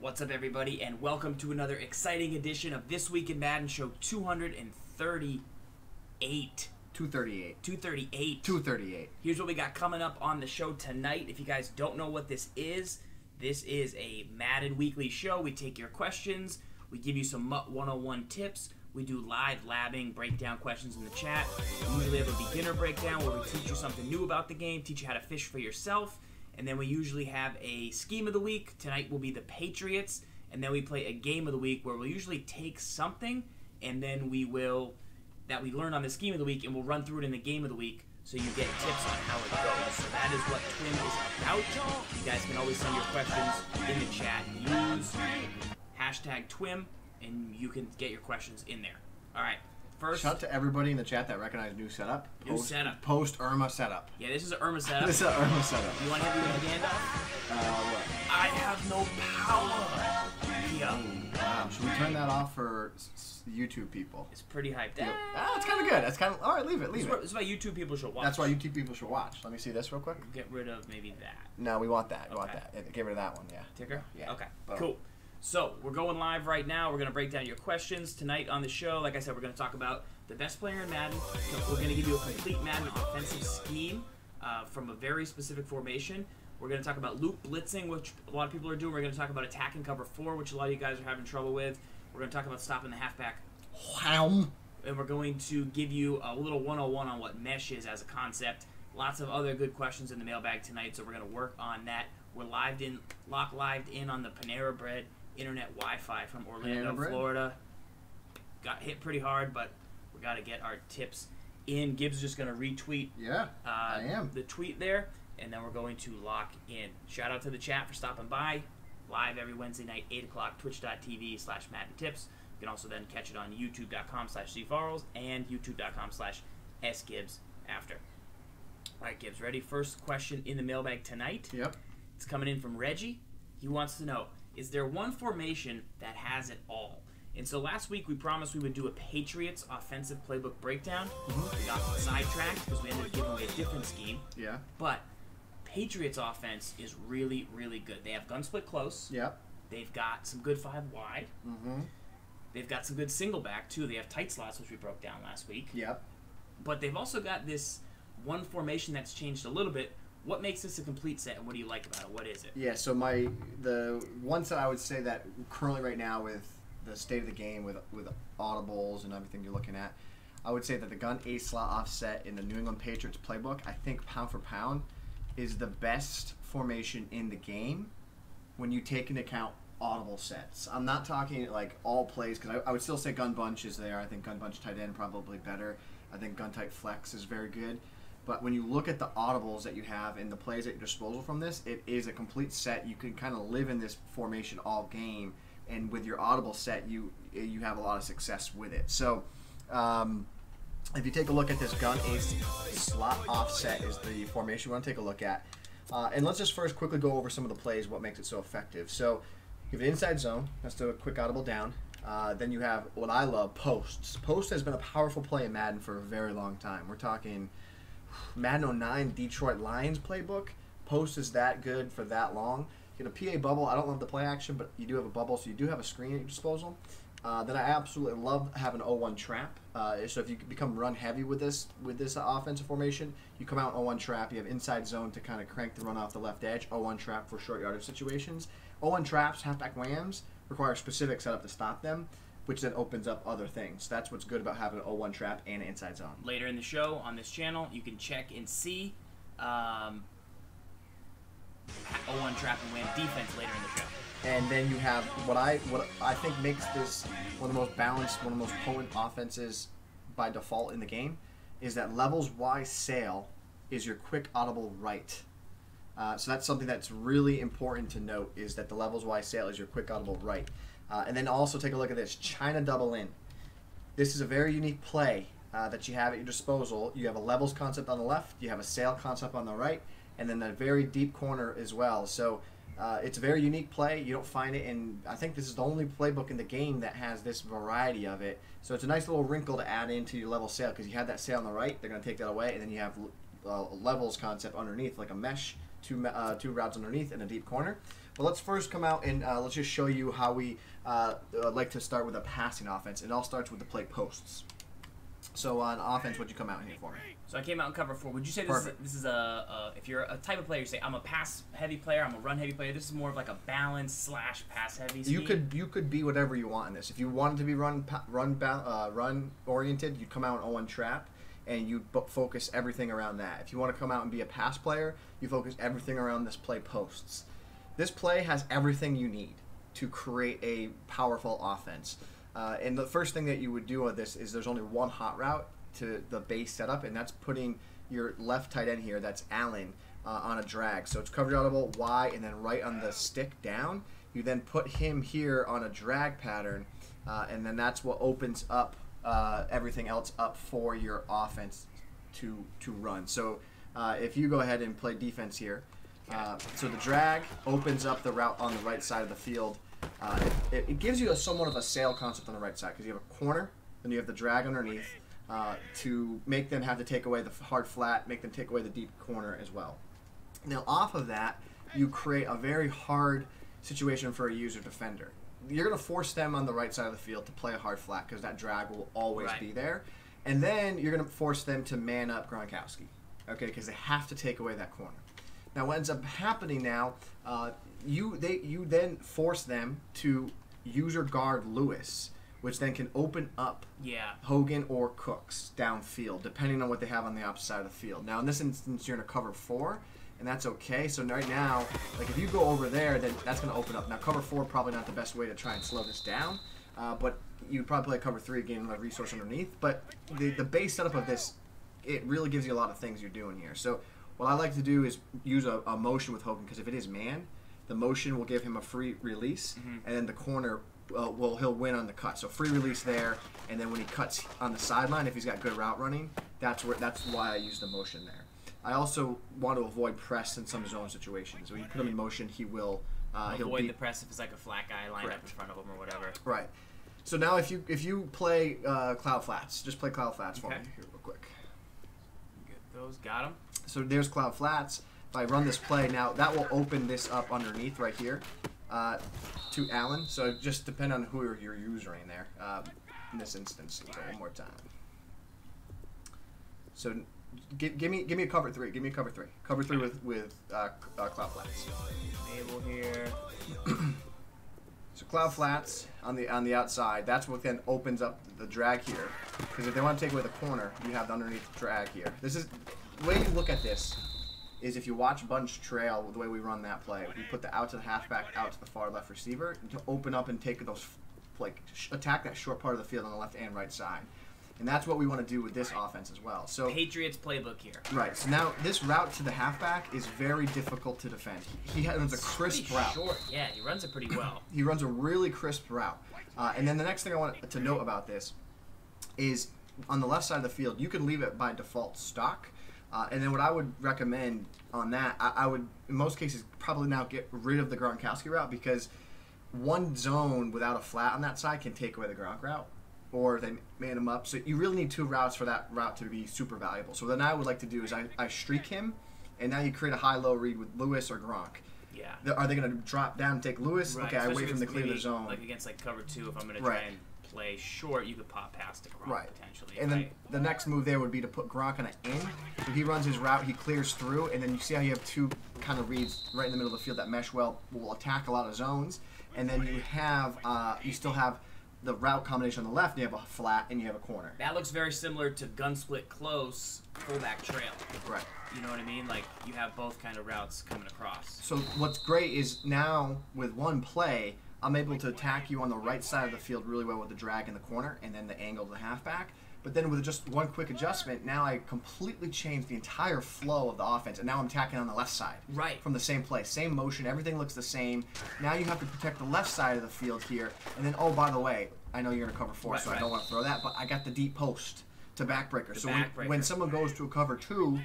What's up, everybody, and welcome to another exciting edition of This Week in Madden, show 238. 238. Here's what we got coming up on the show tonight. If you guys don't know what this is a Madden weekly show. We take your questions, we give you some MUT 101 tips, we do live labbing, breakdown questions in the chat. We usually have a beginner breakdown where we teach you something new about the game, teach you how to fish for yourself. And then we usually have a scheme of the week. Tonight will be the Patriots. And then we play a game of the week where we'll usually take something and then we learn on the scheme of the week and we'll run through it in the game of the week so you get tips on how it goes. So that is what TWIM is about. You guys can always send your questions in the chat. Use hashtag TWIM and you can get your questions in there. All right. First, shout out to everybody in the chat that recognized new setup. Post Irma setup. Yeah, this is an Irma setup. This is an Irma setup. You want to have your hand up? What? I have no power. Yeah. Wow. Should we turn that off for YouTube people? It's pretty hyped. It's kind of good. That's kind of all right. Leave it. This is why YouTube people should watch. That's why YouTube people should watch. Let me see this real quick. Get rid of maybe that. No, we want that. We want that. Get rid of that one. Yeah. Ticker. Yeah. Okay. Boom. Cool. So we're going live right now. We're going to break down your questions tonight on the show. Like I said, we're going to talk about the best player in Madden. We're going to give you a complete Madden offensive scheme from a very specific formation. We're going to talk about loop blitzing, which a lot of people are doing. We're going to talk about attack and cover 4, which a lot of you guys are having trouble with. We're going to talk about stopping the halfback. Wham. And we're going to give you a little 101 on what mesh is as a concept. Lots of other good questions in the mailbag tonight, so we're going to work on that. We're lived in on the Panera Bread internet Wi-Fi from Orlando, Florida. Got hit pretty hard, but we got to get our tips in. Gibbs is just going to retweet the tweet there, and then we're going to lock in. Shout out to the chat for stopping by. Live every Wednesday night, 8 o'clock, twitch.tv/MaddenTips. You can also then catch it on youtube.com/ZFarls and youtube.com/SGibbs after. All right, Gibbs, ready? First question in the mailbag tonight. Yep. It's coming in from Reggie. He wants to know, is there one formation that has it all? And so last week we promised we would do a Patriots offensive playbook breakdown. We got sidetracked because we ended up giving away a different scheme. Yeah. But Patriots offense is really, really good. They have gun split close. Yep. They've got some good 5 wide. They've got some good single back too. They have tight slots, which we broke down last week. Yep. But they've also got this one formation that's changed a little bit. What makes this a complete set, and what do you like about it? What is it? Yeah, so the ones that I would say that currently right now with the state of the game, with audibles and everything you're looking at, I would say that the gun A slot offset in the New England Patriots playbook, I think pound for pound, is the best formation in the game when you take into account audible sets. I'm not talking like all plays, because I would still say gun bunch is there. I think gun bunch tight end probably better. I think gun tight flex is very good. But when you look at the audibles that you have and the plays at your disposal from this, it is a complete set. You can kind of live in this formation all game, and with your audible set, you have a lot of success with it. So if you take a look at this gun A slot offset is the formation we want to take a look at. And let's just first quickly go over some of the plays, what makes it so effective. So you have an inside zone. Let's do a quick audible down. Then you have what I love, posts. Post has been a powerful play in Madden for a very long time. We're talking Madden 09 Detroit Lions playbook. Post is that good for that long. You get a PA bubble. I don't love the play action, but you do have a bubble, so you do have a screen at your disposal. Then I absolutely love having an 0-1 trap. So if you become run heavy with this offensive formation, you come out 0-1 trap. You have inside zone to kind of crank the run off the left edge. 0-1 trap for short yardage situations. 0-1 traps, halfback whams require a specific setup to stop them, which then opens up other things. That's what's good about having an 0-1 trap and an inside zone. Later in the show on this channel, you can check and see 0-1 trap and wham defense later in the show. And then you have what I think makes this one of the most balanced, one of the most potent offenses by default in the game, is that levels Y sail is your quick audible right. So that's something that's really important to note, is that the levels Y sail is your quick audible right. And then also take a look at this, China double in. This is a very unique play that you have at your disposal. You have a levels concept on the left, you have a sail concept on the right, and then a very deep corner as well. So it's a very unique play. You don't find it in, I think this is the only playbook in the game that has this variety of it. So it's a nice little wrinkle to add into your level sail, because you have that sail on the right, they're going to take that away, and then you have a levels concept underneath, like a mesh, two routes underneath and a deep corner. But let's first come out and let's just show you how we like to start with a passing offense. It all starts with the play posts. So on offense, what'd you come out in here for me? So I came out in cover 4. Would you say this is if you're a type of player, you say I'm a pass-heavy player, I'm a run-heavy player. This is more of like a balance / pass-heavy scheme? You could be whatever you want in this. If you wanted to be run oriented, you'd come out in 0-1 trap, and you focus everything around that. If you want to come out and be a pass player, you focus everything around this play posts. This play has everything you need to create a powerful offense. And the first thing that you would do with this is there's only one hot route to the base setup, and that's putting your left tight end here, that's Allen, on a drag. So it's coverage audible, Y, and then right on the stick down. You then put him here on a drag pattern, and then that's what opens up everything else up for your offense to run. So if you go ahead and play defense here, so the drag opens up the route on the right side of the field. It gives you somewhat of a sail concept on the right side because you have a corner, then you have the drag underneath to make them have to take away the hard flat, make them take away the deep corner as well. Now off of that, you create a very hard situation for a user defender. You're going to force them on the right side of the field to play a hard flat because that drag will always be there. And then you're going to force them to man up Gronkowski, okay, because they have to take away that corner. Now what ends up happening now, you then force them to user guard Lewis, which then can open up Hogan or Cooks downfield, depending on what they have on the opposite side of the field. Now in this instance, you're in a cover 4, and that's okay. So right now, like if you go over there, then that's going to open up. Now cover 4 probably not the best way to try and slow this down, but you'd probably play cover 3, gain a resource underneath. But the base setup of this, it really gives you a lot of things you're doing here. So what I like to do is use a motion with Hogan, because if it is man, the motion will give him a free release, and then the corner he'll win on the cut. So free release there, and then when he cuts on the sideline, if he's got good route running, that's why I use the motion there. I also want to avoid press in some zone situations. When you put him in motion, he will avoid the press if it's like a flat guy lined up in front of him or whatever. Right. So now if you play cloud flats, just play cloud flats for me here real quick. Get those, got them. So there's cloud flats. If I run this play now, that will open this up underneath right here to Allen. So just depend on who you're using there in this instance. So one more time. So give me a cover 3. Give me a cover 3. Cover 3 with cloud flats. Enable here. So cloud flats on the outside. That's what then opens up the drag here. Because if they want to take away the corner, you have the underneath drag here. This is the way you look at this. Is if you watch Bunch Trail, the way we run that play, we put the out to the halfback, out to the far left receiver to open up and take those, attack that short part of the field on the left and right side. And that's what we want to do with this offense as well. So Patriots playbook here. Right. So now this route to the halfback is very difficult to defend. He runs a crisp route. Short. Yeah, he runs it pretty well. He runs a really crisp route. And then the next thing I want to note about this is on the left side of the field, you can leave it by default stock. And then what I would recommend on that, I would, in most cases, probably now get rid of the Gronkowski route, because one zone without a flat on that side can take away the Gronk route, or they man him up. So you really need 2 routes for that route to be super valuable. So then I would like to do is I streak him, and now you create a high-low read with Lewis or Gronk. Yeah. Are they going to drop down and take Lewis? Right. Okay, I wait for them to clear the zone. Like against cover 2, if I'm going to try and play short, you could pop past to Gronk potentially. And then the next move there would be to put Gronk on an in. So he runs his route, he clears through, and then you see how you have 2 kind of reads right in the middle of the field that mesh well, will attack a lot of zones. And then you have, you still have the route combination on the left, and you have a flat, and you have a corner. That looks very similar to gun split close, fullback trail. Right. You know what I mean? Like, you have both kind of routes coming across. So what's great is now, with one play, I'm able to attack you on the right side of the field really well with the drag in the corner and then the angle of the halfback. But then with just one quick adjustment, now I completely changed the entire flow of the offense, and now I'm attacking on the left side. Right. From the same place, same motion, everything looks the same. Now you have to protect the left side of the field here, and then, oh, by the way, I know you're going to cover 4, so I don't want to throw that, but I got the deep post to backbreaker. So when someone goes to a cover 2,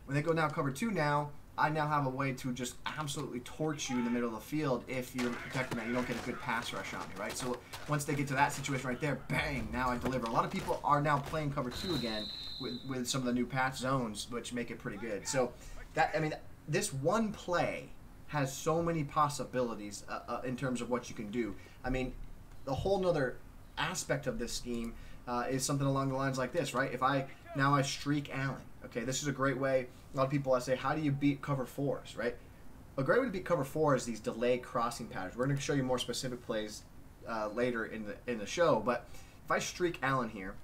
when they go now cover 2 now, I now have a way to just absolutely torch you in the middle of the field if you're protecting that. You don't get a good pass rush on me, right? So once they get to that situation right there, bang, now I deliver. A lot of people are now playing cover 2 again with some of the new patch zones, which make it pretty good. So that, I mean, this one play has so many possibilities in terms of what you can do. I mean, the whole nother aspect of this scheme is something along the lines like this, right? If I streak Allen, okay, this is a great way. A lot of people I say, how do you beat cover 4s, right? A great way to beat cover 4 is these delay crossing patterns. We're going to show you more specific plays later in the show, but if I streak Allen here,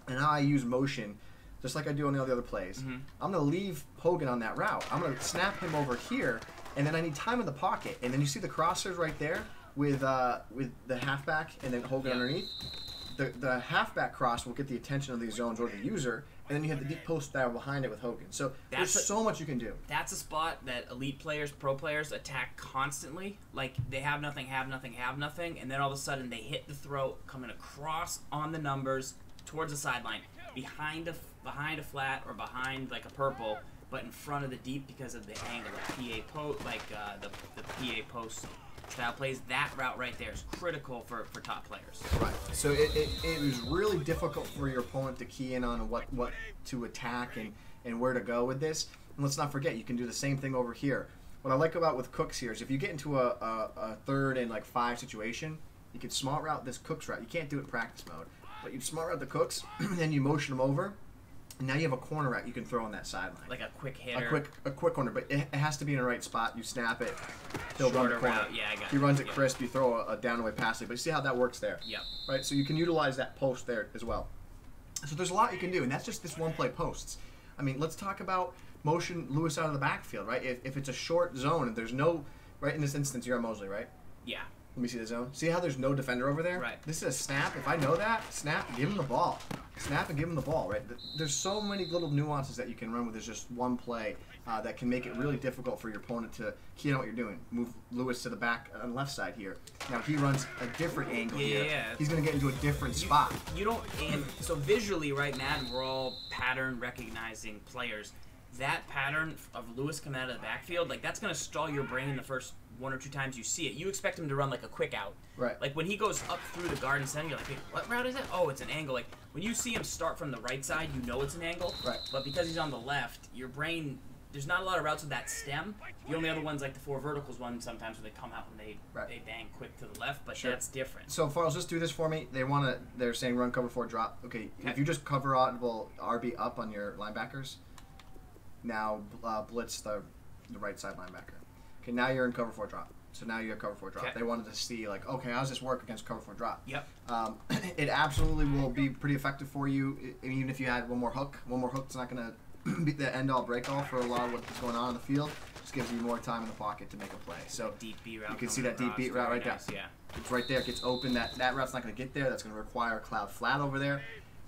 and now I use motion, just like I do on all the other plays, I'm going to leave Hogan on that route. I'm going to snap him over here, and then I need time in the pocket. And then you see the crossers right there with the halfback and then Hogan underneath. The halfback cross will get the attention of these zones or the user, and then you have the deep post style behind it with Hogan. So there's so much you can do. That's a spot that elite players, pro players attack constantly. Like, they have nothing, and then all of a sudden they hit the throw, coming across on the numbers towards the sideline, behind a flat or behind like a purple, but in front of the deep because of the angle, the PA post, like the PA post style plays. That route right there is critical for top players. Right. So it was really difficult for your opponent to key in on what to attack and where to go with this. And let's not forget, you can do the same thing over here. What I like about with Cooks here is if you get into a 3rd and like 5 situation, you can smart route this Cooks route. You can't do it in practice mode, but you smart route the Cooks, and you motion them over. And now you have a corner route you can throw on that sideline. Like a quick hitter. A quick corner, but it has to be in the right spot. You snap it. He'll run the corner. Route. Yeah, I got it. He runs it crisp. You throw a down away pass. But you see how that works there? Yep. Right, so you can utilize that post there as well. So there's a lot you can do, and that's just this one-play posts. I mean, let's talk about motion Lewis out of the backfield, right? If it's a short zone, and there's no, right, in this instance, you're on Mosley, right? Yeah. Let me see the zone. See how there's no defender over there? Right. This is a snap. If I know that, snap, give him the ball. Snap and give him the ball, right? There's so many little nuances that you can run with this just one play that can make it really difficult for your opponent to key on what you're doing. Move Lewis to the back on the left side here. Now he runs a different angle here. Yeah. He's going to get into a different spot. You don't, and so visually right now, we're all pattern recognizing players. That pattern of Lewis coming out of the backfield, like, that's going to stall your brain the first 1 or 2 times you see it. You expect him to run like a quick out. Right. Like when he goes up through the garden center, you're like, hey, what route is it? Oh, it's an angle. Like when you see him start from the right side, you know it's an angle. Right. But because he's on the left, your brain, there's not a lot of routes with that stem. The only other one's like the 4 verticals one sometimes where they come out and they bang quick to the left, but that's different. So Farls, just do this for me. They're saying run cover 4 drop. Okay. If you just cover audible RB up on your linebackers, now blitz the right side linebacker. Okay, now you're in cover 4 drop. So now you have cover 4 drop. They wanted to see, like, okay, how does this work against cover 4 drop? Yep. It absolutely will be pretty effective for you, even if you had one more hook. One more hook's not going to be the end-all, break-all for a lot of what's going on in the field. Just gives you more time in the pocket to make a play. So deep beat route. You can see that deep beat route right there. Yeah. It's right there. It gets open. That route's not going to get there. That's going to require a cloud flat over there.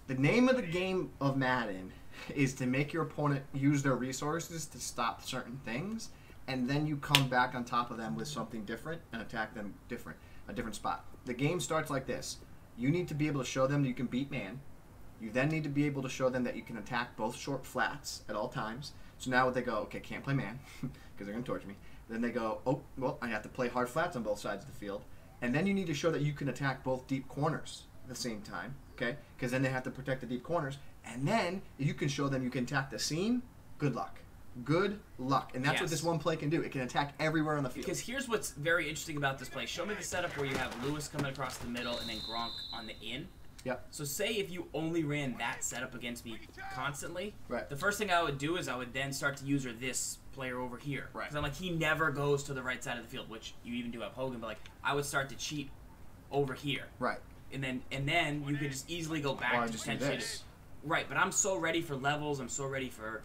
The name of the game of Madden is to make your opponent use their resources to stop certain things, and then you come back on top of them with something different and attack them a different spot. The game starts like this. You need to be able to show them that you can beat man. You then need to be able to show them that you can attack both short flats at all times. So now they go, okay, can't play man because they're going to torch me. Then they go, oh, well, I have to play hard flats on both sides of the field. And then you need to show that you can attack both deep corners at the same time, okay? Because then they have to protect the deep corners. And then you can show them you can attack the seam. Good luck. Good luck. And that's what this one play can do. It can attack everywhere on the field. Because here's what's very interesting about this play. Show me the setup where you have Lewis coming across the middle and then Gronk on the in. Yep. So say if you only ran that setup against me constantly, right, the first thing I would do is I would then start to use this player over here. Right. Because I'm like, he never goes to the right side of the field, which you even do have Hogan, but like I would start to cheat over here. Right. And then you could just easily go back to potentially. Right, but I'm so ready for levels. I'm so ready for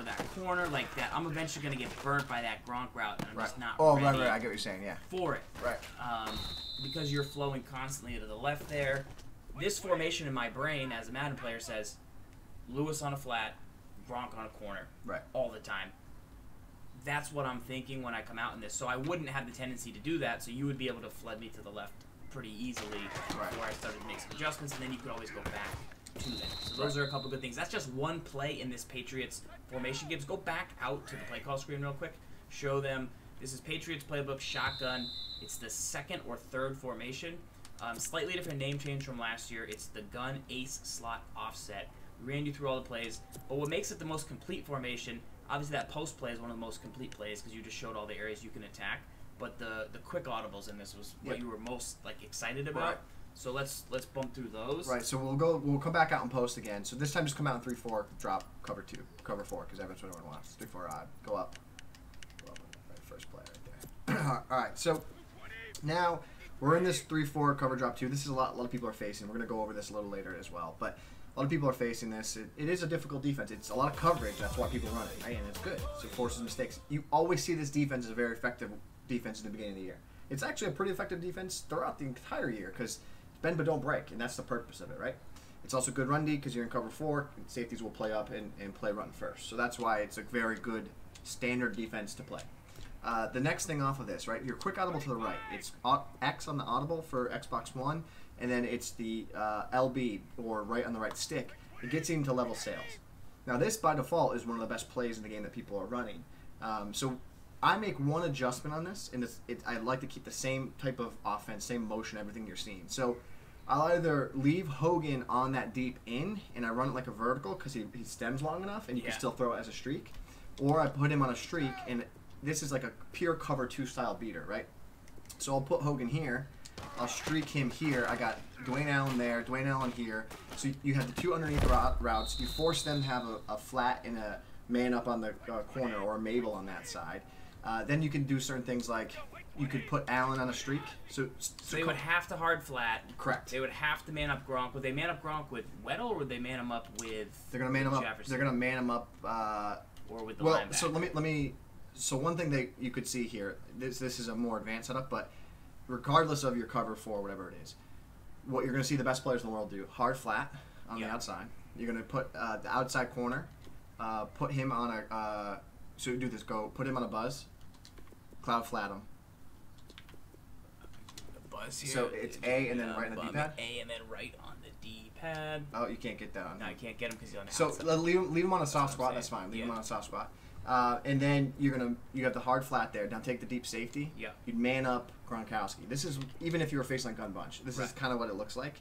that corner like that. I'm eventually going to get burnt by that Gronk route, and I'm just not ready. Right. I get what you're saying, yeah. For it. Right. Because you're flowing constantly to the left there. This formation in my brain as a Madden player says Lewis on a flat, Gronk on a corner. Right. All the time. That's what I'm thinking when I come out in this. So I wouldn't have the tendency to do that, so you would be able to flood me to the left pretty easily before I started to make some adjustments, and then you could always go back to them. So those are a couple good things. That's just one play in this Patriots formation. Gibbs, go back out to the play call screen real quick. Show them this is Patriots playbook shotgun. It's the 2nd or 3rd formation. Slightly different name change from last year. It's the gun ace slot offset. We ran you through all the plays, but what makes it the most complete formation, obviously that post play is one of the most complete plays because you just showed all the areas you can attack. But the quick audibles in this was what you were most like excited about. Right. So let's bump through those. Right. So we'll come back out and post again. So this time just come out in 3-4, drop cover 2, cover 4 because that's what everyone wants. 3-4 odd, go up. Right, first play right there. All right. So now we're in this 3-4 cover drop 2. This is a lot of people are facing. We're gonna go over this a little later as well, but. A lot of people are facing this. It is a difficult defense. It's a lot of coverage. That's why people run it, right? And it's good. So it forces mistakes. You always see this defense as a very effective defense in the beginning of the year. It's actually a pretty effective defense throughout the entire year because it's bend but don't break, and that's the purpose of it, right? It's also good run D because you're in cover 4, and safeties will play up and play run first. So that's why it's a very good standard defense to play. The next thing off of this, right? Your quick audible to the right. It's X on the audible for Xbox One. And then it's the LB, or right on the right stick. It gets into level sales. Now this, by default, is one of the best plays in the game that people are running. So I make one adjustment on this, and I like to keep the same type of offense, same motion, everything you're seeing. So I'll either leave Hogan on that deep in, and I run it like a vertical because he stems long enough, and you can still throw it as a streak. Or I put him on a streak, and this is like a pure cover 2 style beater, right? So I'll put Hogan here. I'll streak him here. I got Dwayne Allen there, Dwayne Allen here. So you have the 2 underneath routes. You force them to have a flat and a man up on the corner or a Mabel on that side. Then you can do certain things like you could put Allen on a streak. So they would have to hard flat. Correct. They would have to man up Gronk. Would they man up Gronk with Weddle, or would they man him up with? They're gonna man him up. Jefferson? They're gonna man him up. Or with the well, linebacker. so let me. So one thing that you could see here. This is a more advanced setup, but regardless of your cover 4, whatever it is, what you're going to see the best players in the world do: hard flat on the outside. You're going to put the outside corner, put him on a. So do this. Go put him on a buzz. Cloud flat him. The buzz here. So it's A and then right on the D-pad. A and then right on the D-pad. Oh, you can't get that on. No, you can't get him because he's on the So outside. leave him on a soft squat. That's fine. Leave him on a soft squat. And then you got the hard flat there. Now take the deep safety. Yeah. You'd man up Gronkowski. This is even if you were facing like gun bunch. This is kind of what it looks like.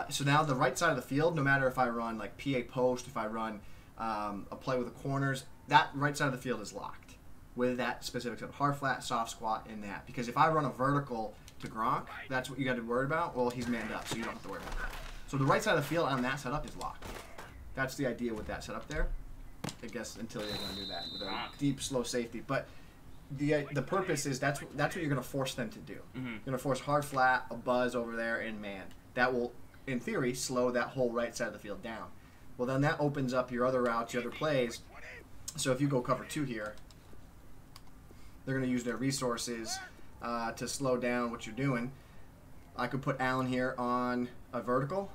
So now the right side of the field, no matter if I run like PA post, if I run a play with the corners, that right side of the field is locked with that specific setup. Hard flat, soft squat, and that. Because if I run a vertical to Gronk, that's what you got to worry about. Well, he's manned up, so you don't have to worry about that. So the right side of the field on that setup is locked. That's the idea with that setup there. I guess until you're going to do that with a deep, slow safety. But the purpose is that's what you're going to force them to do. Mm-hmm. You're going to force hard flat, a buzz over there, and man. That will, in theory, slow that whole right side of the field down. Well, then that opens up your other routes, your other plays. So if you go cover 2 here, they're going to use their resources to slow down what you're doing. I could put Allen here on a vertical,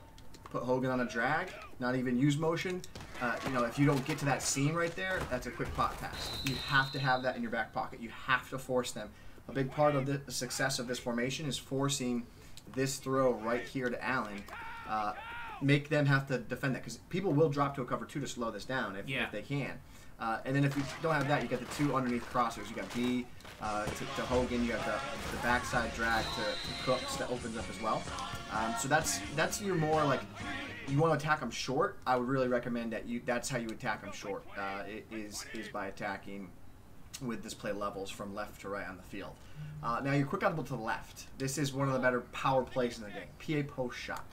put Hogan on a drag, not even use motion. If you don't get to that seam right there, that's a quick pot pass. You have to have that in your back pocket. You have to force them. A big part of the success of this formation is forcing this throw right here to Allen. Make them have to defend that because people will drop to a cover 2 to slow this down if they can. And then if you don't have that, you got the 2 underneath crossers. You got B to Hogan. You got the backside drag to Cooks that opens up as well. So that's your more like you want to attack them short. I would really recommend that that's how you attack them short. Is by attacking with display levels from left to right on the field. Now your quick audible to the left. This is one of the better power plays in the game. PA post shot.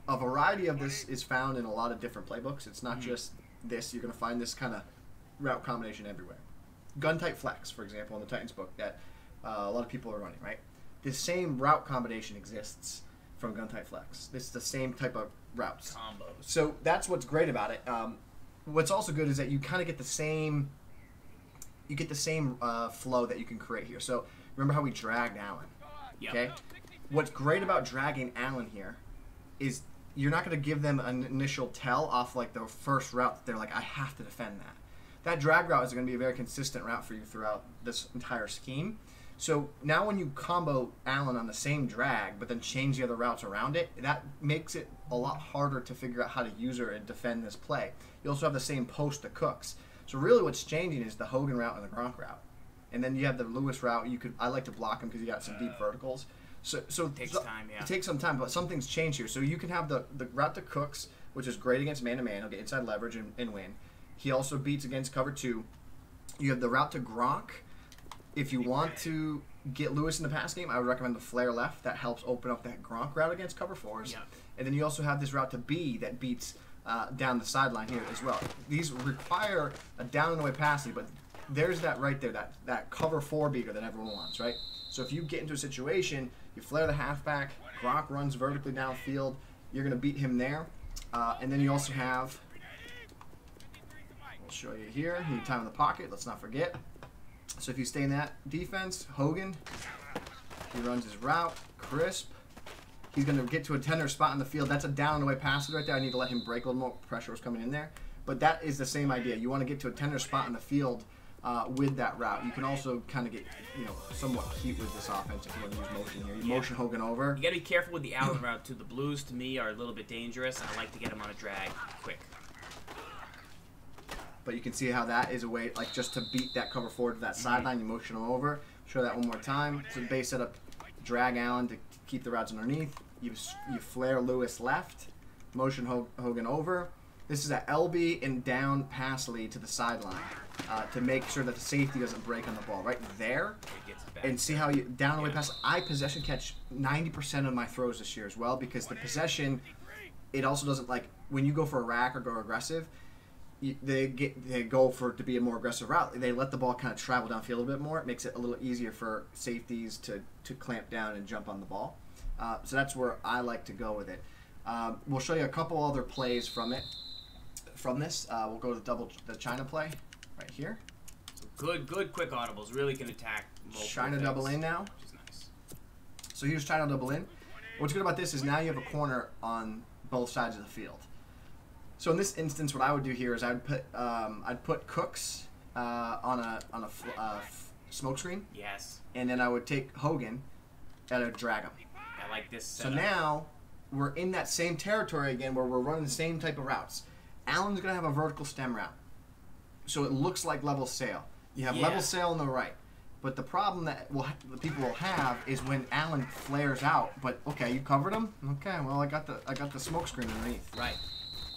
A variety of this is found in a lot of different playbooks. It's not just this. You're going to find this kind of route combination everywhere. Gun type flex, for example, in the Titans book that a lot of people are running, right? The same route combination exists from gun type flex. This is the same type of routes. Combos. So that's what's great about it. What's also good is that you kind of get the same. You get the same flow that you can create here. So remember how we dragged Allen? Yep. Okay. What's great about dragging Allen here is you're not going to give them an initial tell off like the first route that they're like, I have to defend that. That drag route is going to be a very consistent route for you throughout this entire scheme. So now when you combo Allen on the same drag, but then change the other routes around it, that makes it a lot harder to figure out how to use her and defend this play. You also have the same post to Cooks. So really what's changing is the Hogan route and the Gronk route. And then you have the Lewis route. I like to block him because you got some deep verticals. So it takes time, yeah. It takes some time, but something's changed here. So you can have the route to Cooks, which is great against man-to-man. He'll get inside leverage and win. He also beats against cover 2. You have the route to Gronk. If you want to get Lewis in the pass game, I would recommend the flare left. That helps open up that Gronk route against cover 4s. Yeah. And then you also have this route to B that beats down the sideline here as well. These require a down and away passing, but there's that right there, that cover 4 beater that everyone wants, right? So if you get into a situation, you flare the halfback, Gronk runs vertically downfield, you're going to beat him there. And then you also have, we'll show you here, you need time in the pocket, let's not forget. So if you stay in that defense, Hogan, he runs his route, crisp. He's going to get to a tender spot in the field. That's a down and away pass right there. I need to let him break a little more. Pressure was coming in there. But that is the same idea. You want to get to a tender spot in the field with that route. You can also kind of get, somewhat cute with this offense if you want to use motion here. You motion Hogan over. You got to be careful with the Allen route too. The blues to me are a little bit dangerous. I like to get them on a drag quick. But you can see how that is a way, like just to beat that cover 4 to that sideline. You motion them over. Show that one more time. So base setup, drag Allen to keep the routes underneath. You flare Lewis left, motion Hogan over. This is a LB and down pass lead to the sideline to make sure that the safety doesn't break on the ball right there. And see how you down away pass. I possession catch 90% of my throws this year as well, because the possession, it also doesn't, like when you go for a rack or go aggressive, they go for to be a more aggressive route. They let the ball kind of travel downfield a little bit more. It makes it a little easier for safeties to clamp down and jump on the ball. So that's where I like to go with it. We'll show you a couple other plays from it. From this, we'll go to the China play right here. So good quick audibles. Really can attack multiple China things, double in now. which is nice. So here's China double in. What's good about this is now you have a corner on both sides of the field. So in this instance, what I would do here is I'd put Cooks on a smoke screen. Yes. And then I would take Hogan and I'd drag him. I like this So setup. now we're in that same territory again where we're running the same type of routes. Allen's going to have a vertical stem route. So it looks like level sail. You have level sail on the right. But the problem that the people will have is when Allen flares out. But okay, you covered him. Okay, well I got the smoke screen underneath. Right.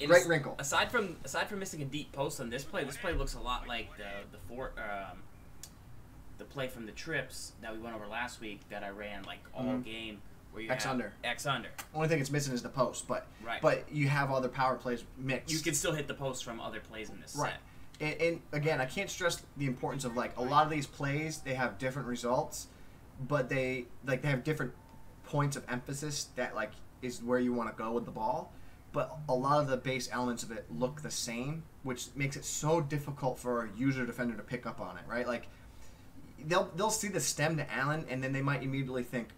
Great wrinkle. Aside from missing a deep post on this play looks a lot like the play from the trips that we went over last week that I ran like all game. Where you X under. Only thing it's missing is the post, but you have other power plays mixed. You can still hit the post from other plays in this set. And again, I can't stress the importance of like a lot of these plays. They have different results, but they have different points of emphasis that like is where you want to go with the ball. But a lot of the base elements of it look the same, which makes it so difficult for a user defender to pick up on it. Right? Like they'll see the stem to Allen, and then they might immediately think,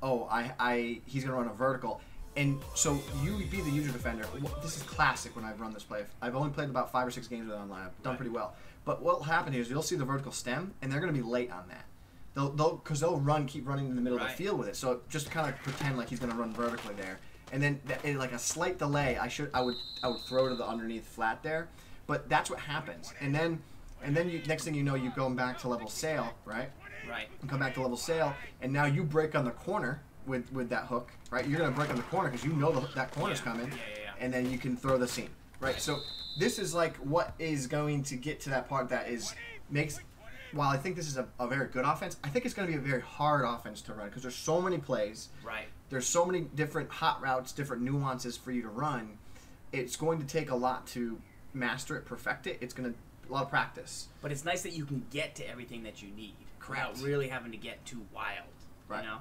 oh, he's going to run a vertical. And so you be the user defender. This is classic when I've run this play. I've only played about 5 or 6 games with it online. I've done pretty well. But what will happen is you'll see the vertical stem, and they're going to be late on that. Because they'll keep running in the middle of the field with it. So just kind of pretend like he's going to run vertically there. And then in like a slight delay, I would throw to the underneath flat there. But that's what happens. And then next thing you know, you're going back to level sail, right? Right. And come back to level sail, and now you break on the corner with that hook, right? You're going to break on the corner because you know that corner's coming, and then you can throw the seam, right? So this is like what is going to get to that part that makes, while I think this is a very good offense, I think it's going to be a very hard offense to run because there's so many plays. Right. There's so many different hot routes, different nuances for you to run. It's going to take a lot to master it, perfect it. It's going to a lot of practice. But it's nice that you can get to everything that you need without really having to get too wild. Right. You know?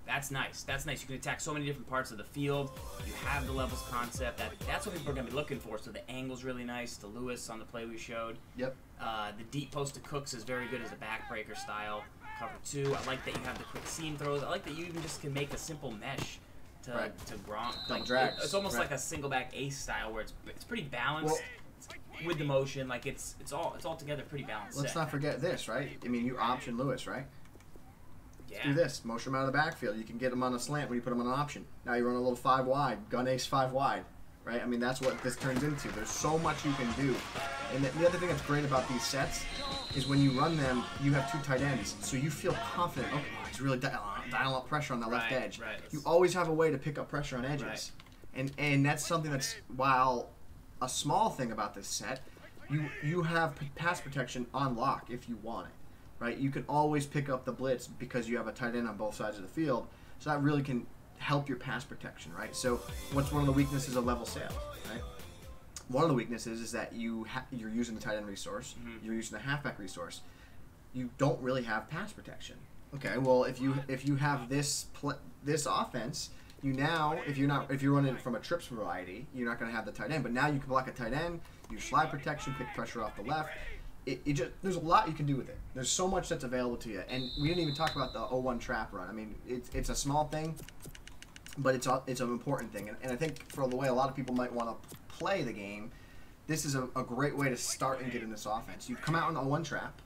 That's nice. That's nice. You can attack so many different parts of the field. You have the levels concept. That's what people are going to be looking for. So the angle's really nice. To Lewis on the play we showed. Yep. The deep post to Cooks is very good as a backbreaker style. Cover 2. I like that you have the quick seam throws. I like that you even just can make a simple mesh to Gronk. Like drags. It's almost like a single back ace style where it's pretty balanced. With the motion, like it's all together pretty balanced. Let's not forget this, right? I mean, you option Lewis, right? Yeah. Do this, motion him out of the backfield. You can get him on a slant when you put him on an option. Now you run a little 5 wide, gun ace 5 wide, right? I mean, that's what this turns into. There's so much you can do. And the other thing that's great about these sets is when you run them, you have 2 tight ends, so you feel confident. Oh, he's really dialing up pressure on the left edge. Right. You always have a way to pick up pressure on edges, and that's something that's, while a small thing about this set, you have pass protection on lock if you want it, right? You can always pick up the blitz because you have a tight end on both sides of the field, so that really can help your pass protection, right? So what's one of the weaknesses of level sales, right? One of the weaknesses is that you're using the tight end resource, you're using the halfback resource. You don't really have pass protection. Okay, well if you have this offense, if you're running from a trips variety, you're not going to have the tight end. But now you can block a tight end, use slide protection, pick pressure off the left. There's a lot you can do with it. There's so much that's available to you, and we didn't even talk about the 0-1 trap run. I mean, it's a small thing, but it's an important thing. And I think for the way a lot of people might want to play the game, this is a great way to start and get in this offense. You come out in the 0-1 trap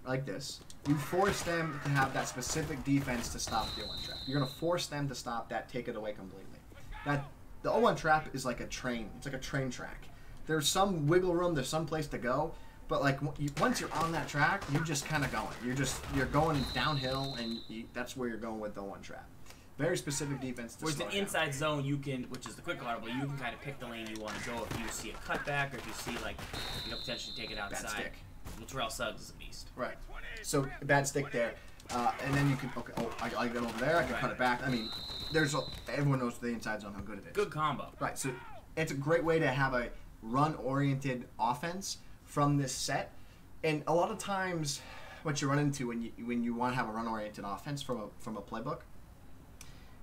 like this. You force them to have that specific defense to stop the 0-1 trap. You're going to force them to stop that, take it away completely. The 0-1 trap is like a train. It's like a train track. There's some wiggle room. There's some place to go. But like once you're on that track, you're just kind of going. You're going downhill, and that's where you're going with the 0-1 trap. Very specific defense. Whereas the inside zone, which is the quick audible, you can kind of pick the lane you want to go. If you see a cutback, or if you see potentially take it outside. Bad stick. Well, Terrell Suggs is a beast. Right. So bad stick there, and then you can I get over there. I can cut it back. I mean, everyone knows the inside zone how good it is. Good combo. Right. So it's a great way to have a run-oriented offense from this set, and a lot of times, what you run into when you want to have a run-oriented offense from a playbook,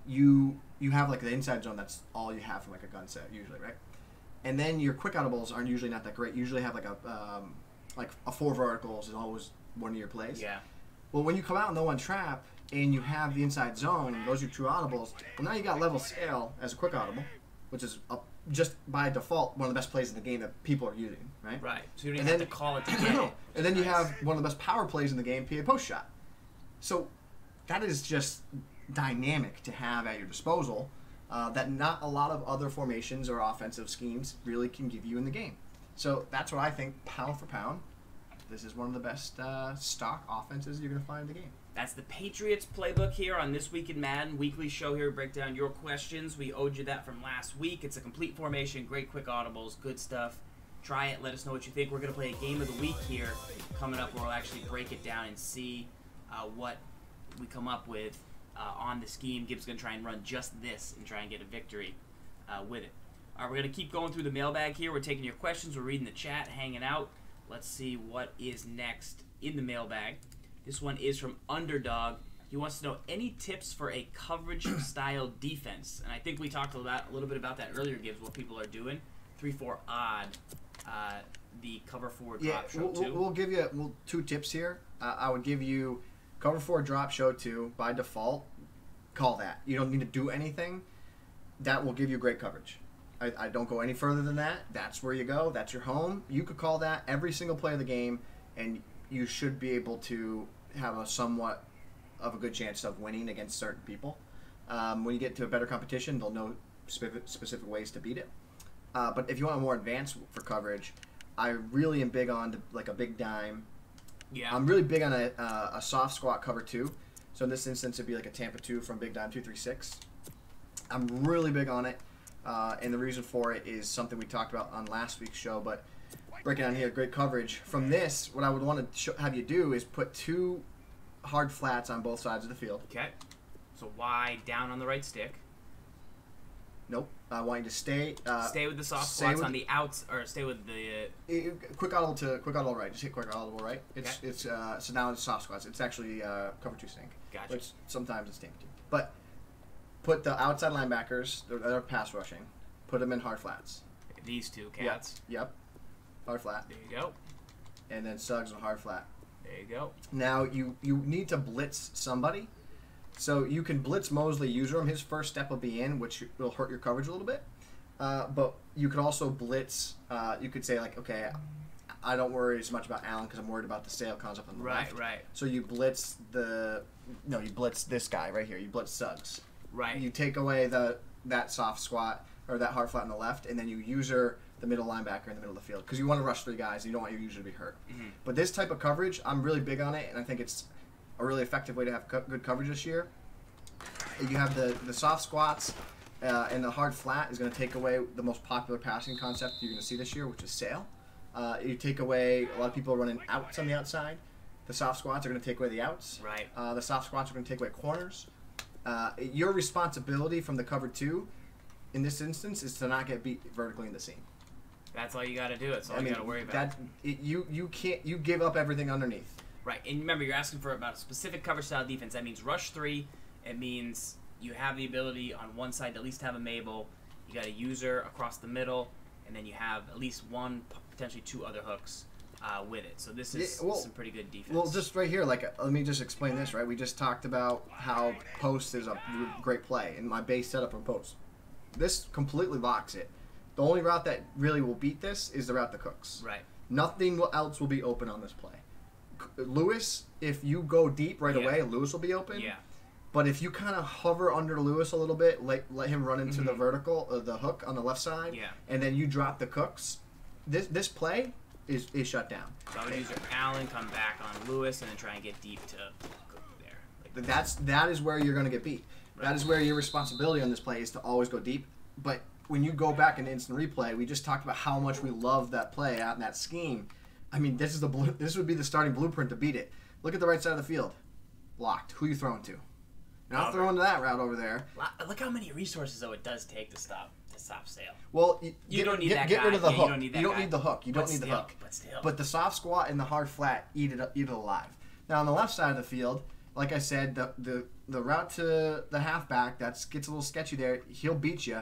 you have like the inside zone. That's all you have from like a gun set usually, right? And then your quick audibles aren't usually not that great. You usually have like a 4 verticals is always one of your plays. Yeah. Well, when you come out in the 0-1 trap and you have the inside zone, those are your true audibles. Well, now you got level scale as a quick audible, which is just by default one of the best plays in the game that people are using, right? Right. So you don't even have to call it to get it. And then you have one of the best power plays in the game, PA post shot. So that is just dynamic to have at your disposal that not a lot of other formations or offensive schemes really can give you in the game. So that's what I think, pound for pound, this is one of the best stock offenses you're going to find in the game. That's the Patriots playbook here on This Week in Madden, weekly show here. Break down your questions. We owed you that from last week. It's a complete formation, great quick audibles, good stuff. Try it. Let us know what you think. We're going to play a game of the week here coming up where we'll actually break it down and see what we come up with on the scheme. Gibbs going to try and run just this and try and get a victory with it. All right, we're going to keep going through the mailbag here. We're taking your questions. We're reading the chat, hanging out. Let's see what is next in the mailbag. This one is from Underdog. He wants to know any tips for a coverage-style defense. And I think we talked a little bit about that earlier, Gibbs, what people are doing. 3-4 odd, the cover 4 drop show 2. We'll give you 2 tips here. I would give you cover 4 drop show 2 by default. Call that. You don't need to do anything. That will give you great coverage. I don't go any further than that. That's where you go. That's your home. You could call that every single play of the game, and you should be able to have a somewhat of a good chance of winning against certain people. When you get to a better competition, they'll know specific ways to beat it. But if you want a more advanced for coverage, I really am big on like a big dime. Yeah. I'm really big on a soft squat cover 2. So in this instance, it'd be like a Tampa 2 from Big Dime 236. I'm really big on it. And the reason for it is something we talked about on last week's show, but breaking down here, great coverage. From this, what I would want to have you do is put 2 hard flats on both sides of the field. Okay. So wide down on the right stick. Nope. I want you to stay with the soft squats on the outs, or stay with the quick audible right. Just hit quick audible right. It's so now it's soft squats. It's actually cover 2 sync. Gotcha. Which sometimes it's Tampa 2. But put the outside linebackers, they're pass rushing. Put them in hard flats. These 2 cats. Yep. Hard flat. There you go. And then Suggs on hard flat. There you go. Now you need to blitz somebody. So you can blitz Mosley Userum. His first step will be in, which will hurt your coverage a little bit. But you could also blitz. You could say like, okay, I don't worry as much about Allen because I'm worried about the sale concept on the left. Right. So you blitz you blitz this guy right here. You blitz Suggs. Right. You take away that soft squat or that hard flat on the left, and then you user the middle linebacker in the middle of the field because you want to rush 3 guys. And you don't want your user to be hurt. Mm-hmm. But this type of coverage, I'm really big on it, and I think it's a really effective way to have good coverage this year. You have the soft squats and the hard flat is going to take away the most popular passing concept you're going to see this year, which is sail. You take away a lot of people running outs on the outside. The soft squats are going to take away the outs. Right. The soft squats are going to take away corners. Your responsibility from the cover 2 in this instance is to not get beat vertically in the seam. That's all you got to do. That's all you got to worry about. You give up everything underneath. Right, and remember, you're asking for about a specific cover style defense. That means rush 3. It means you have the ability on one side to at least have a Mabel. You got a user across the middle, and then you have at least one, potentially 2 other hooks with it. So this is some pretty good defense. Well, just right here, like, let me just explain this, right? We just talked about how post is a great play, and my base setup from post. This completely locks it. The only route that really will beat this is the route that cooks. Right. Nothing else will be open on this play. Lewis, if you go deep right away, Lewis will be open. Yeah. But if you kind of hover under Lewis a little bit, let him run into the vertical, the hook on the left side, and then you drop the cooks, this play is shut down. So I would use your Allen, come back on Lewis, and then try and get deep to cook there. That is where you're going to get beat. Right. That is where your responsibility on this play is to always go deep. But when you go back in instant replay, we just talked about how much we love that play out in that scheme. I mean, this would be the starting blueprint to beat it. Look at the right side of the field. Locked. Who are you throwing to? Not throwing to that route over there. Look how many resources, though, it does take to stop Sale. Well, you don't need that get guy. rid of the hook. You don't need that you don't guy. need the hook. You don't need the hook. But the soft squat and the hard flat eat it alive. Now, on the left side of the field, like I said, the route to the halfback, that gets a little sketchy there. He'll beat you.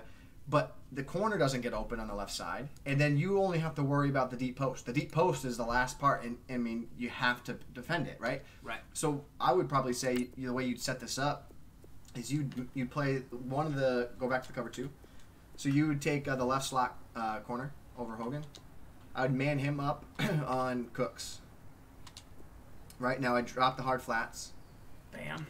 But the corner doesn't get open on the left side, and then you only have to worry about the deep post. The deep post is the last part, and I mean, you have to defend it, right? Right. So I would probably say the way you'd set this up is you play go back to the cover 2. So you would take the left slot corner over Hogan. I'd man him up on Cooks. Right now, I'd drop the hard flats. Bam.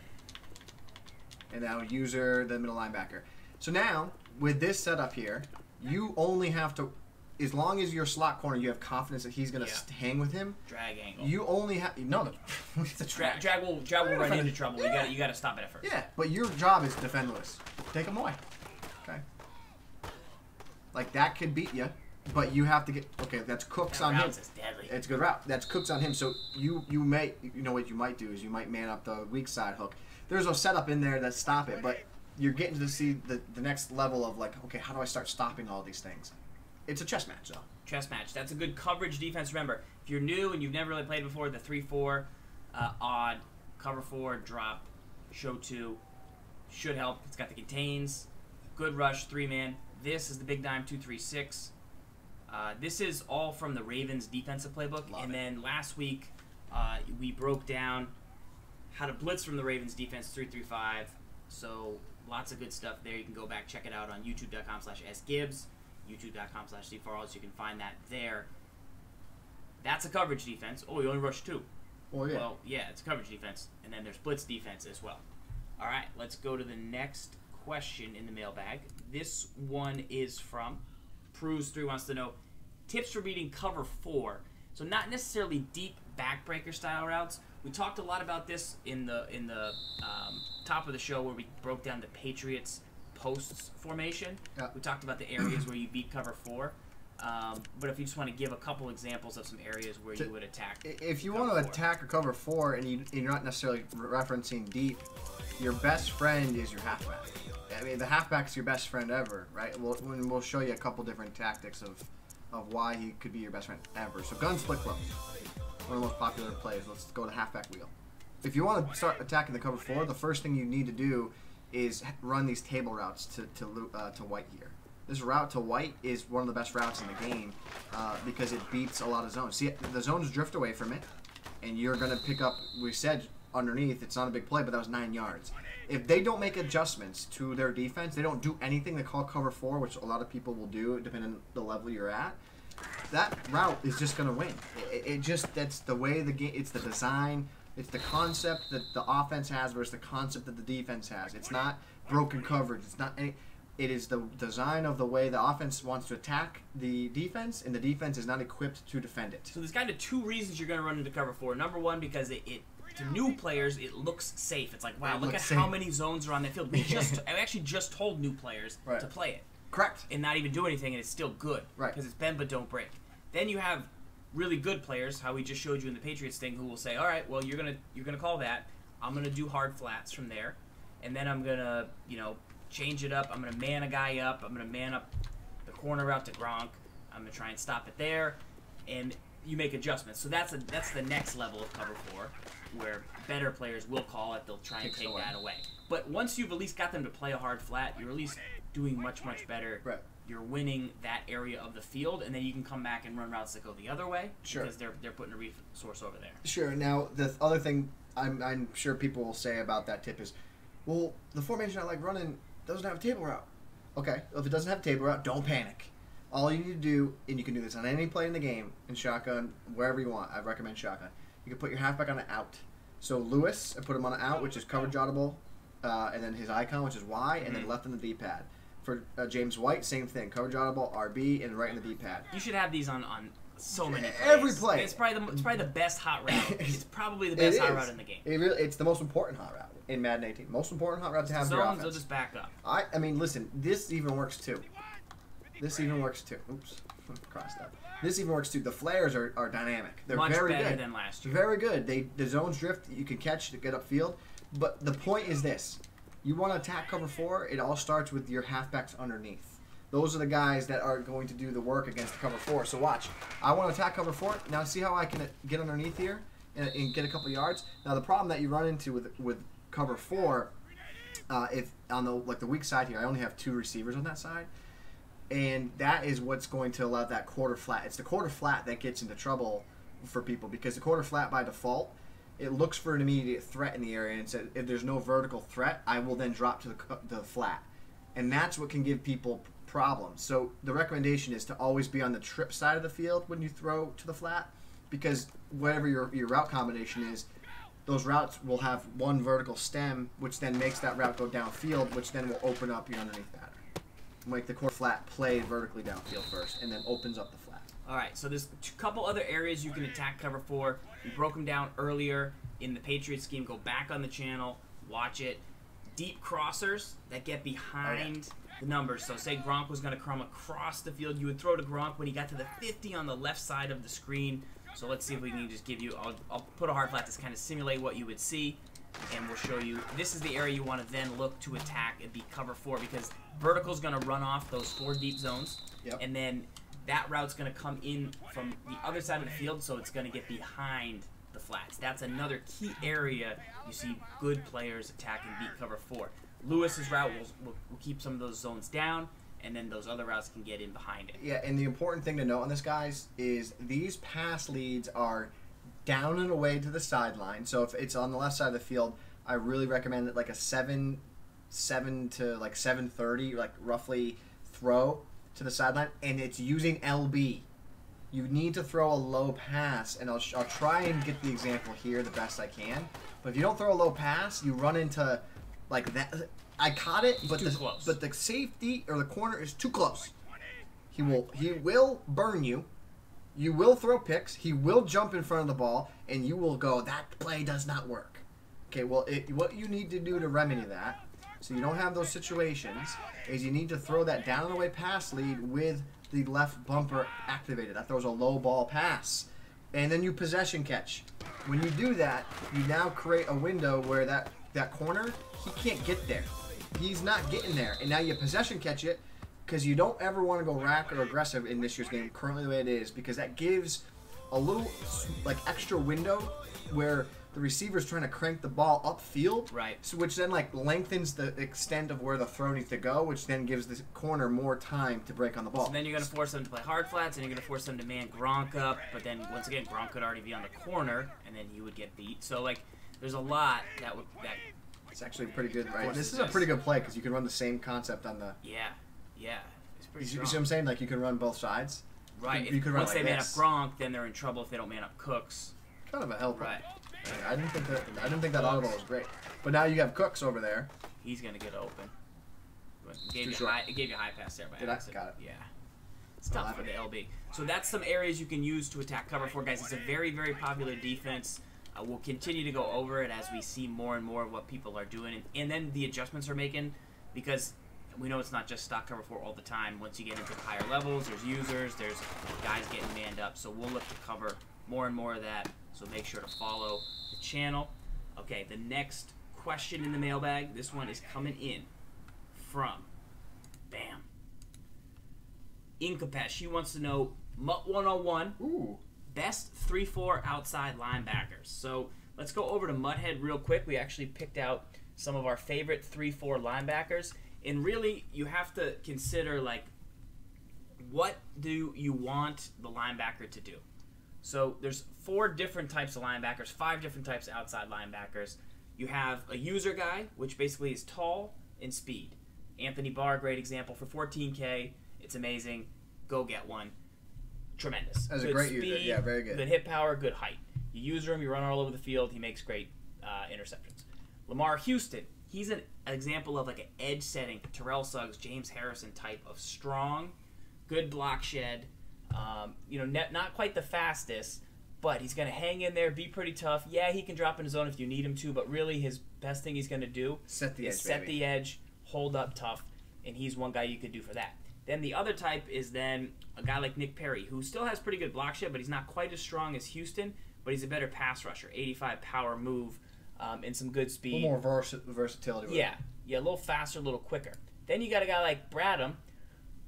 And now user the middle linebacker. So now, with this setup here, you only have to, as long as your slot corner, you have confidence that he's going to hang with him. Drag angle. You only have it's a drag. Drag will run into trouble. You got to stop it at first. Yeah, but your job is to defend Lewis. Take him away. Okay. Like that could beat you, but you have to get that's Cooks on him. Is deadly. It's a good route. That's Cooks on him. So you know what you might do is you might man up the weak side hook. There's no setup in there that stop it, but you're getting to see the next level of like, okay, how do I start stopping all these things? It's a chess match, though. Chess match. That's a good coverage defense. Remember, if you're new and you've never really played before, the 3-4 odd, cover 4, drop, show 2 should help. It's got the contains, good rush, 3-man. This is the big dime 2-3-6. This is all from the Ravens defensive playbook. Then last week we broke down how to blitz from the Ravens defense 3-3-5. So lots of good stuff there. You can go back, check it out on youtube.com/sgibbs, youtube.com/ZFarls. You can find that there. That's a coverage defense. Oh, you only rush 2. Well, yeah. Well, yeah, it's a coverage defense. And then there's blitz defense as well. All right, let's go to the next question in the mailbag. This one is from Pruse3 wants to know tips for beating cover 4. So not necessarily deep backbreaker style routes. We talked a lot about this in the top of the show where we broke down the Patriots posts formation. Yeah. We talked about the areas where you beat cover 4. But if you just want to give a couple examples of some areas where you would attack. If you want to attack a cover 4 and you're not necessarily referencing deep, your best friend is your halfback. I mean, the halfback is your best friend ever, right? We'll show you a couple different tactics of why he could be your best friend ever. So gun split club, one of the most popular plays. Let's go to halfback wheel. If you want to start attacking the cover 4, the first thing you need to do is run these table routes to white here. This route to white is one of the best routes in the game because it beats a lot of zones. See, the zones drift away from it, and you're going to pick up, we said underneath, it's not a big play, but that was 9 yards. If they don't make adjustments to their defense, they don't do anything they call cover 4, which a lot of people will do depending on the level you're at, that route is just going to win. That's the way the game, it's the design, it's the concept that the offense has versus the concept that the defense has. It's not broken coverage. It's not any... It is the design of the way the offense wants to attack the defense, and the defense is not equipped to defend it. So there's kind of 2 reasons you're going to run into cover 4. Number one, because it to new players, it looks safe. It's like, wow, look at how many zones are on the field. I actually just told new players to play it. Correct. And not even do anything, and it's still good. Right. Because it's bend but don't break. Then you have really good players, how we just showed you in the Patriots thing, who will say, all right, well, you're gonna call that. I'm gonna do hard flats from there, and then I'm gonna change it up. I'm gonna man a guy up. I'm gonna man up the corner route to Gronk. I'm gonna try and stop it there, and you make adjustments. So that's the next level of cover 4, where better players will call it. They'll try and take that away. But once you've at least got them to play a hard flat, you're at least doing much better. Right. You're winning that area of the field, and then you can come back and run routes that go the other way. Sure. Because they're putting a resource over there. Sure. Now, the other thing I'm sure people will say about that tip is, well, the formation I like running doesn't have a table route. Okay, well, if it doesn't have a table route, don't panic. All you need to do, and you can do this on any play in the game, in shotgun, wherever you want. I recommend shotgun. You can put your halfback on an out. So Lewis, I put him on an out, which is coverage audible, and then his icon, which is Y, and then left in the D-pad. For James White, same thing. Coverage audible, RB, and right in the D-pad. You should have these on so many plays. Every play. It's probably the best hot route. It's probably the best hot route in the game. It's the most important hot route in Madden 18. Most important hot route to have in your offense. They'll just back up. I mean, listen, this even works too. This even works too. Oops, crossed up. This even works too. The flares are dynamic. They're much very better good. Than last year. Very good. The zones drift. You can catch to get upfield. But the point is this: you want to attack cover 4. It all starts with your halfbacks underneath. Those are the guys that are going to do the work against the cover 4. So watch. I want to attack cover 4. Now see how I can get underneath here and get a couple yards. Now the problem that you run into with cover 4, if on the weak side here, I only have 2 receivers on that side. And that is what's going to allow that quarter flat. It's the quarter flat that gets into trouble for people, because the quarter flat by default, it looks for an immediate threat in the area, and says if there's no vertical threat, I will then drop to the flat. And that's what can give people problems. So the recommendation is to always be on the trip side of the field when you throw to the flat, because whatever your route combination is, those routes will have one vertical stem, which then makes that route go downfield, which then will open up your underneath pattern. Make the core flat play vertically downfield first, and then opens up the flat. All right, so there's a couple other areas you can attack cover 4. We broke them down earlier in the Patriots scheme. Go back on the channel, watch it. Deep crossers that get behind the numbers. So say Gronk was going to come across the field. You would throw to Gronk when he got to the 50 on the left side of the screen. So let's see if we can just give you, I'll put a hard flat to kind of simulate what you would see. And we'll show you, this is the area you want to then look to attack and be cover 4, because vertical's going to run off those 4 deep zones. Yep. And then that route's going to come in from the other side of the field, so it's going to get behind the flats. That's another key area you see good players attack and beat cover 4. Lewis's route will keep some of those zones down, and then those other routes can get in behind it. Yeah, and the important thing to note on this, guys, is these pass leads are down and away to the sideline. So if it's on the left side of the field, I really recommend it like a 7 to like 7:30, like roughly throw to the sideline, and it's using LB. You need to throw a low pass, and I'll try and get the example here the best I can. But if you don't throw a low pass, you run into like that. I caught it, but the safety or the corner is too close. He will burn you. You will throw picks. He will jump in front of the ball, and you will go, that play does not work. Okay, well, what you need to do to remedy that, so you don't have those situations, is you need to throw that down and away pass lead with the left bumper activated. That throws a low ball pass. And then you possession catch. When you do that, you now create a window where that corner, he can't get there. He's not getting there. And now you possession catch it, because you don't ever want to go rack or aggressive in this year's game, currently the way it is, because that gives a little like extra window where the receiver's trying to crank the ball upfield, right? So which then like lengthens the extent of where the throw needs to go, which then gives the corner more time to break on the ball. So then you're going to force them to play hard flats, and you're going to force them to man Gronk up, but then once again Gronk could already be on the corner, and then you would get beat. So like there's a lot that it's actually pretty good, right? This is a pretty good play because you can run the same concept on the. Yeah, it's pretty strong. You see what I'm saying? Like you can run both sides. Right. You can run once like they man up Gronk, then they're in trouble if they don't man up Cooks. Kind of a help. Right. I didn't think that audible was great. But now you have Cooks over there. He's gonna get open. It gave you a high pass there by accident. Got it. Yeah. It's tough for the LB. So that's some areas you can use to attack cover 4, guys. It's a very, very popular defense. We'll continue to go over it as we see more and more of what people are doing, and then the adjustments are making, because we know it's not just stock cover 4 all the time. Once you get into higher levels, there's users, there's guys getting manned up. So we'll look to cover more and more of that. So make sure to follow the channel. Okay, the next question in the mailbag. This one is coming in from, bam, Incapesh. She wants to know, MUT 101, Ooh. best 3-4 outside linebackers. So let's go over to Muthead real quick. We actually picked out some of our favorite 3-4 linebackers. And really, you have to consider, like, what do you want the linebacker to do? So there's 4 different types of linebackers, 5 different types of outside linebackers. You have a user guy, which basically is tall and speed. Anthony Barr, great example for 14K. It's amazing. Go get one. Tremendous. As a good great speed, user, yeah, very good. Good hit power, good height. You user him, you run all over the field. He makes great interceptions. Lamar Houston, he's an example of like an edge setting, Terrell Suggs, James Harrison type of strong, good block shed. Not quite the fastest, but he's going to hang in there, be pretty tough. Yeah, he can drop in his zone if you need him to, but really his best thing he's going to do is set the edge, hold up tough, and he's one guy you could do for that. Then the other type is then a guy like Nick Perry, who still has pretty good block shed, but he's not quite as strong as Houston, but he's a better pass rusher, 85 power move, and some good speed. A little more versatility. Yeah, a little faster, a little quicker. Then you got a guy like Bradham,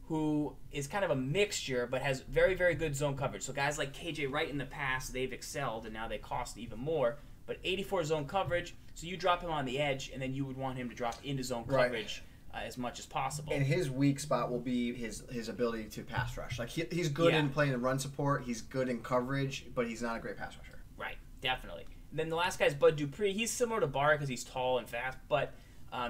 who is kind of a mixture, but has very, very good zone coverage. So guys like KJ Wright in the past, they've excelled, and now they cost even more. But 84 zone coverage, so you drop him on the edge, and then you would want him to drop into zone coverage as much as possible. And his weak spot will be his ability to pass rush. Like he's good in playing the run support, he's good in coverage, but he's not a great pass rusher. Right, definitely. And then the last guy is Bud Dupree. He's similar to Barr because he's tall and fast, but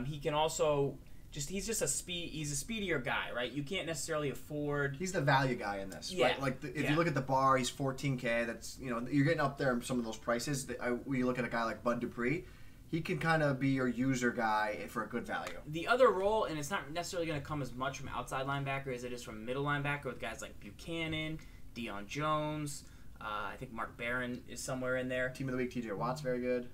he can also he's just he's a speedier guy, right? You can't necessarily afford. He's the value guy in this, yeah. right? Like if you look at the Barr, he's 14K. That's you're getting up there in some of those prices. When you look at a guy like Bud Dupree, he can kind of be your user guy for a good value. The other role, and it's not necessarily going to come as much from outside linebacker as it is from middle linebacker with guys like Buchanan, Deion Jones. I think Mark Barron is somewhere in there. Team of the week, TJ Watt's very good.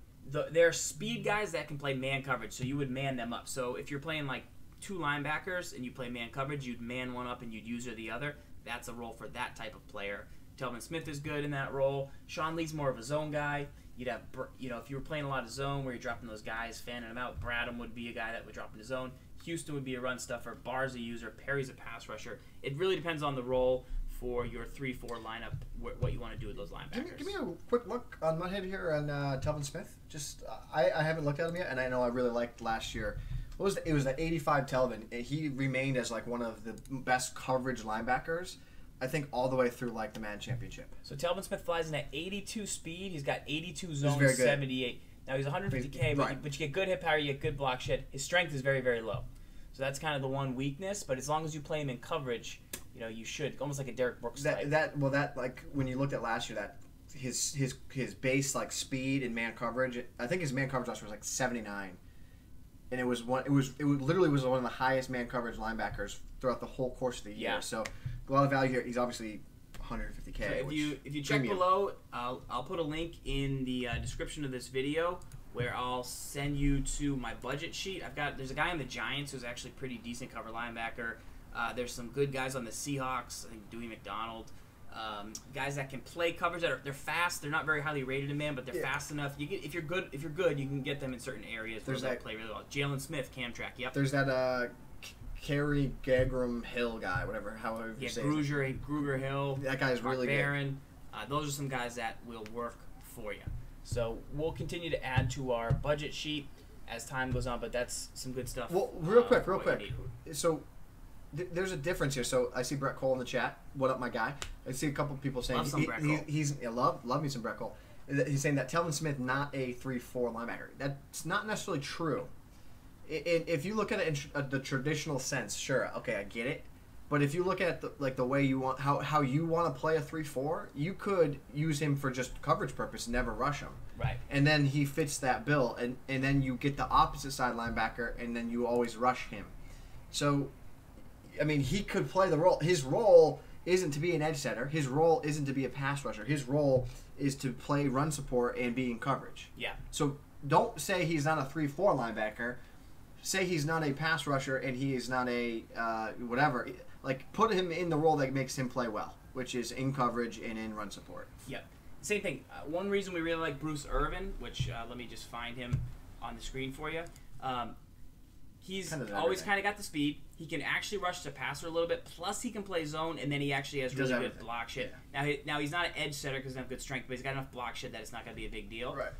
They're speed guys that can play man coverage, so you would man them up. So if you're playing like 2 linebackers and you play man coverage, you'd man one up and you'd user the other. That's a role for that type of player. Telvin Smith is good in that role. Sean Lee's more of a zone guy. You'd have, if you were playing a lot of zone where you're dropping those guys, fanning them out, Bradham would be a guy that would drop into zone. Houston would be a run stuffer. Barr's a user. Perry's a pass rusher. It really depends on the role for your 3-4 lineup, what you want to do with those linebackers. Give me a quick look on Muthead here on Telvin Smith. Just I haven't looked at him yet, and I know I really liked last year. It was the 85 Telvin. He remained as like one of the best coverage linebackers, I think, all the way through like the Madden Championship. So Telvin Smith flies in at 82 speed. He's got 82 zone, 78. Now he's 150K, but you get good hit power, you get good block shed. His strength is very, very low. So that's kind of the one weakness. But as long as you play him in coverage, you should, almost like a Derek Brooks type. That like when you looked at last year, that his base like speed and man coverage. I think his man coverage last year was like 79, and it literally was one of the highest man coverage linebackers throughout the whole course of the year. Yeah. So a lot of value here. He's obviously 150K. So if you check below, I'll put a link in the description of this video where I'll send you to my budget sheet. There's a guy on the Giants who's actually pretty decent cover linebacker. There's some good guys on the Seahawks. I think Dewey McDonald. Guys that can play coverage. They're fast. They're not very highly rated in man, but they're fast enough. If you're good, you can get them in certain areas where they play really well. Jalen Smith, cam track. Yep. There's that Kerry Gagram Hill guy, however you say it. Gruger Hill. That guy's really good. Barron. Those are some guys that will work for you. So we'll continue to add to our budget sheet as time goes on, but that's some good stuff. Well, real quick. So there's a difference here. So I see Brett Cole in the chat. What up, my guy? I see a couple people saying love me some Brett Cole. He's saying that Telvin Smith not a 3-4 linebacker. That's not necessarily true. If you look at it in the traditional sense, sure, okay, I get it. But if you look at the way you want how you want to play a 3-4, you could use him for just coverage purpose, never rush him. Right. And then he fits that bill, and then you get the opposite side linebacker, and then you always rush him. So, I mean, he could play the role. His role isn't to be an edge setter. His role isn't to be a pass rusher. His role is to play run support and be in coverage. Yeah. So don't say he's not a 3-4 linebacker. say he's not a pass rusher and he is not a whatever. Like, put him in the role that makes him play well, which is in coverage and in run support. Yep. Same thing. One reason we really like Bruce Irvin, which let me just find him on the screen for you. He's always kind of got the speed. He can actually rush the passer a little bit. Plus, he can play zone, and then he actually has really good block shit. Yeah. Now he's not an edge setter because he doesn't have good strength, but he's got enough block shit that it's not going to be a big deal. Right.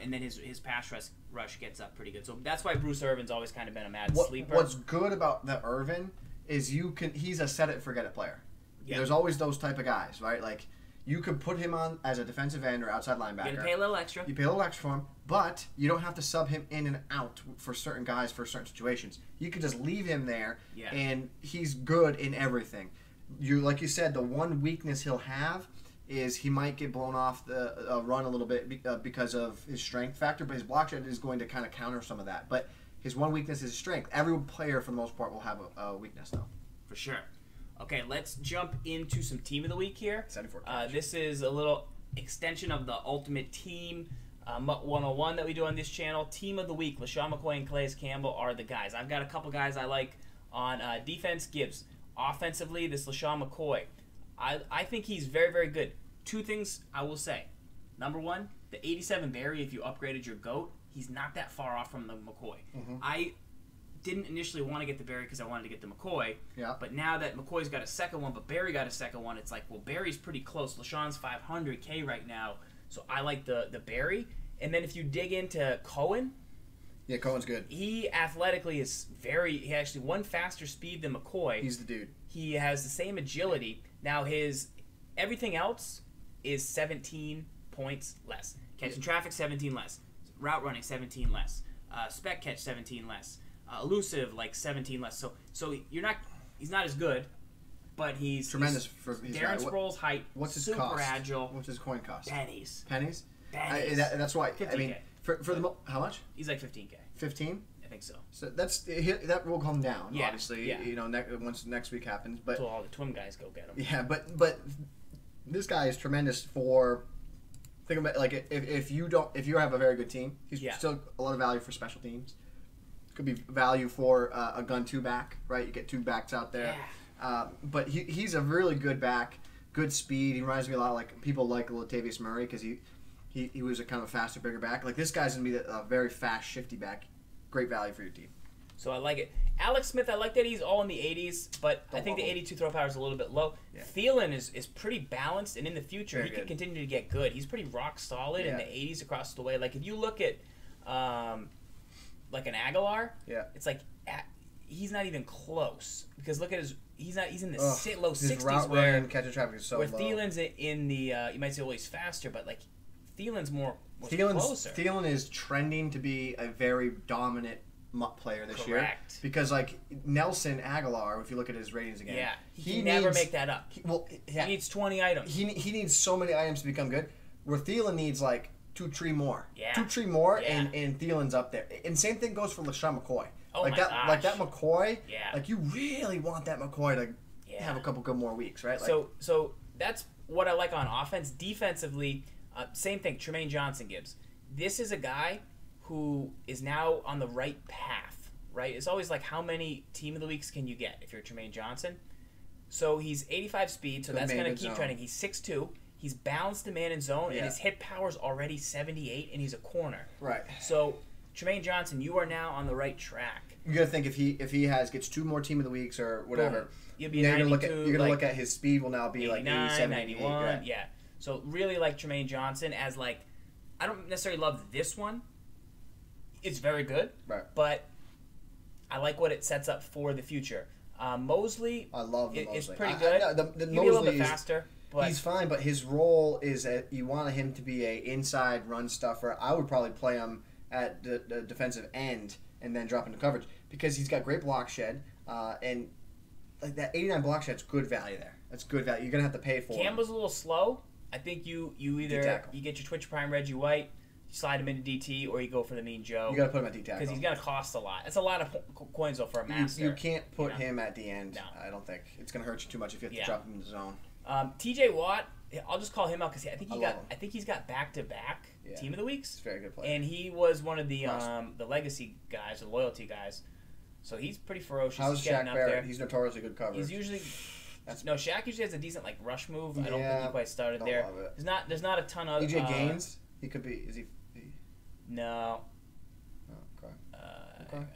And then his pass rush gets up pretty good. So that's why Bruce Irvin's always kind of been a mad sleeper. What's good about the Irvin is he's a set it forget it player. Yeah. There's always those type of guys, right? Like, you could put him on as a defensive end or outside linebacker. You pay a little extra. You pay a little extra for him, but you don't have to sub him in and out for certain guys for certain situations. You can just leave him there, and he's good in everything. Like you said, the one weakness he'll have is he might get blown off the run a little bit because of his strength factor, but his block shed is going to kind of counter some of that. But his one weakness is strength. Every player, for the most part, will have a weakness, though. For sure. Okay, let's jump into some Team of the Week here. 74. This is a little extension of the Ultimate Team MUT 101 that we do on this channel. Team of the Week, LaShawn McCoy and Calais Campbell are the guys. I've got a couple guys I like on defense. Gibbs. Offensively, this LaShawn McCoy. I think he's very, very good. Two things I will say. Number one, the 87 Barry, if you upgraded your GOAT, he's not that far off from the McCoy. Mm-hmm. I didn't initially want to get the Barry because I wanted to get the McCoy. Yeah. But now that McCoy's got a second one, but Barry got a second one, it's like, well, Barry's pretty close. LaShawn's 500K right now, so I like the Barry. And then if you dig into Cohen. Yeah, Cohen's good. He athletically is he actually one faster speed than McCoy. He's the dude. He has the same agility. Now his everything else is 17 points less. Catching traffic, 17 less. Route running, 17 less. Spec catch, 17 less. Elusive, like 17 less. So he's not as good, but he's tremendous for his Darren Sproles' height. What's his super cost? Agile. What's his coin cost? Pennies. Pennies? That's why. 15K. I mean, for the how much? He's like 15K. 15? I think so. So that will come down. Yeah, obviously. Yeah. You know, once next week happens. But so all the TWIM guys go get him. Yeah, but this guy is tremendous for. Think about like if you have a very good team, he's still a lot of value for special teams. Could be value for a gun 2 back, right? You get 2 backs out there. Yeah. But he's a really good back, good speed. He reminds me a lot of like people like Latavius Murray because he was a kind of a faster, bigger back. Like this guy's gonna be a very fast, shifty back. Great value for your team. So I like it. Alex Smith, I like that he's all in the 80s, but I think the 82 throw power is a little bit low. Yeah. Thielen is pretty balanced, and in the future he could continue to get good. He's pretty rock solid in the 80s across the way. Like if you look at like an Aguilar, it's like he's not even close because look at he's in the low 60s route where catching traffic is so where low. Thielen's in the you might say well he's faster, but like Thielen's closer. Thielen is trending to be a very dominant MUT player this year. Because like Nelson Aguilar, if you look at his ratings again, he can never make that up. He needs 20 items. He needs so many items to become good. Where Thielen needs like 2-3 more. Yeah. 2-3 more, and Thielen's up there. And same thing goes for LaShawn McCoy. Oh like my that, gosh. like that McCoy. Yeah. Like you really want that McCoy to have a couple good more weeks, right? Like, so that's what I like on offense. Defensively, same thing. Tremaine Johnson Gibbs. This is a guy who is now on the right path, right? It's always like how many team of the weeks can you get if you're Tremaine Johnson? So he's 85 speed, so that's going to keep trending. He's 6'2". He's balanced the man in zone, and his hit power's already 78, and he's a corner. Right. So Tremaine Johnson, you are now on the right track. You got to think if he gets 2 more team of the weeks or whatever. You'll be 92, you're gonna look at his speed will now be 89, like 87, 91. Yeah. So really like Tremaine Johnson as like I don't necessarily love this one. It's very good. Right. But I like what it sets up for the future. Mosley, I love Mosley. It's pretty good. The He'll be a little bit faster. But he's fine, but his role is that you want him to be a inside run stuffer. I would probably play him at the defensive end and then drop into coverage because he's got great block shed and like that 89 block shed's good value there. That's good value. You're gonna have to pay for. Campbell's a little slow. I think you either you get your Twitch Prime Reggie White, you slide him into DT, or you go for the Mean Joe. You gotta put him at D tackle because he's gonna cost a lot. It's a lot of coins though for a master. You can't put him at the end. No. I don't think it's gonna hurt you too much if you have to drop him in the zone. TJ Watt, I'll just call him out because I think he's got back to back Team of the Weeks. He's a very good player. And he was one of the legacy guys, the loyalty guys. So he's pretty ferocious. How's he's getting Shaq up Barrett? there. He's notoriously good coverage. He's usually... No, Shaq usually has a decent rush move. I don't Yeah, think he quite started don't there. love it. There's not a ton of... EJ Gaines? He could be... Is he... No. Oh, okay. I don't know.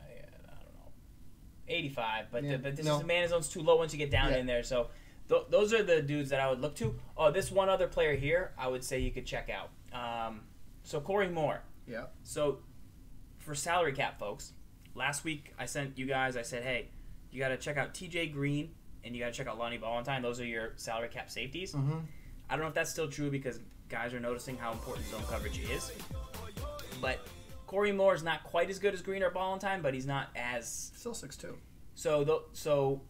85, but Yeah, but this no. is the man zone's too low once you get down in there. So those are the dudes that I would look to. Oh, this one other player here, I would say you could check out. So Corey Moore. Yeah. So for salary cap folks, last week I sent you guys. I said, hey, you got to check out T.J. Green and you got to check out Lonnie Valentine. Those are your salary cap safeties. Mm-hmm. I don't know if that's still true because guys are noticing how important zone coverage is. But Corey Moore is not quite as good as Green or Valentine, but he's not as... Still 6'2". So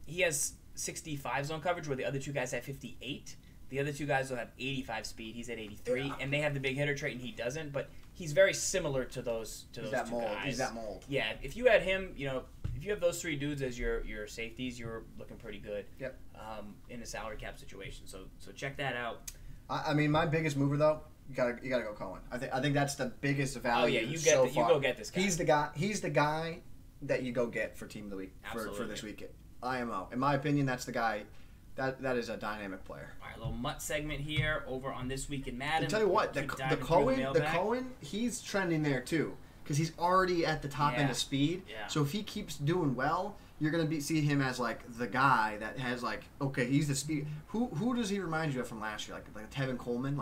he has 65 zone coverage, where the other two guys have 58. The other two guys will have 85 speed. He's at 83, and they have the big hitter trait, and he doesn't. But he's very similar to those two guys. He's that mold. Yeah, if you had him, if you have those three dudes as your safeties, you're looking pretty good. Yep. In a salary cap situation. So check that out. I mean, my biggest mover though, you gotta go Cohen. I think that's the biggest value. Oh yeah, you go get this guy. He's the guy that you go get for Team of the Week for this week. IMO. In my opinion, that's the guy. That is a dynamic player. All right, a little MUT segment here over on This Week in Madden. I'll tell you what, the Cohen, he's trending there too, because he's already at the top end of speed. Yeah. So if he keeps doing well, you're gonna see him as the guy that has okay, he's the speed. Who does he remind you of from last year? Like Tevin Coleman,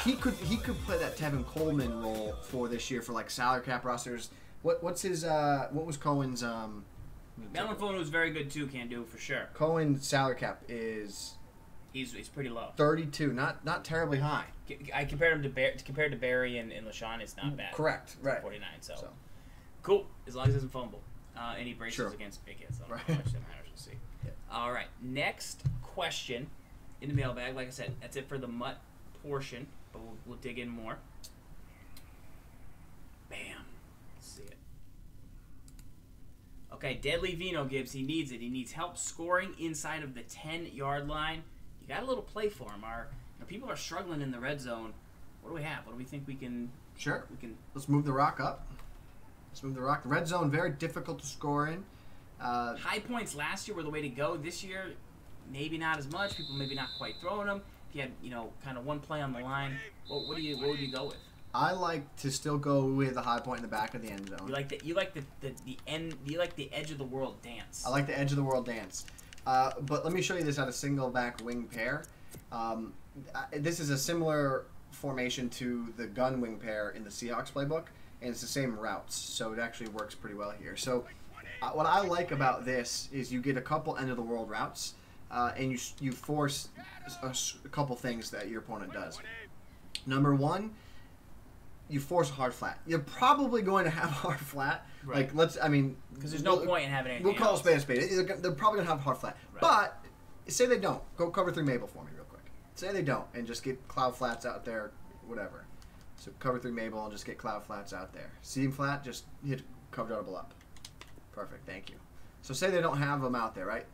he could play that Tevin Coleman role for this year for salary cap rosters. What was Cohen's Melon Phone was very good too, can do for sure. Cohen's salary cap is he's pretty low. 32, not terribly high. I compared him to Barry and LaShawn, it's not bad. Correct, right. 49, so cool. As long as he doesn't fumble. Any braces against big hits, I don't know how much that matters. We'll see. Yeah. All right, next question in the mailbag. Like I said, that's it for the MUT portion, but we'll dig in more. Bam. Let's see it. Okay, Deadly Vino gives. He needs it. He needs help scoring inside of the 10-yard line. You got a little play for him. People are struggling in the red zone. What do we have? What do we think we can? Sure. Let's move the rock up. The red zone, very difficult to score in. High points last year were the way to go. This year, maybe not as much. People maybe not quite throwing them. If you had, kind of one play on the line, what would you go with? I like to still go with a high point in the back of the end zone. You like the edge of the world dance. I like the edge of the world dance. But let me show you this at a single back wing pair. This is a similar formation to the gun wing pair in the Seahawks playbook, and it's the same routes, so it actually works pretty well here. So what I like about this is you get a couple end of the world routes, and you force a couple things that your opponent does. Number one, you force a hard flat. You're probably going to have a hard flat. Right. Because there's no point in having anything We'll call else. it spade a spade. They're probably going to have a hard flat. Right. But say they don't. Go cover 3 Mabel for me real quick. Say they don't, and just get cloud flats out there, whatever. So cover 3 Mabel and just get cloud flats out there. Seam flat, just hit cover double up. Perfect, thank you. So say they don't have them out there, right?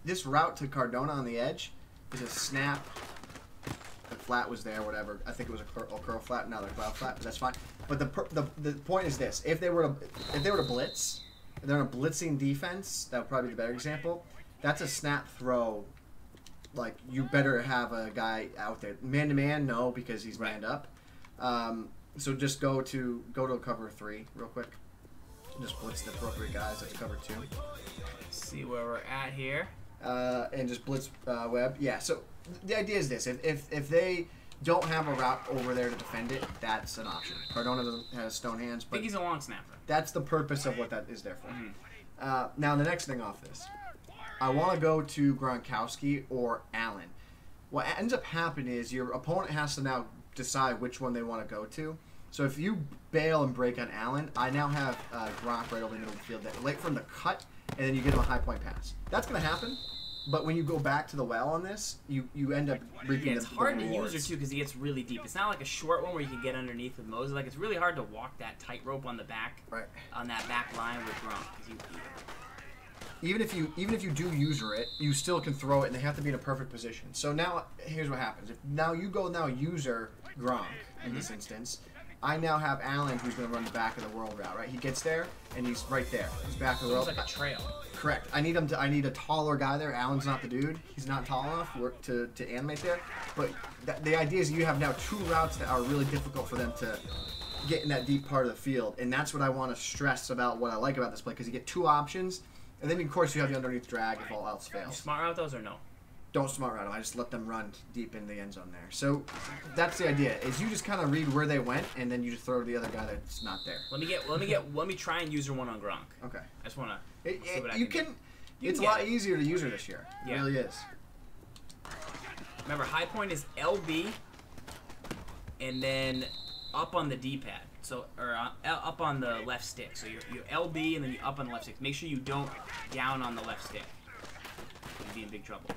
This route to Cardona on the edge is a snap. The flat was there, whatever. I think it was a curl flat, now they're cloud flat, but that's fine. But the point is this: if they were to blitz, if they're in a blitzing defense, that would probably be the better example. That's a snap throw. You better have a guy out there. Man to man, no, because he's manned up. So just go to a cover 3 real quick. Just blitz the appropriate guys at the cover 2. See where we're at here. And just blitz Webb. Yeah. So the idea is this: if they don't have a route over there to defend it, that's an option. Cardona has stone hands, but I think he's a long snapper. That's the purpose of what that is there for. Mm-hmm. Now the next thing off this, I want to go to Gronkowski or Allen. What ends up happening is your opponent has to now decide which one they want to go to. So if you bail and break on Allen, I now have Gronk right over the middle of the field, late from the cut, and then you get him a high point pass. That's going to happen, but when you go back to the well on this, you end up reaping it's hard to use her too because he gets really deep. It's not like a short one where you can get underneath with Moses. It's really hard to walk that tightrope on the back, right, on that back line with Gronk. even if you do user it, you still can throw it, and they have to be in a perfect position. So now, here's what happens. If now you go user Gronk in this instance, I now have Allen who's going to run the back of the world route, right? He gets there, and he's right there. He's back of the world. It's like a trail. Correct. I need a taller guy there. Allen's not the dude. He's not tall enough to animate there. But the idea is you have now 2 routes that are really difficult for them to get in that deep part of the field, and that's what I want to stress about what I like about this play, because you get 2 options, and then of course you have the underneath drag if all else fails. Smart route those or no? Don't smart route them. I just let them run deep in the end zone there. So that's the idea. Is you just kind of read where they went, and then you just throw to the other guy that's not there. Let me try and user one on Gronk. Okay. I just want to. It's a lot easier to user this year. Yeah. It really is. Remember, high point is LB, and then up on the D-pad. So, or up on the left stick. So you're LB and then you up on the left stick. Make sure you don't down on the left stick. You'll be in big trouble.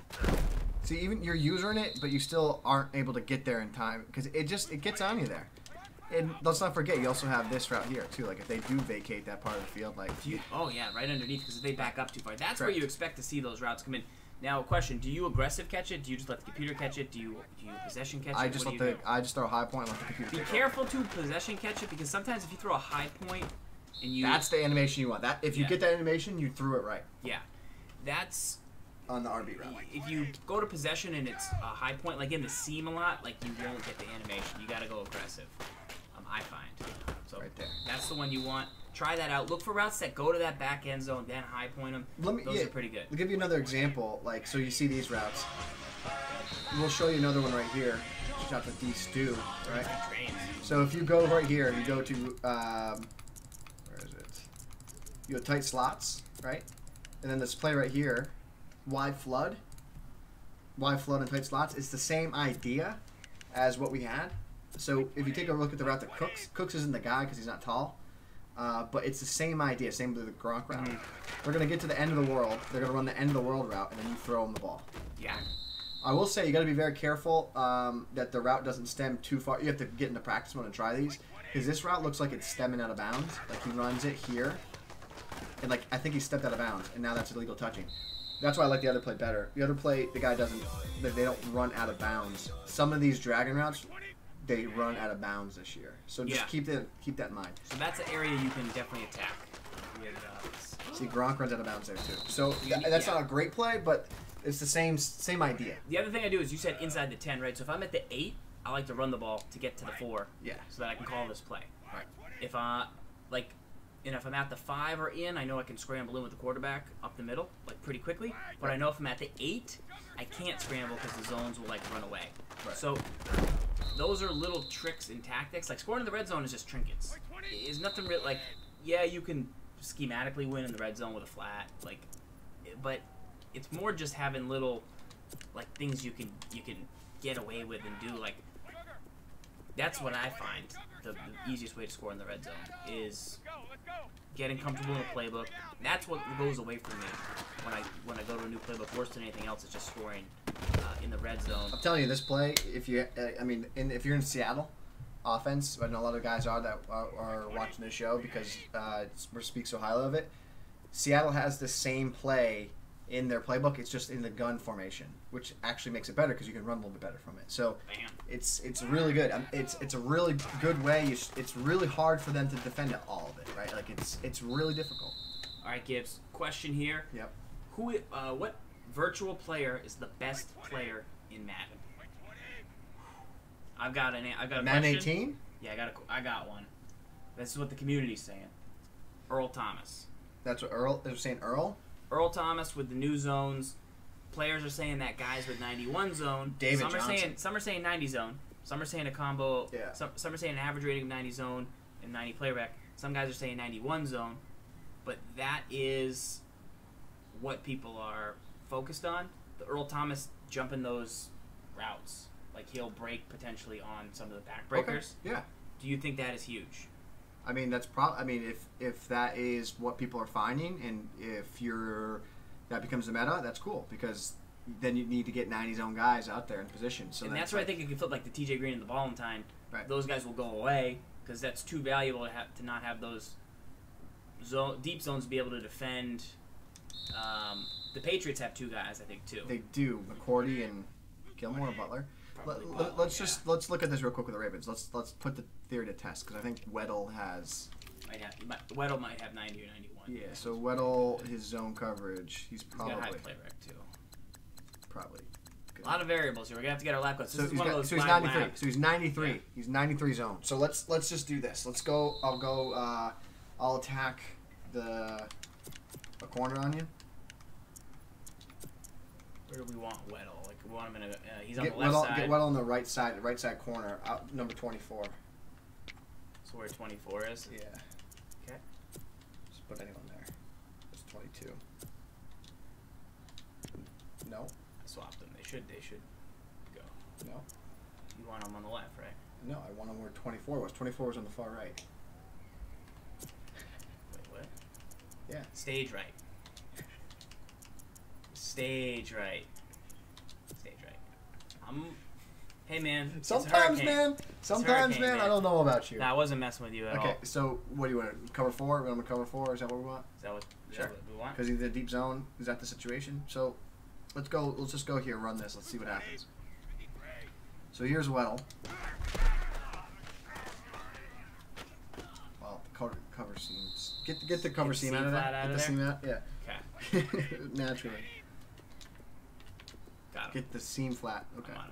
See, even you're using it, but you still aren't able to get there in time because it gets on you there. And let's not forget, you also have this route here too. Like if they do vacate that part of the field, like oh yeah, right underneath, because if they back up too far, that's where you expect to see those routes come in. Now, question: do you aggressive catch it? Do you just let the computer catch it? Do you possession catch it? I just throw a high point and let the computer. Be careful to possession catch it, because sometimes if you throw a high point and you that's the animation you want. That if you get that animation, you threw it right. Yeah, that's on the RB route. If you go to possession and it's a high point, like in the seam a lot, like you won't get the animation. You got to go aggressive. I find. So right there. That's the one you want. Try that out. Look for routes that go to that back end zone, then high point them. Those are pretty good. I'll give you another example. Like, so you see these routes. We'll show you another one right here. Shout out to D Stew, right? So if you go right here, you go to, where is it? You go tight slots, right? And then this play right here, wide flood and tight slots. It's the same idea as what we had. So if you take a look at the route that Cooks isn't the guy because he's not tall, but it's the same idea, same with the Gronk route. They're going to get to the end of the world. They're going to run the end of the world route, and then you throw them the ball. Yeah. I will say you got to be very careful that the route doesn't stem too far. You have to get into practice mode and try these, because this route looks like it's stemming out of bounds. Like he runs it here, and like I think he stepped out of bounds, and now that's illegal touching. That's why I like the other play better. The other play, the guy doesn't. They don't run out of bounds. Some of these dragon routes, they run out of bounds this year. So just keep that in mind. So that's an area you can definitely attack. See, Gronk runs out of bounds there too. So that's not a great play, but it's the same idea. The other thing I do is you said inside the 10, right? So if I'm at the 8, I like to run the ball to get to the 4. Yeah. So that I can call this play. Right. If if I'm at the 5 or in, I know I can scramble in with the quarterback up the middle, like pretty quickly. But I know if I'm at the 8, I can't scramble because the zones will like run away. Right. So those are little tricks and tactics. Like scoring in the red zone is just trinkets. It's nothing real. Like, yeah, you can schematically win in the red zone with a flat, like, but it's more just having little like things you can get away with and do. Like, that's what I find the easiest way to score in the red zone is getting comfortable in a playbook. That's what goes away from me when I go to a new playbook. Worse than anything else is just scoring in the red zone. I'm telling you, this play, if you, if you're in Seattle offense, I know a lot of guys are that are watching this show because we speak so highly of it. Seattle has the same play in their playbook. It's just in the gun formation, which actually makes it better because you can run a little bit better from it. So it's really good. It's a really good way. It's really hard for them to defend all of it, right? Like it's really difficult. All right, Gibbs. Question here. Yep. What virtual player is the best player in Madden? I've got a Madden question. 18? Yeah, I got one. This is what the community's saying. Earl Thomas. That's what Earl. They're saying Earl. Earl Thomas with the new zones. Players are saying that guys with 91 zone. David Johnson. Some are saying 90 zone. Some are saying a combo. Yeah. Some are saying an average rating of 90 zone and 90 playback. Some guys are saying 91 zone. But that is what people are focused on. The Earl Thomas jumping those routes. Like he'll break potentially on some of the backbreakers. Okay. Yeah. Do you think that is huge? I mean, that's if that is what people are finding, and if that becomes the meta, that's cool because then you need to get 90 zone guys out there in position. So and that's where I think it can flip like the TJ Green and the Valentine. Right. Those guys will go away because that's too valuable to not have those deep zones to be able to defend The Patriots have 2 guys, I think, too. They do. McCourty and Gilmore or Butler. Let's look at this real quick with the Ravens. Let's put the theory to test because I think Weddle has. Weddle might have 90 or 91. Yeah. So Weddle, his zone coverage, he's probably. He's got high play rec too. Probably. A lot of variables here. We're gonna have to get our lap codes. So he's 93. So he's 93. Yeah. He's 93 zone. So let's just do this. Let's go. I'll attack a corner on you. Where do we want Weddle? Like we want him in a. He's on the left side. Get Weddle on the right side corner, out number 24. So where 24 is? Yeah. Okay. Just put anyone there. It's 22. No. I swapped them. They should go. No. You want them on the left, right? No, I want them where 24 was. 24 was on the far right. Wait, what? Yeah. Stage right. Stage right. Hey man. Sometimes, man, I don't know about you. Nah, I wasn't messing with you at all. Okay, so what do you want? Cover 4? We want to cover 4? Is that what we want? Is that what we want? Because he's in the deep zone. Is that the situation? So let's go. Let's just go here. Run this. Let's see what happens. So here's Weddle. Well, cover seams. Get the cover seam out of that. Get the seam out. Yeah. Okay. Naturally. Got him. Get the seam flat. Okay. Come on.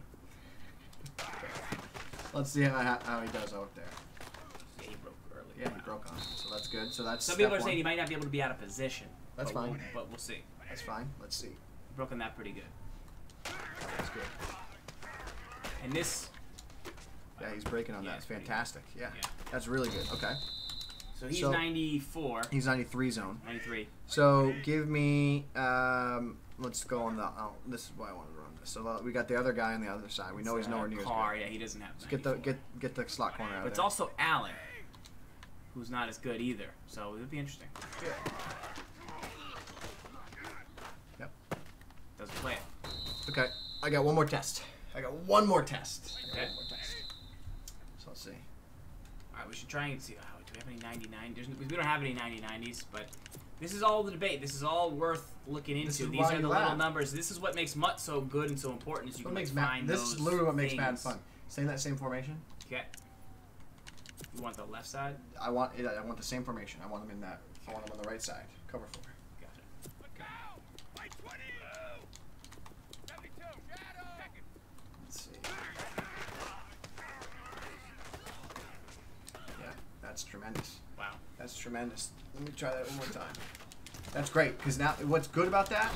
Let's see how he does out there. Yeah, he broke early. Yeah, he broke on it. So that's good. So that's some people are saying he might not be able to be out of position. That's fine. But we'll see. That's fine. Let's see. Broken that pretty good. That's good. And this. Yeah, he's breaking on that. It's fantastic. Yeah. Yeah. That's really good. Okay. So he's 94. He's 93 zone. 93. So give me. Let's go on the. Oh, this is why I wanted to run this. So we got the other guy on the other side. We know he's nowhere near. Carr, yeah, he doesn't have. Get the slot corner out. But it's also Allen, who's not as good either. So it would be interesting. Yeah. Yep. Doesn't play it. Okay. I got one more test. Okay. So let's see. All right, we should try and see. Oh, do we have any 99? We don't have any 90/90s, but this is all the debate. This is all worth looking into. These are the little numbers. This is what makes MUT so good and so important. Is you can find those. This is literally what makes Madden fun. Stay in that same formation. Okay. You want the left side? I want the same formation. I want them in that. I want them on the right side. Cover 4. Gotcha. Let's see. Yeah, that's tremendous. Wow. That's tremendous. Let me try that one more time. That's great, because now what's good about that,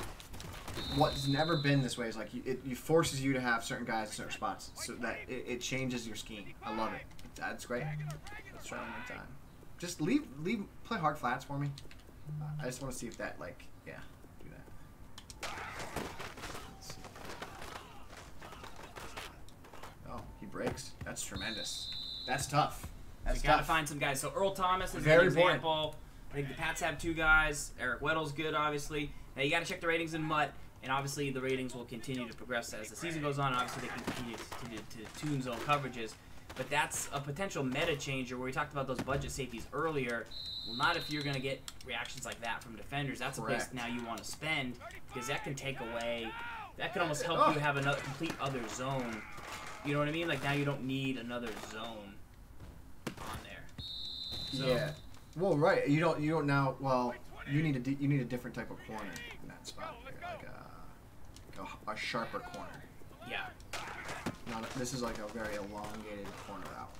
what's never been this way is like it forces you to have certain guys in certain spots, so that it changes your scheme. I love it. That's great. Let's try it one more time. Just play hard flats for me. I just want to see if that, like, yeah, do that. Let's see. Oh, he breaks. That's tremendous. That's tough. That's you gotta find some guys. So Earl Thomas is Very an example. I think the Pats have 2 guys. Eric Weddle's good, obviously. Now you gotta check the ratings in MUT, and obviously the ratings will continue to progress as the season goes on. Obviously they can continue to tune zone coverages. But that's a potential meta changer where we talked about those budget safeties earlier. Well, not if you're going to get reactions like that from defenders. That's Correct. a place now you want to spend because that can take away, that could almost help you have another complete other zone. You know what I mean? Like now you don't need another zone on there. So, yeah. Well, right. You don't now. Well, you need a different type of corner in that spot, like a sharper corner. Yeah. This is like a very elongated corner out.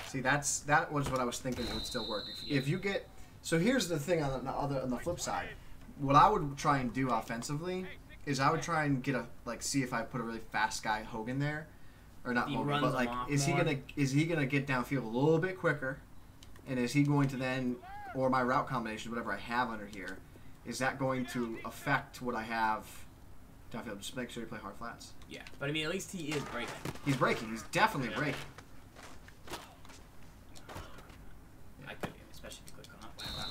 See, that was what I was thinking it would still work. If you get, so here's the thing on the flip side. What I would try and do offensively is I would try and see if I put a really fast guy Hogan there, or not Hogan, but like is he gonna get downfield a little bit quicker, and is he going to then, or my route combination, whatever I have under here, is that going to affect what I have downfield? Just make sure you play hard flats. Yeah, but I mean, at least he is breaking. He's breaking. He's definitely breaking. I could, especially if you click on it. Wow.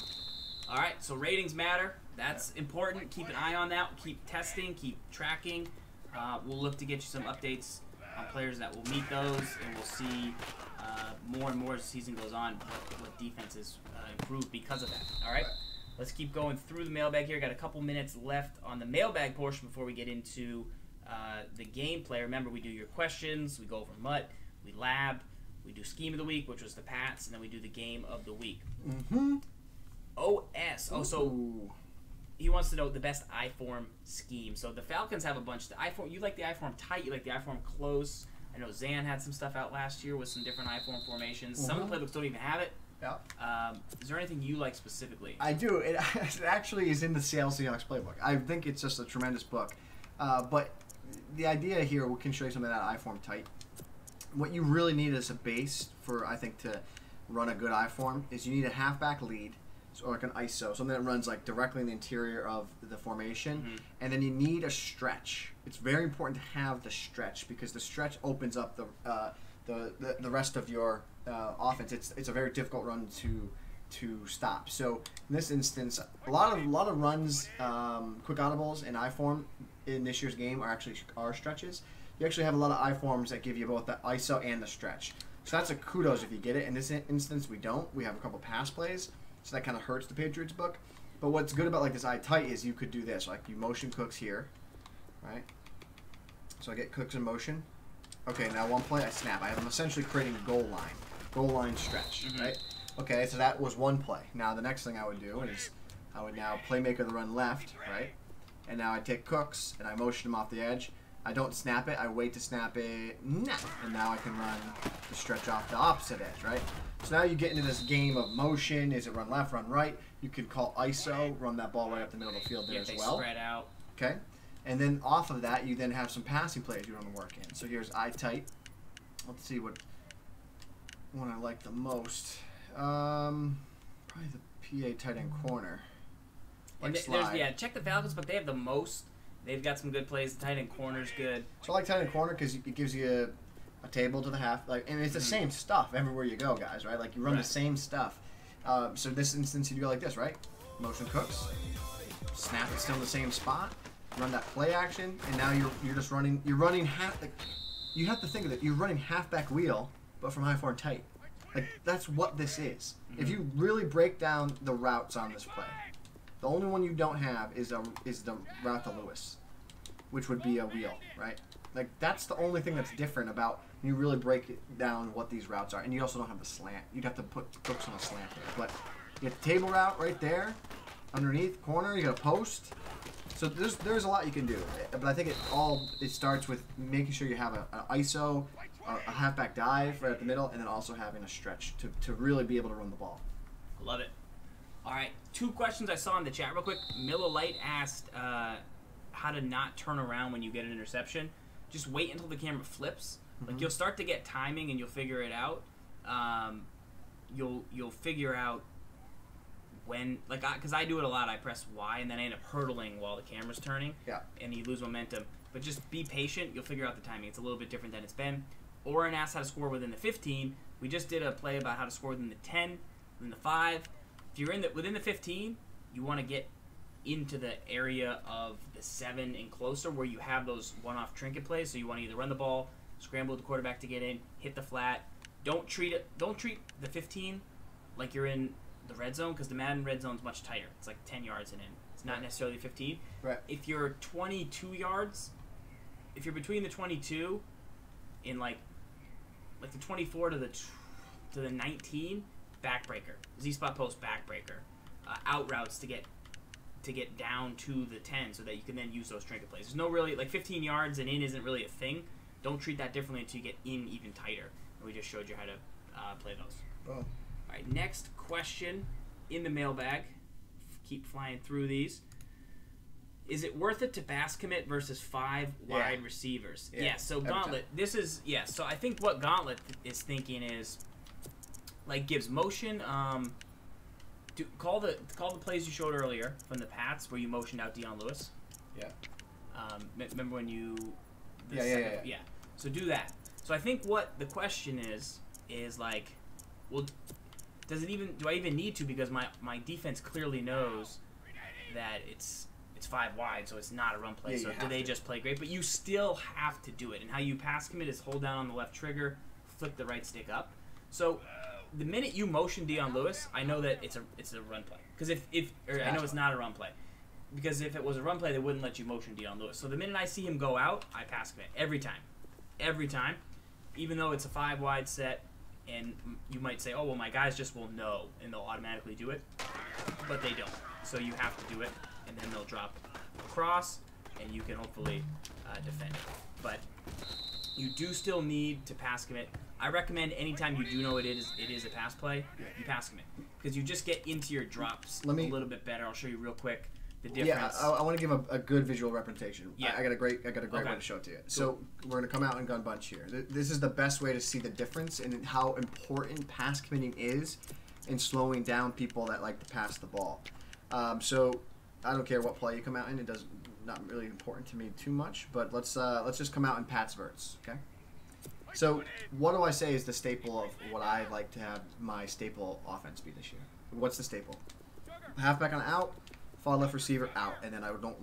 All right, so ratings matter. That's important. Keep an eye on that. Keep testing. Keep tracking. We'll look to get you some updates on players that will meet those, and we'll see more and more as the season goes on what defenses improve because of that. All right? let's keep going through the mailbag here. Got a couple minutes left on the mailbag portion before we get into the gameplay. Remember, we do your questions, we go over MUT, we lab, we do scheme of the week, which was the Pats, and then we do the game of the week. OS. Oh, so he wants to know the best I-form scheme. So the Falcons have a bunch. The I-form, you like the I-form tight, you like the I-form close. I know Zan had some stuff out last year with some different I-form formations. Some of the playbooks don't even have it. Yeah. Is there anything you like specifically? I do. It actually is in the Seattle Seahawks playbook. I think it's just a tremendous book. But the idea here, we can show you some of that I-form tight. What you really need as a base for, I think, to run a good I-form is you need a halfback lead, or like an ISO, something that runs like directly in the interior of the formation, and then you need a stretch. It's very important to have the stretch because the stretch opens up the rest of your offense. It's a very difficult run to stop. So in this instance, a lot of runs, quick audibles and I-form in this year's game are stretches. You actually have a lot of I-forms that give you both the ISO and the stretch. So that's a kudos if you get it. In this instance, we don't. We have a couple pass plays, so that kind of hurts the Patriots book. But what's good about like this I-tight is you could do this. Like you motion Cooks here, right? So I get Cooks in motion. Okay, now one play, I snap. I'm essentially creating a goal line stretch, right? Okay, so that was one play. Now the next thing I would do is I would now playmaker the run left, right? And now I take Cooks and I motion him off the edge. I don't snap it. I wait to snap it. Nah. And now I can run the stretch off the opposite edge, right? So now you get into this game of motion. Is it run left, run right? You can call ISO, run that ball right up the middle of the field there as well. Spread out. Okay. And then off of that, you then have some passing plays you want to work in. So here's I-tight. Let's see what one I like the most. Probably the PA tight end corner. Like and check the Falcons, but they have the most. They've got some good plays. The tight end corner's good. So I like tight end corner because it gives you a table to the half, and it's the same stuff everywhere you go, guys. Right? Like you run the same stuff. So in this instance, you go like this, right? Motion Cooks, snap it still in the same spot, run that play action, and now you're just running. You're running half. Like, you have to think of it. You're running halfback wheel, but from I-form tight. Like that's what this is. If you really break down the routes on this play. The only one you don't have is the route to Lewis, which would be a wheel, right? Like that's the only thing that's different about when you really break it down what these routes are. And you also don't have the slant. You'd have to put Cooks on a slant there. But you get the table route right there, underneath corner. You got a post. So there's a lot you can do. But I think it starts with making sure you have an ISO, a halfback dive right at the middle, and then also having a stretch to really be able to run the ball. I love it. All right, 2 questions I saw in the chat real quick. Miller Light asked how to not turn around when you get an interception. Just wait until the camera flips. Like you'll start to get timing and you'll figure it out. You'll figure out when, like, because I do it a lot. I press Y and then I end up hurtling while the camera's turning. Yeah. And you lose momentum. But just be patient. You'll figure out the timing. It's a little bit different than it's been. Oren asked how to score within the 15. We just did a play about how to score within the 10, within the 5. If you're within the 15, you want to get into the area of the 7 and closer where you have those one-off trinket plays. So you want to either run the ball, scramble the quarterback to get in, hit the flat. Don't treat the 15 like you're in the red zone because the Madden red zone is much tighter. It's like 10 yards and in. It's not necessarily 15. Right. If you're 22 yards, if you're between the 22 in like the 24 to the 19. Backbreaker, Z-spot post backbreaker, out routes to get down to the 10 so that you can then use those trinket plays. There's no really, like 15 yards and in isn't really a thing. Don't treat that differently until you get in even tighter. And we just showed you how to play those. Oh. All right, next question in the mailbag. Keep flying through these. Is it worth it to pass commit versus 5 wide receivers? Yeah, so Gauntlet, so I think what Gauntlet is thinking is, like, gives motion. Call the plays you showed earlier from the Pats where you motioned out Dion Lewis. Yeah. Remember when you? Yeah. So do that. So I think what the question is like, well, do I even need to, because my defense clearly knows that it's 5 wide, so it's not a run play. So do they just play great? But you still have to do it. And how you pass commit is hold down on the left trigger, flip the right stick up. So the minute you motion Dion Lewis, I know that it's a run play. Because I know it's not a run play. Because if it was a run play, they wouldn't let you motion Dion Lewis. So the minute I see him go out, I pass commit every time. Every time. Even though it's a 5-wide set, and you might say, oh, well, my guys just will know, and they'll automatically do it. But they don't. So you have to do it, and then they'll drop across, and you can hopefully defend it. But you do still need to pass commit. I recommend anytime you do know it is a pass play, you pass commit. Because you just get into your drops a little bit better. I'll show you real quick the difference. Yeah, I want to give a good visual representation. Yeah. I got a great way to show it to you. Cool. So we're going to come out and gun bunch here. This is the best way to see the difference and how important pass committing is in slowing down people that like to pass the ball. So I don't care what play you come out in. It doesn't not really important to me too much. But let's just come out in Pat's verts. Okay. So what do I say is the staple of what I like to have my staple offense be this year? What's the staple? Halfback on out. Far left receiver out, and then I don't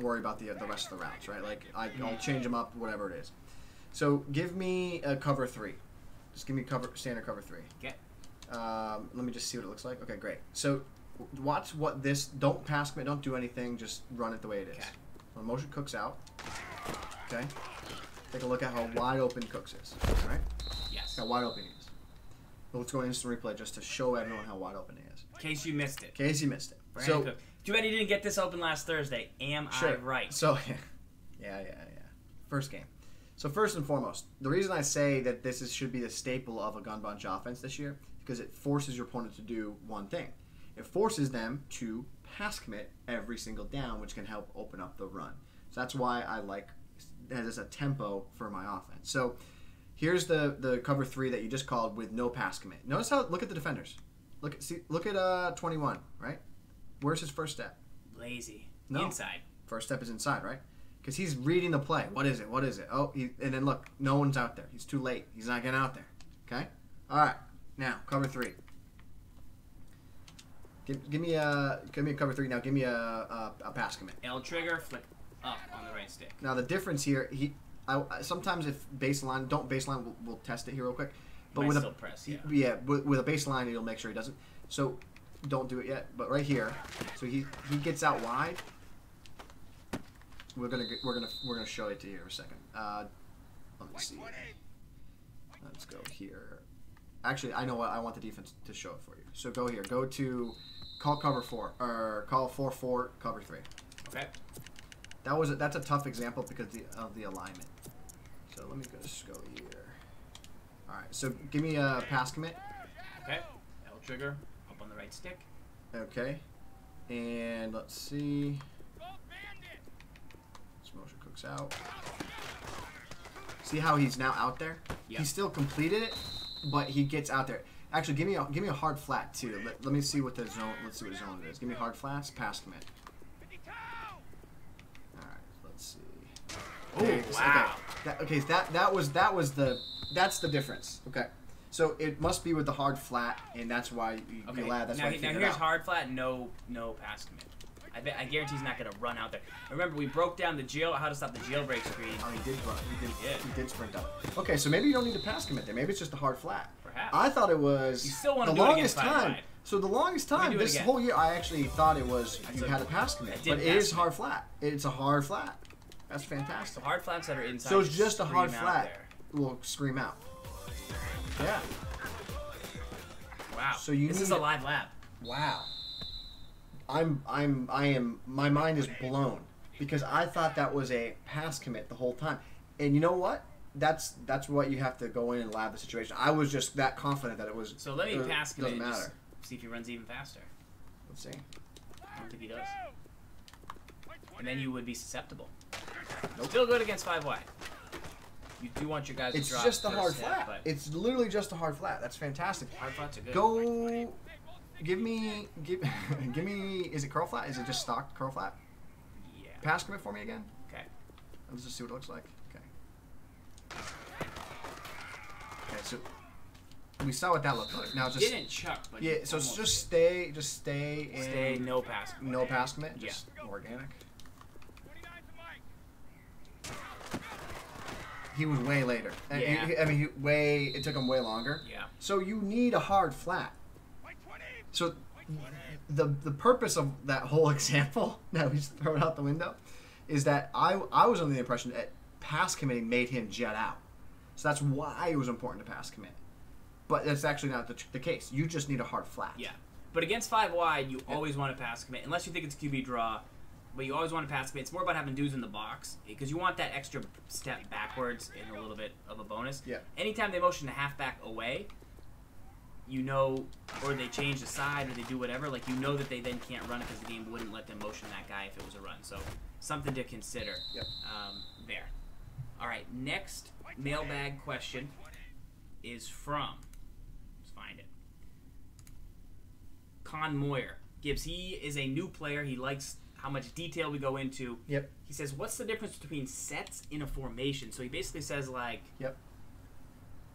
worry about the rest of the routes, right? Like I'll change them up, whatever it is. So give me a cover 3. Just give me standard cover 3. Okay. Let me just see what it looks like. Okay, great. So watch what this. Don't pass commit. Don't do anything. Just run it the way it is. Okay. When motion Cooks out. Okay. Take a look at how wide open Cooks is. All right. Yes. How wide open he is. Let's go instant replay just to show everyone how wide open he is. In case you missed it. In case you missed it. Brandon Cook. Too bad he didn't get this open last Thursday. Am I right? So, yeah. First game. So first and foremost, the reason I say that this should be the staple of a gun bunch offense this year is because it forces your opponent to do one thing. It forces them to pass commit every single down, which can help open up the run. So that's why I like that as a tempo for my offense. So here's the cover 3 that you just called with no pass commit. Notice how look at the defenders. Look at 21, right? Where's his first step? Lazy. No. Inside. First step is inside, right? Because he's reading the play. What is it? Oh, and then look, no one's out there. He's too late. He's not getting out there. Okay? All right. Now, cover 3. Give me a cover 3. Now, give me a pass commit. L trigger, flick up on the right stick. Now, the difference here, sometimes if baseline, we'll test it here real quick. But with still press, with a baseline, it'll make sure he doesn't. So don't do it yet. But right here, so he gets out wide. We're gonna show it to you in a second. Let me see. Let's go here. Actually, I know what I want the defense to show it for you. So go here. Go to call cover 4 or call 4-4 cover 3. Okay. That's a tough example because of the alignment. So let me just go here. All right. So give me a pass commit. Okay. L trigger up on the right stick. Okay. And let's see. This motion Cooks out. See how he's now out there? Yep. He still completed it, but he gets out there. Actually, give me a hard flat too. Let me see what the zone. Let's see what zone it is. Give me hard flats. Pass commit. All right. Let's see. Oh wow. Okay. That's the difference. Okay. So it must be with the hard flat, and that's why you allowed. That's why you figured it out. Here's hard flat. No pass commit. I guarantee he's not going to run out there. Remember, we broke down how to stop the jailbreak screen. Oh, he did run. He did sprint up. Okay, so maybe you don't need to pass commit there. Maybe it's just a hard flat. Perhaps. I thought it was you still want to the do longest it against time. So the longest time this whole year, I actually thought it was you had a pass commit, but it is hard flat. It's a hard flat. That's fantastic. So hard flats that are inside. So it's just a hard flat. Will scream out. Yeah. Wow. So this is a live lab. Wow. My mind is blown because I thought that was a pass commit the whole time. And you know what? That's what you have to go in and lab the situation. I was just that confident that it was. So let me pass commit. Doesn't matter. See if he runs even faster. Let's see. I don't think he does. And then you would be susceptible. Nope. Still good against 5 wide. You do want your guys to drop. It's just a hard flat. It's literally just a hard flat. That's fantastic. Hard flats are good. Go. Give me. Is it curl flat? Is it just stock curl flat? Yeah. Pass commit for me again. Okay. Let's just see what it looks like. Okay. Okay. So we saw what that looked like. Now just didn't chuck, but yeah. So just stay in. Stay no pass commit. No pass commit. Just organic. he was way later. And Yeah. it took him way longer. Yeah. So you need a hard flat. So the purpose of that whole example that we just throw it out the window is that I was under the impression that pass committing made him jet out. So that's why it was important to pass commit. But that's actually not the case. You just need a hard flat. Yeah. But against 5 wide, you always want to pass commit, unless you think it's QB draw. But you always want to pass commit. It's more about having dudes in the box because you want that extra step backwards and a little bit of a bonus. Yeah. Anytime they motion the halfback away, you know, or they change the side or they do whatever, like you know that they then can't run it because the game wouldn't let them motion that guy if it was a run. So something to consider. Yep. There. All right. Next mailbag question is from. Let's find it. Con Moyer. Gibbs, he is a new player. He likes how much detail we go into. Yep. He says, what's the difference between sets in a formation? So he basically says, like, Yep.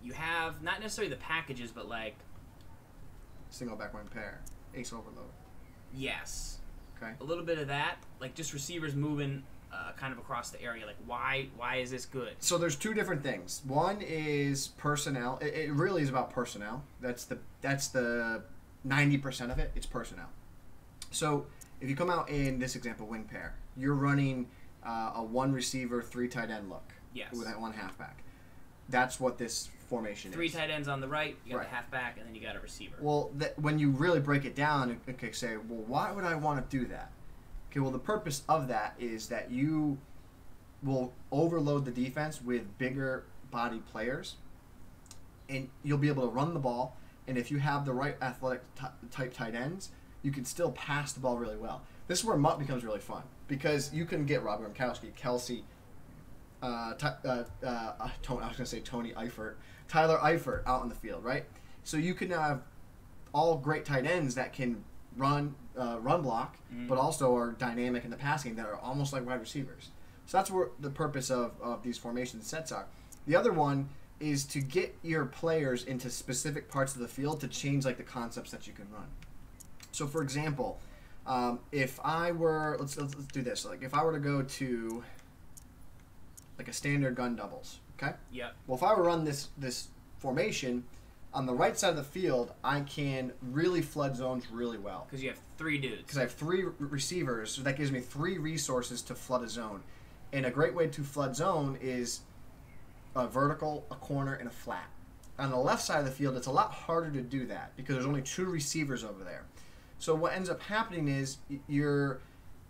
you have not necessarily the packages, but like, Single back one pair. Ace overload. yes, Okay. a little bit of that, like just receivers moving kind of across the area. Like, why is this good? So there's two different things. One is personnel. It really is about personnel. That's the 90% of it. It's personnel. So if you come out in this example, wing pair, you're running a 1 receiver, 3 tight end look. Yes. With that 1 halfback. That's what this formation 3 is. tight ends on the right, you got Right. the halfback, and then you got a receiver. Well, when you really break it down, okay, say, well, why would I want to do that? Okay, well, the purpose of that is that you will overload the defense with bigger body players, and you'll be able to run the ball, and if you have the right athletic type tight ends, you can still pass the ball really well. This is where MUT becomes really fun, because you can get Rob Gronkowski, Kelsey, I was going to say Tony Eifert, Tyler Eifert out on the field, right? So you can have all great tight ends that can run block, but also are dynamic in the passing that are almost like wide receivers. So that's where the purpose of these formation sets are. The other one is to get your players into specific parts of the field to change like the concepts that you can run. So for example, if I were let's do this. Like if I were to go to like a standard gun doubles, okay? Yep. Well, if I were to run this formation on the right side of the field, I can really flood zones really well. Because you have 3 dudes. Because I have 3 receivers, so that gives me 3 resources to flood a zone. And a great way to flood zone is a vertical, a corner, and a flat. On the left side of the field, it's a lot harder to do that because there's only 2 receivers over there. So what ends up happening is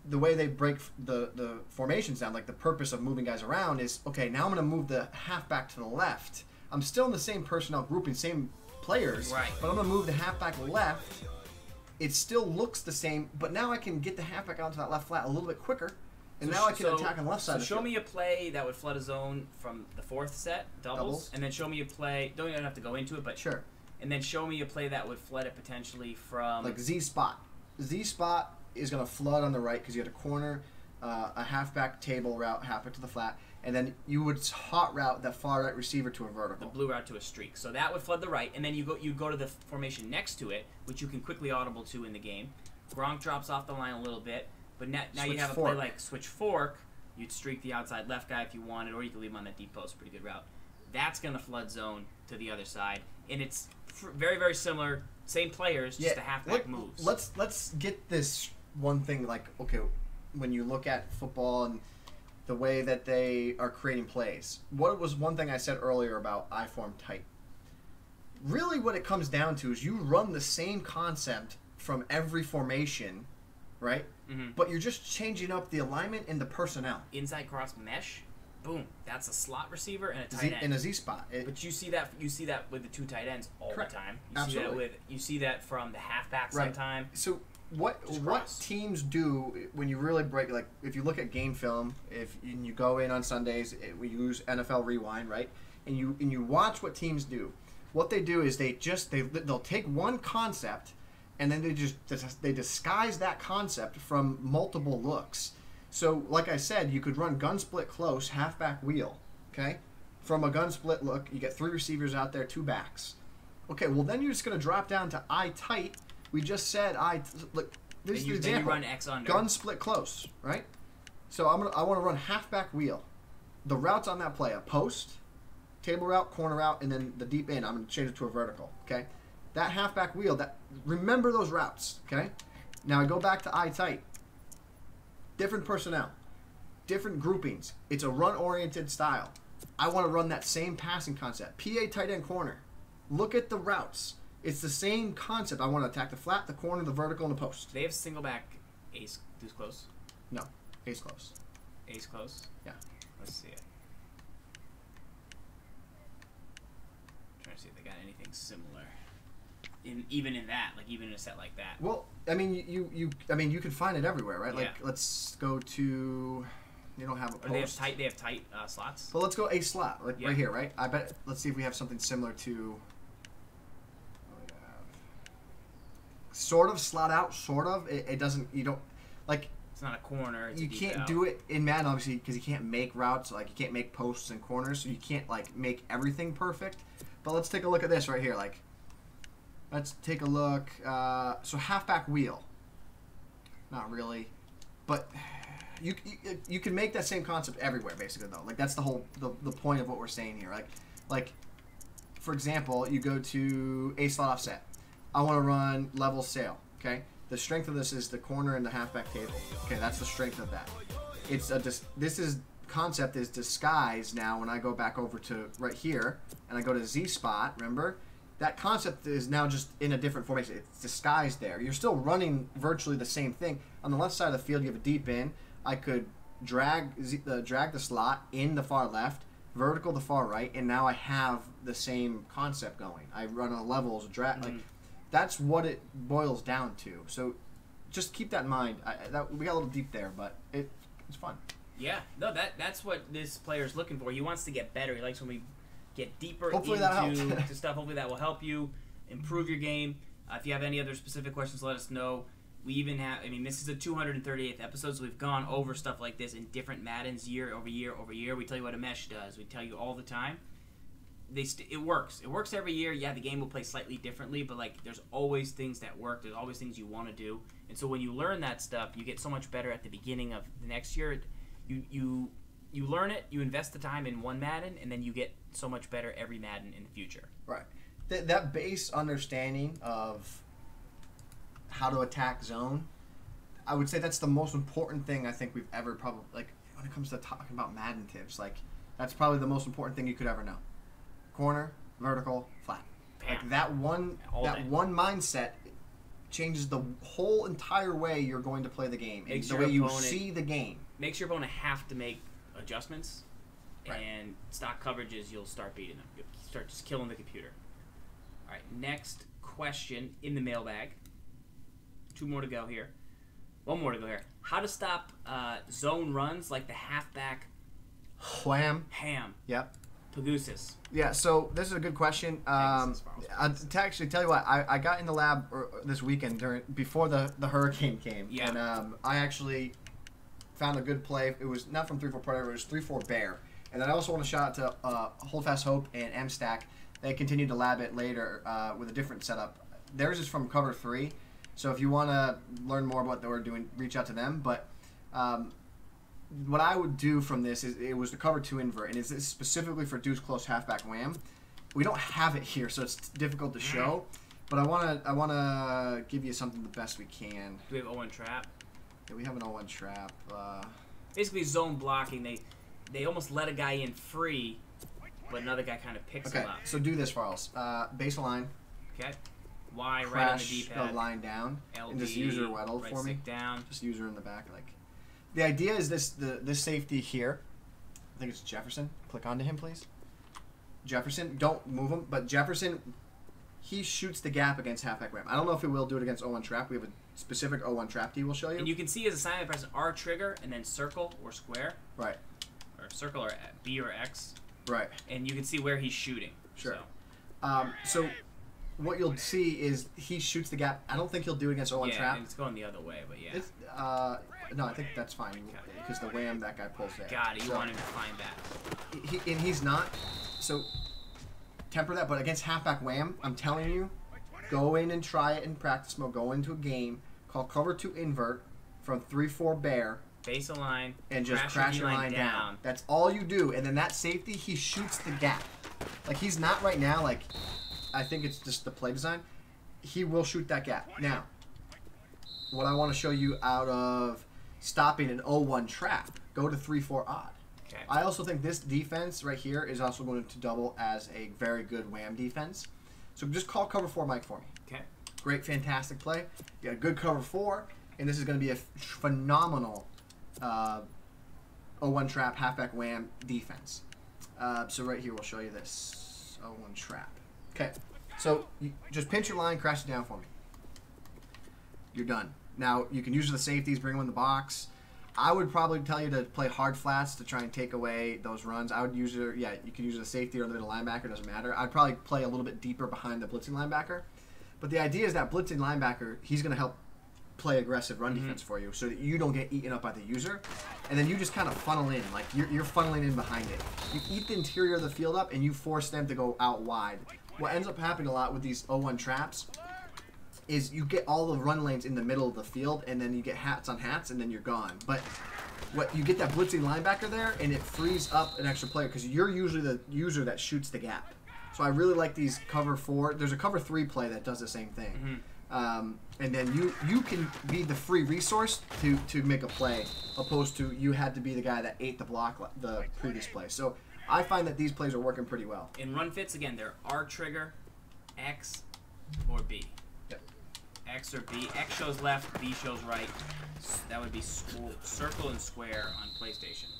the way they break the formations down, like the purpose of moving guys around is, okay, now I'm going to move the halfback to the left. I'm still in the same personnel grouping, same players, Right. but I'm going to move the halfback left. It still looks the same, but now I can get the halfback onto that left flat a little bit quicker, and now I can attack on the left side. So show me a play that would flood a zone from the 4th set, doubles, and then show me a play, don't even have to go into it, but Sure. And then show me a play that would flood it potentially from... Like Z-spot. Z-spot is going to flood on the right because you had a corner, a halfback table route, halfback to the flat, and then you would hot route that far right receiver to a vertical. The blue route to a streak. So that would flood the right, and then you go to the formation next to it, which you can quickly audible to in the game. Gronk drops off the line a little bit, but now you have a play like switch fork. You'd streak the outside left guy if you wanted, or you could leave him on that deep post. Pretty good route. That's going to flood zone to the other side, and it's very, very similar. Same players, just the halfback moves. Let's get this one thing, like, okay, when you look at football and the way that they are creating plays, what was one thing I said earlier about I-form tight? Really what it comes down to is you run the same concept from every formation, right? Mm-hmm. But you're just changing up the alignment and the personnel. Inside cross mesh, boom. That's a slot receiver and a tight end. In a Z spot. But you see that with the 2 tight ends all Correct. the time. Absolutely. You see that from the halfback Right. sometime. So what teams do when you really break, like if you look at game film, if you go in on Sundays, we use NFL Rewind, right? And you watch what teams do. What they do is they'll take one concept and then they disguise that concept from multiple looks. So like I said, you could run gun split close, halfback wheel, okay? From a gun split look, you get 3 receivers out there, 2 backs. Okay, well then you're just going to drop down to I tight. We just said look, this is the example. Then you run X under. Gun split close, right? So I want to run halfback wheel. the routes on that play, a post, table route, corner route, and then the deep end, I'm going to change it to a vertical, okay? That halfback wheel, remember those routes, okay? Now I go back to eye tight. Different personnel, different groupings. It's a run-oriented style. I want to run that same passing concept. PA tight end corner. Look at the routes. It's the same concept. I want to attack the flat, the corner, the vertical, and the post. They have single back ace deuce close. No, ace close. Ace close. Yeah. Let's see it. Trying to see if they got anything similar. Even in that, like even in a set like that. Well, I mean, you can find it everywhere, right? Yeah. Like, let's go to. They don't have a post. They have tight slots. Well, let's go a slot, like Yeah. right here, right? I bet. Let's see if we have something similar to. Sort of slot out, sort of. It doesn't. You don't like. It's not a corner. It's You a deep can't out. do it in Madden, obviously, because you can't make routes. Like you can't make posts and corners, so you can't like make everything perfect. But let's take a look at this right here. Like, let's take a look. So halfback wheel. Not really, but you can make that same concept everywhere, basically. Though, like that's the whole the point of what we're saying here. Like for example, you go to a slot offset. I want to run level sail. Okay. The strength of this is the corner and the halfback table. Okay, that's the strength of that. It's concept is disguised now when I go back over to right here and I go to Z spot, remember? That concept is now just in a different formation. It's disguised there. You're still running virtually the same thing. On the left side of the field, you have a deep in. I could drag the slot in the far left, vertical the far right, and now I have the same concept going. I run a levels, drag, like that's what it boils down to. So just keep that in mind. We got a little deep there, but it's fun. Yeah, no, that's what this player's looking for. He wants to get better. He likes when we get deeper Hopefully into stuff. Hopefully that will help you improve your game. If you have any other specific questions, let us know. We even have, I mean, this is the 238th episode, so we've gone over stuff like this in different Maddens year over year over year. We tell you what a mesh does. We tell you all the time. It works. It works every year. Yeah, the game will play slightly differently, but like there's always things that work. There's always things you want to do. And so when you learn that stuff, you get so much better at the beginning of the next year. You learn it, you invest the time in one Madden, and then you get so much better every Madden in the future. Right. That base understanding of how to attack zone, I would say that's the most important thing I think we've ever probably, like, when it comes to talking about Madden tips, like, that's probably the most important thing you could ever know. Corner, vertical, flat. Bam. Like, that one mindset changes the whole entire way you're going to play the game. And the way you see the game. Makes your opponent have to make adjustments, Right. and stock coverages, you'll start beating them. You'll start just killing the computer. All right, next question in the mailbag. Two more to go here. One more to go here. How to stop zone runs like the halfback Wham. ham. Yep. Pagusis. Yeah, to actually tell you what, I got in the lab this weekend before the hurricane came. Yeah. And I actually found a good play. It was not from 3-4 Predator, it was 3-4 Bear. And then I also want to shout out to Hold Fast Hope and M-Stack. They continued to lab it later with a different setup. Theirs is from Cover 3. So if you want to learn more about what they were doing, reach out to them. But what I would do from this is it was the Cover 2 invert, and it's specifically for deuce close halfback wham. We don't have it here, so it's difficult to show. But I wanna give you something the best we can. Do we have 0-1 trap? Yeah, we have an 0-1 trap. Basically zone blocking. They almost let a guy in free, but another guy kind of picks him up. So do this, Farls. Baseline. Okay. Y Crash right on the D-pad. the line down. LD, and just use her Weddle right for me. stick down. Just use her in the back. Like, the idea is this safety here. I think it's Jefferson. Click onto him, please. Jefferson. Don't move him, but Jefferson, he shoots the gap against halfback wham. I don't know if he will do it against 0-1 trap. We have a specific 0-1 trap D we'll show you. And you can see his assignment press R trigger and then circle or square. Right. Or circle or B or X. Right. And you can see where he's shooting. Sure. So what you'll see is he shoots the gap. I don't think he'll do it against 0-1 trap. Yeah, it's going the other way, but yeah. No, I think that's fine because the wham that guy pulls there. Got it. You want him to find that. And he's not. So temper that. But against halfback wham, I'm telling you, go in and try it in practice mode. Go into a game, call Cover 2 invert from 3-4 bear, Face a line. And just crash your line down. That's all you do. And then that safety, he shoots the gap. Like, he's not right now, like, I think it's just the play design. He will shoot that gap. Now, what I want to show you out of stopping an 0-1 trap, go to 3-4 odd. Okay. I also think this defense right here is also going to double as a very good wham defense. So just call cover 4 Mike for me. Okay. Great, fantastic play. You got a good cover 4, and this is going to be a phenomenal 0-1 trap, halfback wham defense. So right here, we'll show you this 0-1 trap. Okay, so you just pinch your line, crash it down for me. You're done. Now, you can use the safeties, bring them in the box. I would probably tell you to play hard flats to try and take away those runs. I would use it, yeah, you can use a safety or the middle linebacker, doesn't matter. I'd probably play a little bit deeper behind the blitzing linebacker. But the idea is that blitzing linebacker, he's going to help play aggressive run defense for you so that you don't get eaten up by the user. And then you just kind of funnel in, like you're funneling in behind it. You eat the interior of the field up and you force them to go out wide. What ends up happening a lot with these 0-1 traps is you get all the run lanes in the middle of the field, and then you get hats on hats, and then you're gone. But what you get that blitzing linebacker there, and it frees up an extra player because you're usually the user that shoots the gap. So I really like these cover 4. There's a cover 3 play that does the same thing. And then you can be the free resource to make a play, opposed to you had to be the guy that ate the block the previous play. So I find that these plays are working pretty well. In run fits, again, they're R trigger, X, or B. X or B. X shows left, B shows right. That would be circle and square on PlayStation.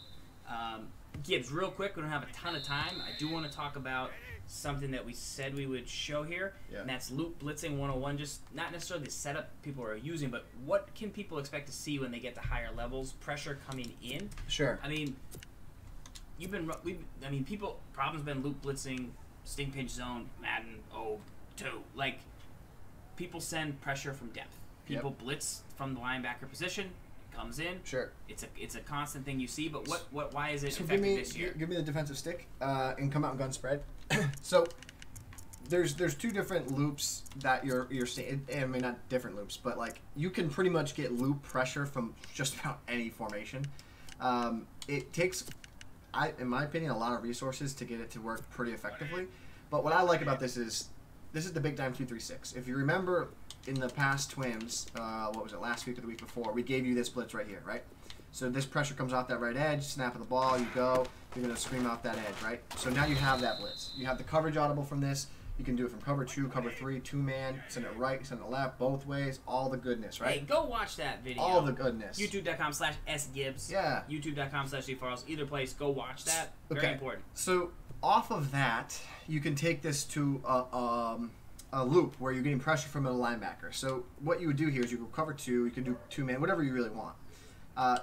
Gibbs, real quick, we don't have a ton of time. I do want to talk about something that we said we would show here, and that's loop blitzing 101. Just not necessarily the setup people are using, but what can people expect to see when they get to higher levels? Pressure coming in. Sure. I mean, problems been loop blitzing, sting pinch zone, Madden 02. Like, people send pressure from depth. People blitz from the linebacker position, comes in. Sure. It's a constant thing you see, but why is it so effective this year? Give me the defensive stick and come out and gun spread. So there's 2 different loops that you're seeing. I mean, not different loops, but like you can pretty much get loop pressure from just about any formation. It takes, in my opinion, a lot of resources to get it to work pretty effectively. But what I like about this is the Big Dime 236. If you remember in the past TWIMs, what was it, last week or the week before, we gave you this blitz right here, right? So this pressure comes off that right edge, snap of the ball, you go, you're going to scream off that edge, right? So now you have that blitz. You have the coverage audible from this. You can do it from cover 2, cover 3, 2-man, send it right, send it left, both ways, all the goodness, right? Hey, go watch that video. All the goodness. YouTube.com/sgibbs. Yeah. YouTube.com/ZFarls. Either place, go watch that. Very important. So off of that, you can take this to a loop where you're getting pressure from a linebacker. So what you would do here is you go cover 2, you can do 2-man, whatever you really want.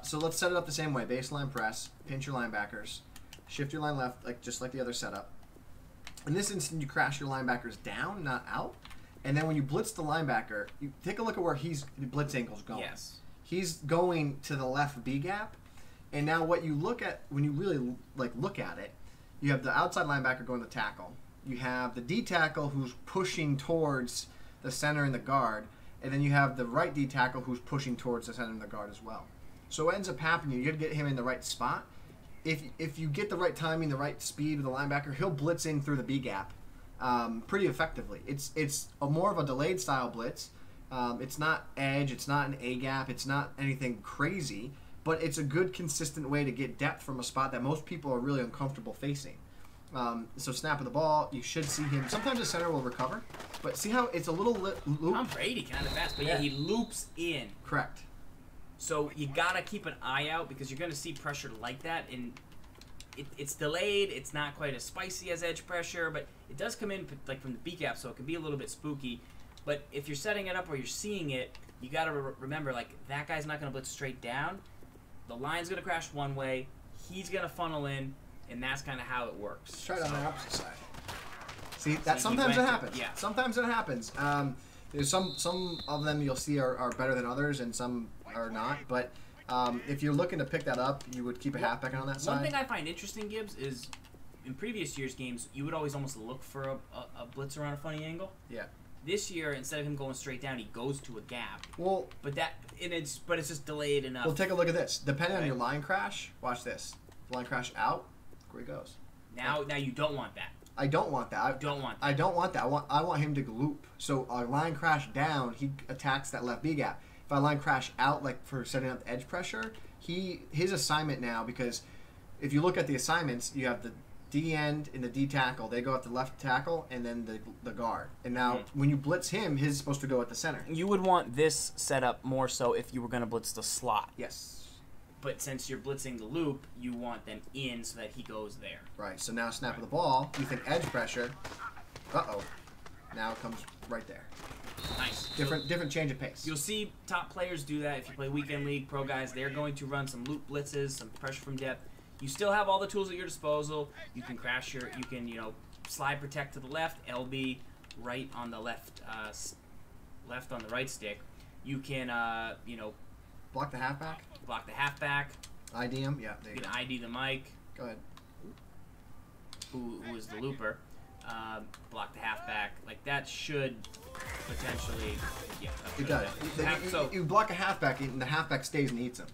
So let's set it up the same way. Baseline press, pinch your linebackers, shift your line left, just like the other setup. In this instance, you crash your linebackers down, not out. And then when you blitz the linebacker, you take a look at where the blitz angle's going. Yes. He's going to the left B gap. And now what you look at, when you really look at it, you have the outside linebacker going to tackle. You have the D tackle who's pushing towards the center and the guard. And then you have the right D tackle who's pushing towards the center and the guard as well. So what ends up happening, you got to get him in the right spot. If you get the right timing, the right speed of the linebacker, he'll blitz in through the B gap pretty effectively. It's more of a delayed style blitz. It's not edge. It's not an A gap. It's not anything crazy. But it's a good, consistent way to get depth from a spot that most people are really uncomfortable facing. So snap of the ball, you should see him. Sometimes the center will recover. But see how it's a little loop? Tom Brady kind of fast, but yeah, he loops in. Correct. So you gotta keep an eye out because you're gonna see pressure like that, and it's delayed. It's not quite as spicy as edge pressure, but it does come in like from the B gap, so it can be a little bit spooky. But if you're setting it up or you're seeing it, you gotta remember that guy's not gonna blitz straight down. The line's gonna crash one way. He's gonna funnel in, and that's kind of how it works. Let's try it on the opposite side. See, sometimes it happens. Yeah. Sometimes it happens. There's some of them you'll see are better than others, and some are not. But if you're looking to pick that up, you would keep a halfback on that side. One thing I find interesting, Gibbs, is in previous years' games, you would always almost look for a blitzer on a funny angle. Yeah. This year, instead of him going straight down, he goes to a gap. Well, but that but it's just delayed enough. Well, take a look at this. Depending on your line crash, watch this. If line crash out, where he goes. Now you don't want that. I don't want that. I don't want that. I want him to loop. So a line crash down, he attacks that left B gap. If I line crash out, like for setting up the edge pressure, his assignment now, because if you look at the assignments, you have the D end and the D tackle. They go at the left tackle and then the guard. And now when you blitz him, his is supposed to go at the center. You would want this set up more so if you were going to blitz the slot. Yes. But since you're blitzing the loop, you want them in so that he goes there. Right. So now snap of the ball, you think edge pressure. Uh-oh. Now it comes right there. Nice. Different change of pace. You'll see top players do that. If you play weekend league, pro guys, they're going to run some loop blitzes, some pressure from depth. You still have all the tools at your disposal. You can slide protect to the left, LB right on the left on the right stick. You can block the halfback. Block the halfback. ID him. Yeah. You can ID the Mike. Go ahead. Who is the looper? Block the halfback. Like that should potentially. Yeah. It does. You block a halfback and the halfback stays and eats him.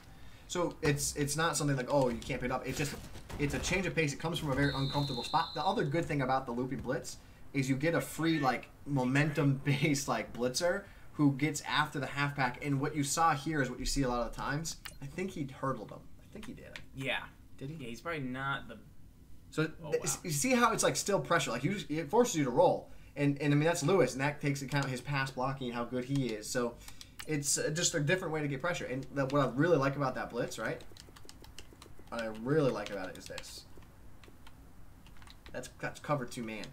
So it's not something like, oh, you can't pick it up. It's a change of pace. It comes from a very uncomfortable spot. The other good thing about the looping blitz is you get a free momentum based blitzer who gets after the halfback. And what you saw here is what you see a lot of the times. I think he hurdled him. I think he did. Yeah. Did he? Yeah, he's probably not the. So you see how it's still pressure. It forces you to roll. And I mean that's Lewis, and that takes account his pass blocking and how good he is. So. It's just a different way to get pressure. And what I really like about that blitz, right? What I really like about it is this. That's cover 2 man.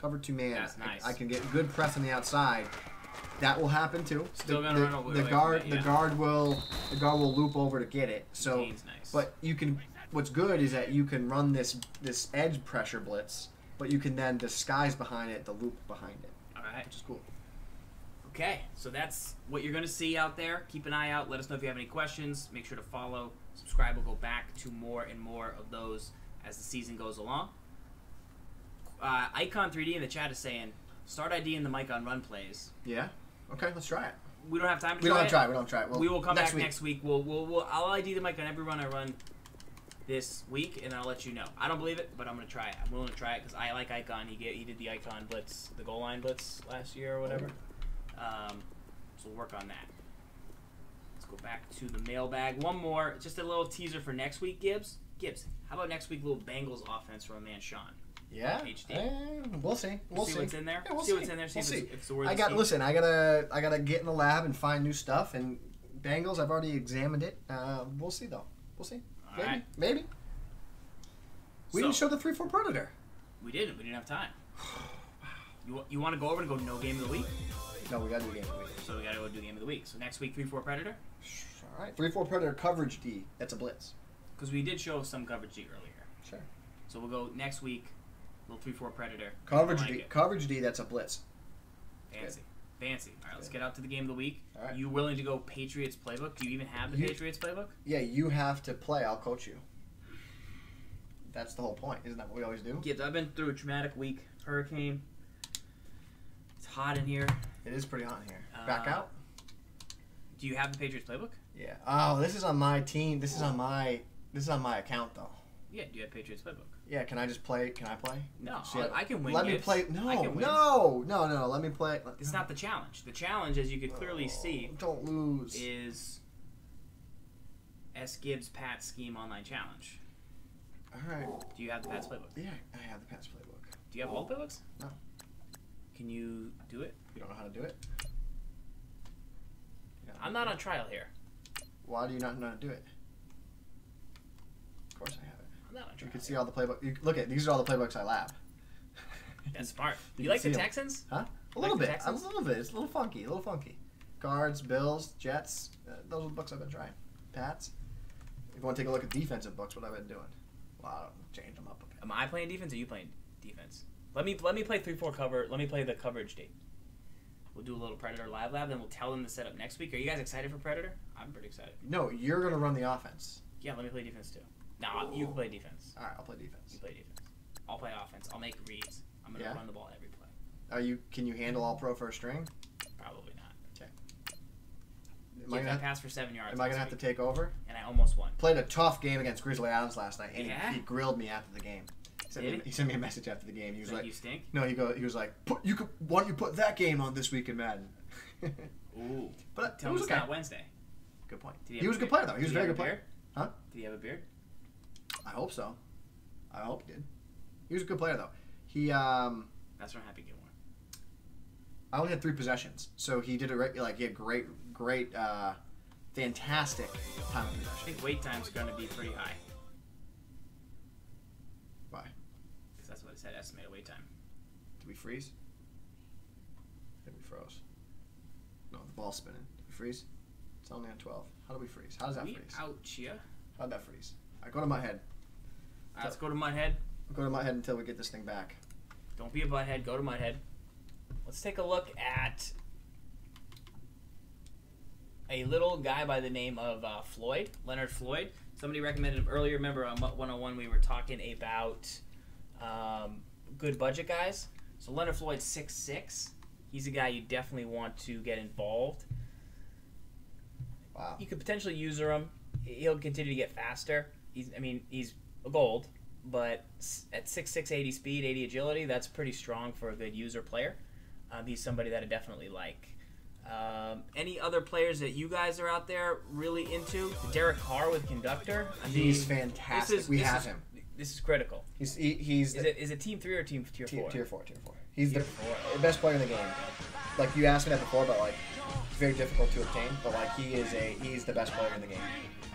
Cover 2 man. That's nice. I can get good press on the outside. That will happen too. Still gonna run away. The guard will loop over to get it. So, nice. But you can. What's good is that you can run this edge pressure blitz, but you can then disguise behind it the loop behind it. All right, which is cool. Okay, so that's what you're going to see out there. Keep an eye out. Let us know if you have any questions. Make sure to follow, subscribe. We'll go back to more and more of those as the season goes along. Icon 3D in the chat is saying, start ID in the mic on run plays. Yeah? Okay, let's try it. We don't have time to try it. We don't try it. We will come back next week. I'll ID the mic on every run I run this week, and I'll let you know. I don't believe it, but I'm going to try it. I'm willing to try it because I like Icon. He did the Icon blitz, the goal line blitz last year or whatever. So we'll work on that. Let's go back to the mailbag. One more, just a little teaser for next week, Gibbs. How about next week, little Bengals offense from a man, Sean? Yeah. HD. We'll see. We'll see what's in there. Yeah, see what's in there. See if it's the word. I gotta get in the lab and find new stuff. And Bengals, I've already examined it. We'll see though. We'll see. Maybe. We didn't show the 3-4 Predator. We didn't. We didn't have time. You want to go over and go no game of the week? No, we gotta do game of the week. So we gotta go do game of the week. So next week 3-4 Predator. All right. 3-4 Predator coverage D. That's a blitz. Because we did show some coverage D earlier. Sure. So we'll go next week. Little 3-4 Predator. Coverage D. Coverage D. That's a blitz. Fancy. All right, let's get out to the game of the week. All right. You willing to go Patriots playbook? Do you even have the Patriots playbook? Yeah, you have to play. I'll coach you. That's the whole point. Isn't that what we always do? Gibbs, I've been through a traumatic week. Hurricane. It's hot in here. It is pretty hot in here. Back out? Do you have the Patriots playbook? Yeah. Oh, this is on my team. This is on my account though. Yeah, do you have Patriots playbook? Yeah, can I just play? Can I play? No, I can win. Let me play. No. Let me play. It's not the challenge. The challenge, as you could clearly see, don't lose, is S. Gibbs Pat's Scheme Online Challenge. All right. Do you have the Pat's playbook? Yeah, I have the Pat's playbook. Do you have all playbooks? No. Can you do it? You don't know how to do it? I'm not on trial here. Why do you not know how to do it? Of course I have it. I'm not on trial. You can see all the playbook. Look at these are all the playbooks I lab. That's smart. You like the Texans? Huh? A little bit. A little bit. It's a little funky. Cards, Bills, Jets. Those are the books I've been trying. Pats. If you want to take a look at defensive books, what I've been doing. Wow, change them up a bit. Am I playing defense or are you playing defense? Let me play 3-4 cover. Let me play the coverage D. We'll do a little Predator live lab, then we'll tell them to set up next week. Are you guys excited for Predator? I'm pretty excited. No, you're going to run the offense. Yeah, let me play defense too. No, you can play defense. All right, I'll play defense. You play defense. I'll play offense. I'll make reads. I'm going to run the ball every play. Can you handle all pro first string? Probably not. Okay. I passed for 7 yards. Am I gonna have to take over? And I almost won. Played a tough game against Grizzly Adams last night, and Yeah? he grilled me after the game. He sent me a message after the game. He was like, "You stink." No, he was like, why don't you put that game on this week in Madden? Ooh. But Tell it was me it's okay. not Wednesday. Good point. He was a good player though. He was a very good player. Huh? Did he have a beard? I hope so. I hope he did. He was a good player though. He That's from Happy Gilmore. I only had 3 possessions, so he did he had great, fantastic time of I possession. think wait time's going to be pretty high. Why? Because that's what it said, estimated wait time. Did we freeze? I think we froze. No, the ball's spinning. Did we freeze? It's only on 12. How do we freeze? How does that freeze? Ouch, yeah. How'd that freeze? All right, go to my head. Let's go to Mudhead. Go to my head until we get this thing back. Don't be a butthead. Go to Mudhead. Let's take a look at a little guy by the name of Leonard Floyd. Somebody recommended him earlier. Remember on MUT 101 we were talking about good budget guys. So Leonard Floyd's 6'6". He's a guy you definitely want to get involved. Wow. You could potentially user him. He'll continue to get faster. He's a gold, but at 6'6", 80 speed, 80 agility, that's pretty strong for a good user player. He's somebody that I definitely like. Any other players that you guys are out there really into? Derek Carr with Conductor. He's fantastic. We have him. This is critical. Is it Team 3 or Tier 4? Tier 4. He's the best player in the game. Like you asked me that before, but like it's very difficult to obtain. But like he's the best player in the game.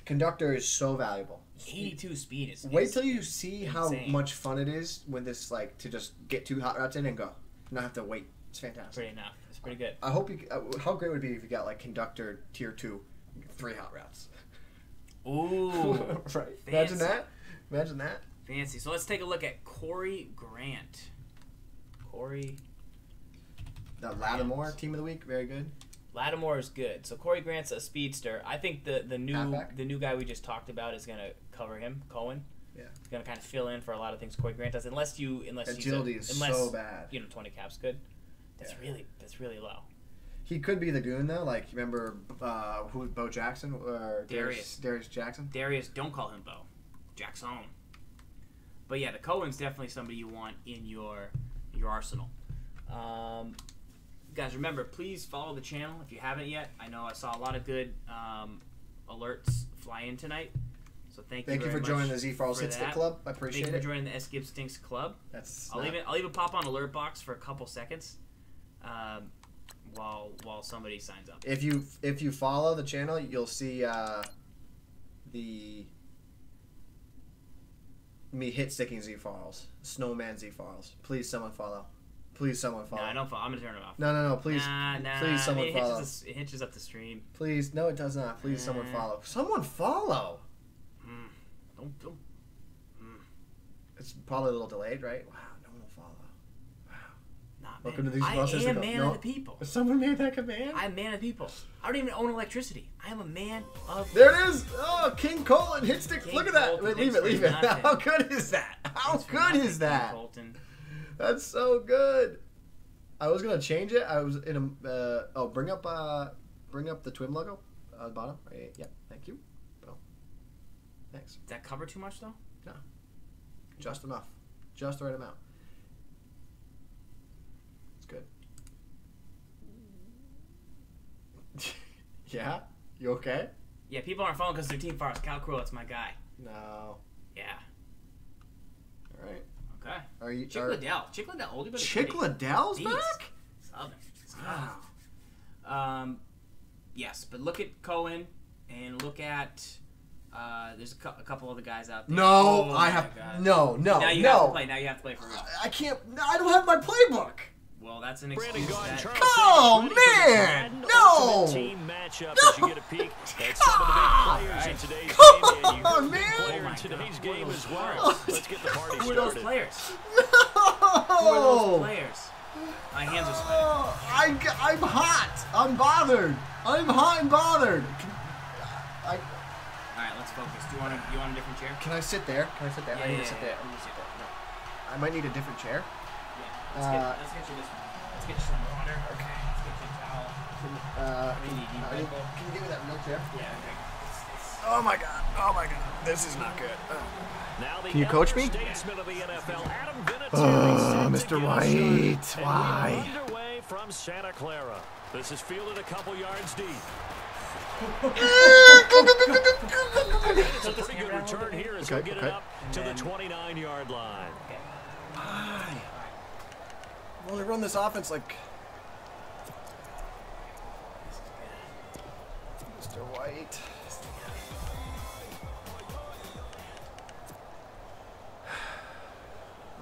Conductor is so valuable. 82 speed is. Wait till you see insane. how much fun it is when this to just get 2 hot routes in and go, not have to wait. It's fantastic. Pretty enough. It's pretty good. I hope you. How great would it be if you got Conductor Tier 2, 3 hot routes? Ooh, right. Fancy. Imagine that. Fancy. So let's take a look at Corey Grant. The Lattimore Team of the Week, very good. Lattimore is good. So Corey Grant's a speedster. I think the new guy we just talked about is going to cover him, Cohen. Yeah. He's going to kind of fill in for a lot of things Corey Grant does, unless agility is so bad. 20 caps good. That's really low. He could be the goon though. Like remember who Bo Jackson or Darius Jackson? Darius, don't call him Bo. Jackson. But yeah, the Cohen's definitely somebody you want in your arsenal. Guys, remember, please follow the channel if you haven't yet. I know I saw a lot of good alerts fly in tonight. So thank you for joining the ZFarls Hit Stick Club. I appreciate it. Thank you for joining the S. Gibbs Stinks Club. I'll even pop on alert box for a couple seconds while somebody signs up. If you follow the channel, you'll see me hit sticking ZFarls, Snowman ZFarls. Please someone follow. Please someone follow. No, I don't follow. I'm gonna turn it off. No. Please, please someone follow. It hitches up the stream. Please, no, it does not. Please, someone follow. Someone follow. Don't. It's probably a little delayed, right? Wow, no one will follow. Wow. Nah, Welcome man. to these processes. I am man of the people. Someone made that command. I'm man of the people. I don't even own electricity. I am a man of. There it is. Oh, King Colton hit stick. King Look at that. Colton, Wait, leave it. nothing. How good is that? How good is that? King Colton. That's so good. I was gonna change it. I was in a bring up the TWIM logo at the bottom. Right. Yep. Thank you. Boom. Thanks. Does that cover too much though? No. Just enough. Just the right amount. It's good. Yeah. You okay? Yeah. People aren't following because they're Team Forest. Cal Cruel, that's my guy. No. Yeah. All right. Okay. Are you Chick Liddell, oldie but Chick Liddell's Beast. back? Southern. Wow. Yes, but look at Cohen and look at there's a couple other guys out there. No, oh, I have God. no. Now you have to play. Now you have to play for real. I can't. I don't have my playbook. Well, that's an excuse. Oh man! No! Team matchup as you get a peek at some of the big players in today's game. Come And on, you man! player in today's game as well. Let's get the party Who are those started. players? No! Who are those players? My hands are sweating. I'm hot. I'm bothered. I'm hot and bothered. All right, let's focus. Do you want a different chair? Can I sit there? I need to sit there. I'm gonna sit there. No. I might need a different chair. Yeah. Let's get you this one. Let's get you some water. Okay. Let's get you a towel. Can you give me that real chair? Yeah. Oh my god. Oh my god. This is not good. Now Can you coach me? Mr. White. Why? Underway from Santa Clara. This is fielded a couple yards deep. It's a pretty good return here as we get it up to the 29-yard line. Why? I've only run this offense like Mr. White.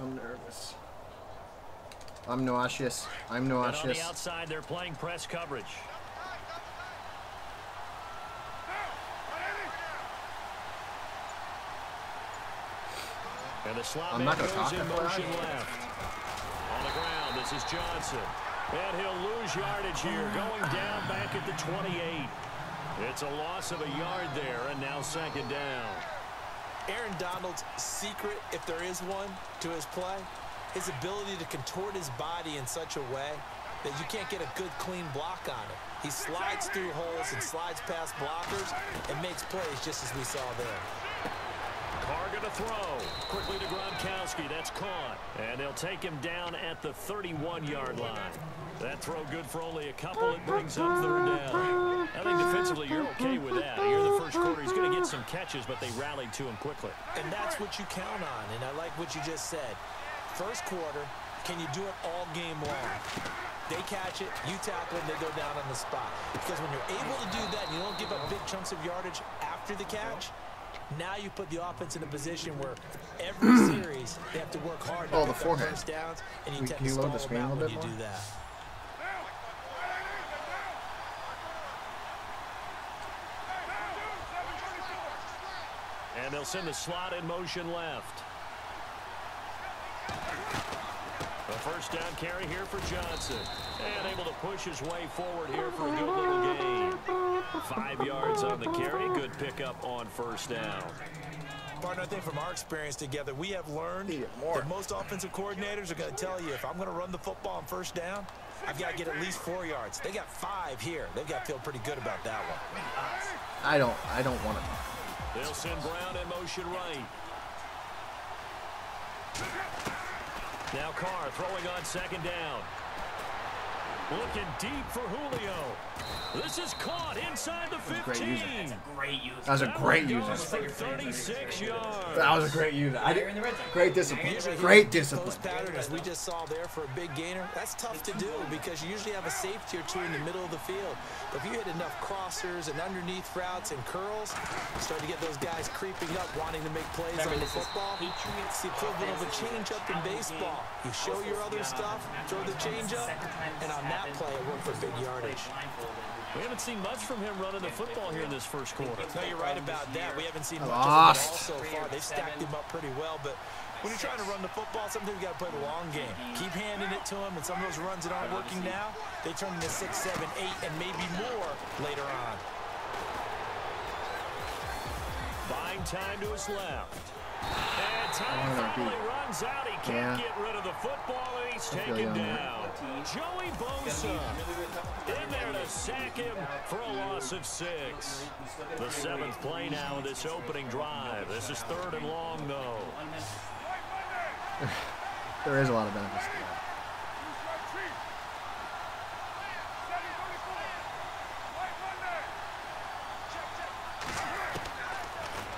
I'm nervous. I'm nauseous. I'm nauseous. And on the outside, they're playing press coverage. And the slot man goes in motion left. On the ground, this is Johnson. And he'll lose yardage here, going down back at the 28. It's a loss of a yard there, and now second down. Aaron Donald's secret, if there is one, to his play, his ability to contort his body in such a way that you can't get a good, clean block on it. He slides through holes and slides past blockers and makes plays just as we saw there. Carr going to throw. Quickly to Gronkowski. That's caught. And they'll take him down at the 31-yard line. That throw good for only a couple. It brings up third down. I think defensively you're okay with that. Here in the first quarter, he's going to get some catches, but they rallied to him quickly. And that's what you count on, and I like what you just said. First quarter, can you do it all game long? They catch it, you tackle it, they go down on the spot. Because when you're able to do that and you don't give up big chunks of yardage after the catch, now you put the offense in a position where every series they have to work hard to pick up first downs, and you tend to stall them out when you do that. And they'll send the slot in motion left. A first down carry here for Johnson. And able to push his way forward here for a good little gain. 5 yards on the carry. Good pickup on first down. Partner, I think from our experience together, we have learned that most offensive coordinators are going to tell you, if I'm going to run the football on first down, I've got to get at least 4 yards. They got 5 here. They've got to feel pretty good about that one. I don't want it. They'll send Brown in motion right. Now Carr throwing on second down. Looking deep for Julio. This is caught inside the 15. That's a great use. That was a great use. For 36 yards. That was a great use. Great discipline. Great discipline. Those patterns, as we just saw there for a big gainer, that's tough to do because you usually have a safety or two in the middle of the field. But if you hit enough crossers and underneath routes and curls, you start to get those guys creeping up, wanting to make plays on the football. It's the equivalent of a change-up in baseball. You show your other stuff, throw the change-up, and on that play, it worked for big yardage. We haven't seen much from him running the football here in this first quarter. No, you're right about that. We haven't seen much of it all so far. They've stacked him up pretty well, but when you're trying to run the football, sometimes you got to play the long game. Keep handing it to him, and some of those runs that aren't working now, they turn into 6, 7, 8, and maybe more later on. Buying time to his left. And time finally runs out. He can't get rid of the football, and he's taken down. Joey Bosa in there to sack him for a loss of 6. The 7th play now of this opening drive. This is 3rd and long, though. There is a lot of benefits to that.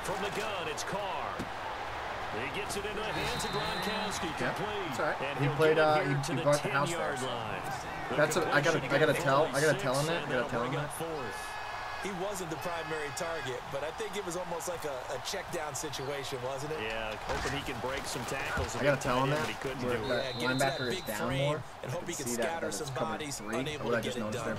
From the gun, it's Carr. He gets it into the hands of Gronkowski. Complete. Right. And he played. He brought the house there. That's I gotta tell him that. He wasn't the primary target, but I think it was almost like a check down situation, wasn't it? Yeah, hoping he can break some tackles. I gotta tell him that. He couldn't do it. Linebacker is down more. And hope he can scatter some bodies, unable to get it done.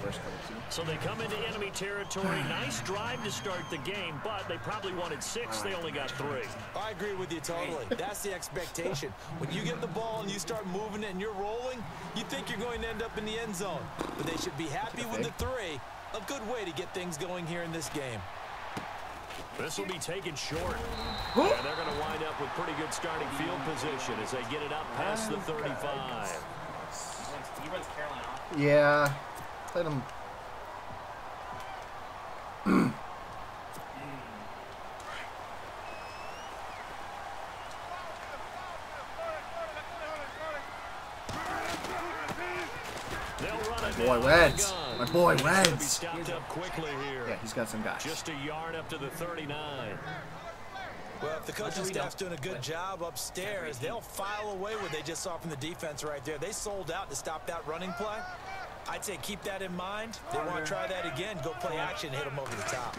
So they come into enemy territory. Nice drive to start the game, but they probably wanted 6. They only got 3. I agree with you totally. That's the expectation. When you get the ball and you start moving it and you're rolling, you think you're going to end up in the end zone. But they should be happy with the 3. A good way to get things going here in this game. This will be taken short. And they're going to wind up with pretty good starting field position as they get it up past the 35. He runs Carolina off. Yeah. Played him boy Wentz. My boy Wentz. Stopped up quickly here. Yeah, he's got some guys. Just a yard up to the 39. Well, if the coaching staff's doing a good job upstairs, they'll file away what they just saw from the defense right there. They sold out to stop that running play. I'd say keep that in mind. They want to try that again. Go play action and hit them over the top.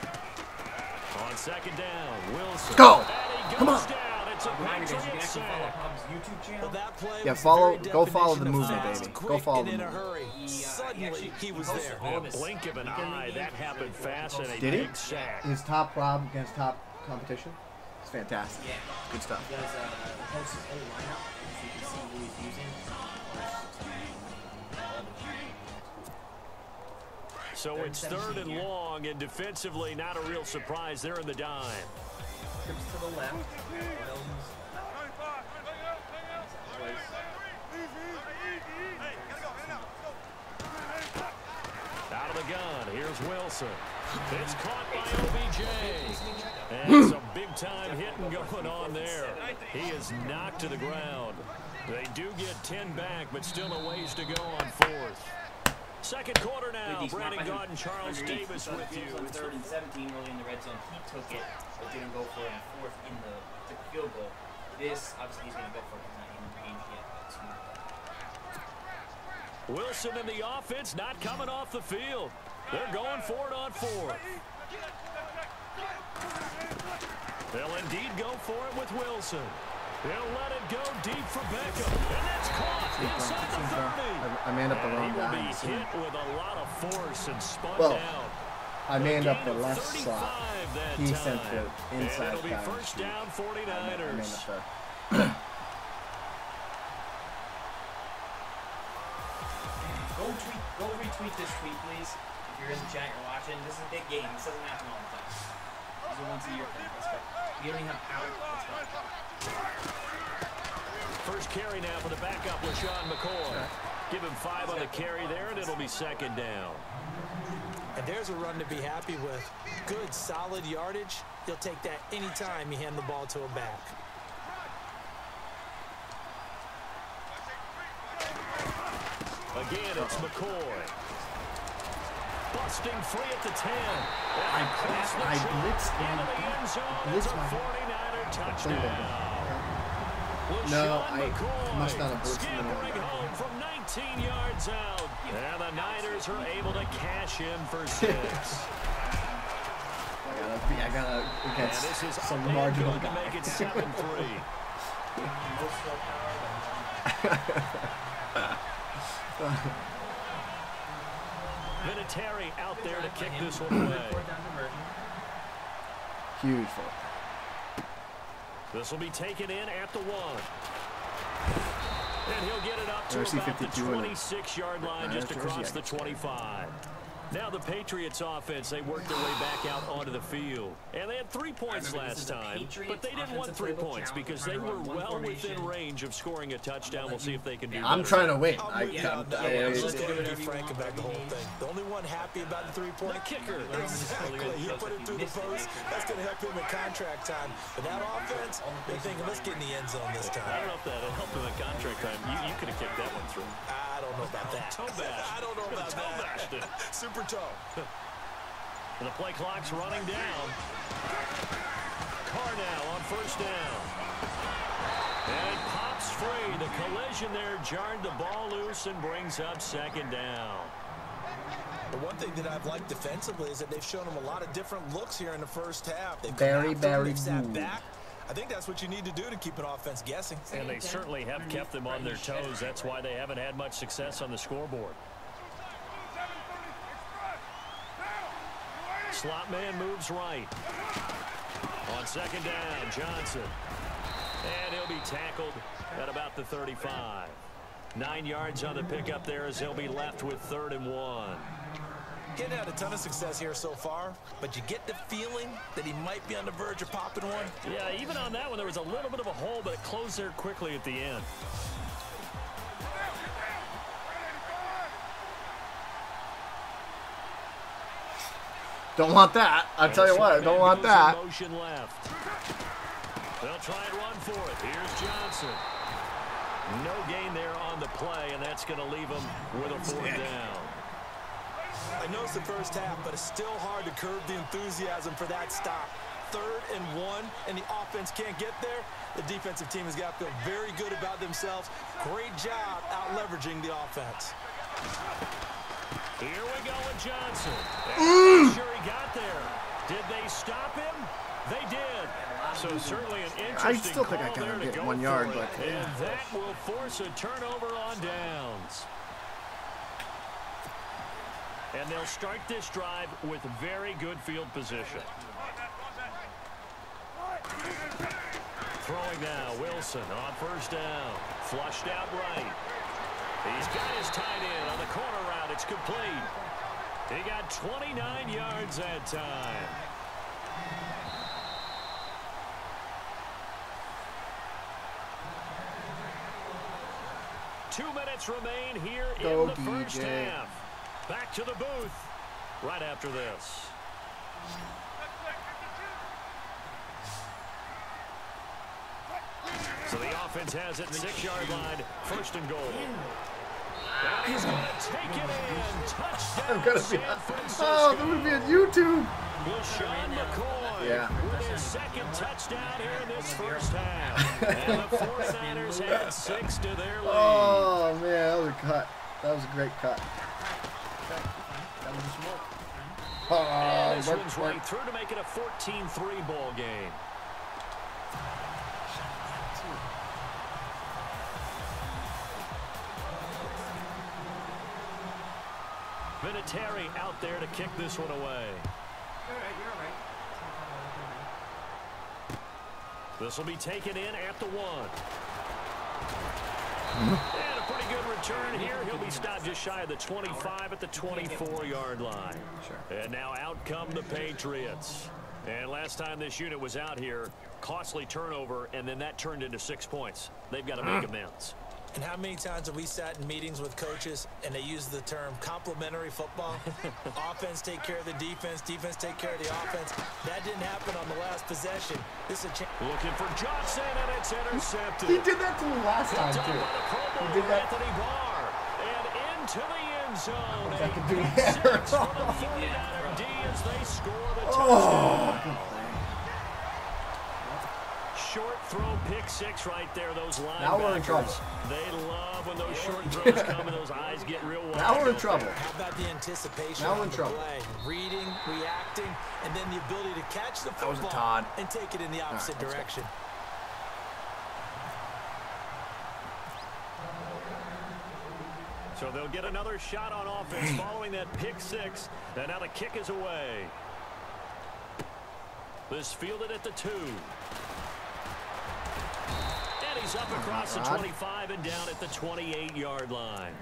On second down, Wilson. Go! Come on. It's a Patriots sack. Well, that play Yeah, was follow. the very Go follow the definition of movement, fast, baby. Go quick, follow and the in a movement. hurry. Suddenly, he was there. In a blink of an eye, that happened fast and a Did he? big sack. His top prob against top competition. It's fantastic. Yeah. Good stuff. He does post his whole lineup, so you can see who he's using. So it's third and long, and defensively, not a real surprise. They're in the dime. Trips to the left. Out of the gun, here's Wilson. It's caught by OBJ. And some big-time hitting going on there. He is knocked to the ground. They do get 10 back, but still a ways to go on fourth. Second quarter now. Brandon Gaudin, Charles Davis with you. On third and 17, early in the red zone, he took it, but didn't go for it on fourth in the field goal. This, obviously, he's going to go for it. He's not in range yet. Wilson and the offense not coming off the field. They're going for it on fourth. They'll indeed go for it with Wilson. They'll let it go deep for Beckham. And that's caught inside the 30. I manned up the wrong He will guy. be hit with a lot of force and spun Well, down. I manned up the Gain of left 35 slot. that He time. sent the inside And it'll be guy. first down, I manned 49ers. up the. Go retweet this tweet, please. If you're in the chat, you're watching. This is a big game. This doesn't happen all the time. This is a once-a-year thing. Let's go. We don't even have power. Let's go. First carry now for the backup, LaShawn McCoy. Give him 5 on the carry there, and it'll be second down. And there's a run to be happy with. Good, solid yardage. He'll take that anytime you hand the ball to a back. Again, it's McCoy. Busting free at the 10. I blitzed Into the end zone. It's a 49er touchdown. No, LaShawn I McCoy must not have blitzed him. scampering home from 19 yards out. And the Niners are able to cash in for 6. I gotta And against this is some up and marginal good to guy. make it 7-3. Vinatieri out there to kick this one away. Huge for it. This will be taken in at the 1. And he'll get it up to Jersey about the 52 in it. 26-yard line, just Jersey, across I the can say. 25. Now the Patriots offense, they worked their way back out onto the field. And they had 3 points last time, but they didn't want 3 points because they were well within range of scoring a touchdown. We'll see if they can do I'm better. trying to win. Let's go to be frank about the whole thing. The only one happy about the three-point kicker. Exactly. You put it through the post. That's going to help him in contract time. But that offense, they're thinking, let's get in the end zone this time. I don't know if that helped him in contract time. You could have kicked that one through. I don't know about that. I don't know about that. Super toe. And the play clock's running down. Carr now on first down. And it pops free. The collision there jarred the ball loose and brings up second down. The one thing that I've liked defensively is that they've shown them a lot of different looks here in the first half. They've Very sat good. back. I think that's what you need to do to keep an offense guessing. And they certainly have kept them on their toes. That's why they haven't had much success on the scoreboard. Slot man moves right. On second down, Johnson. And he'll be tackled at about the 35. 9 yards on the pickup there as he'll be left with 3rd and 1. Getting had a ton of success here so far, but you get the feeling that he might be on the verge of popping one. Yeah, even on that one, there was a little bit of a hole, but it closed there quickly at the end. Don't want that. I'll tell you what, I don't want that. Motion left. They'll try and run for it. Here's Johnson. No gain there on the play, and that's going to leave him with a 4th down. I know it's the first half, but it's still hard to curb the enthusiasm for that stop. 3rd and 1, and the offense can't get there. The defensive team has got to feel very good about themselves. Great job out-leveraging the offense. Here we go with Johnson. I'm sure he got there. Did they stop him? They did. So certainly an interesting I still think I can get 1 yard, but and that will force a turnover on downs. And they'll start this drive with very good field position. Throwing now, Wilson on 1st down. Flushed out right. He's got his tight end on the corner route. It's complete. He got 29 yards that time. Two minutes remain here in the first half. Back to the booth right after this. So the offense has it 6-yard line, 1st and goal. And he's going to take it in. Touchdown, San Francisco. Oh, that would be on YouTube. LaShawn McCoy with his 2nd touchdown here in this first half. And the 49ers had 6 to their lead. Oh, man, that was a cut. That was a great cut. And this one's right through to make it a 14-3 ball game. Vinatieri out there to kick this one away. You're all right. This will be taken in at the 1. And a pretty good return here. He'll be stopped just shy of the 25 at the 24-yard line. Sure. And now out come the Patriots. And last time this unit was out here, costly turnover, and then that turned into 6 points. They've got to make amends. And how many times have we sat in meetings with coaches and they use the term complementary football? Offense take care of the defense, defense take care of the offense. That didn't happen on the last possession. This is a chance. Looking for Johnson, and it's intercepted. He did that to me last time, too. He did that. Anthony Barr, and into the end zone. I could do A that. 6 for the 49er D as they score the touchdown. Short throw, pick 6 right there. Those linebackers. Now we're in trouble. They love when those short throws come and those eyes get real wide. Now we're in trouble. How about the anticipation now we're on in the trouble. play? Reading, reacting, and then the ability to catch the football That was a Todd. and take it in the opposite direction. So they'll get another shot on offense following that pick 6. And now the kick is away. This fielded at the 2. And he's up across the 25 and down at the 28-yard line.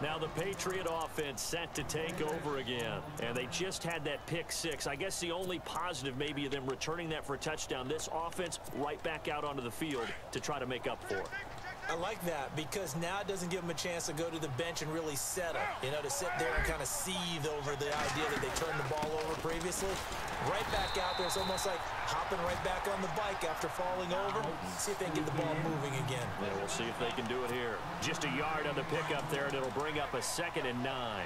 Now the Patriot offense set to take over again. And they just had that pick 6. I guess the only positive maybe of them returning that for a touchdown. This offense right back out onto the field to try to make up for it. I like that because now it doesn't give them a chance to go to the bench and really settle. You know, to sit there and kind of seethe over the idea that they turned the ball over previously. Right back out there, it's almost like hopping right back on the bike after falling over. See if they can get the ball moving again. Yeah, we'll see if they can do it here. Just a yard on the pickup there, and it'll bring up a 2nd and 9.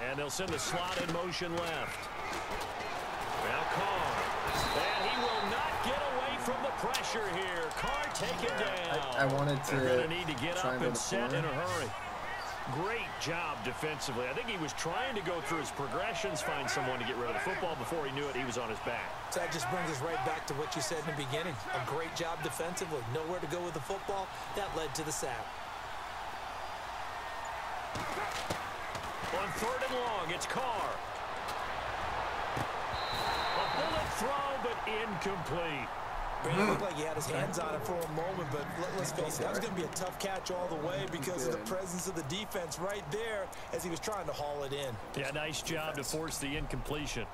And they'll send the slot in motion left. Now Carr. And he will not get away from the pressure here. Carr taken down. I wanted to. They're going to need to get up and set in a hurry. Great job defensively. I think he was trying to go through his progressions, find someone to get rid of the football. Before he knew it, he was on his back. So that just brings us right back to what you said in the beginning. A great job defensively. Nowhere to go with the football. That led to the sack. On 3rd and long, it's Carr. A bullet throw, but incomplete. Brandon looked like he had his hands on it for a moment, but let's face it, that was going to be a tough catch all the way because of the presence of the defense right there as he was trying to haul it in. Yeah, nice job to force the incompletion.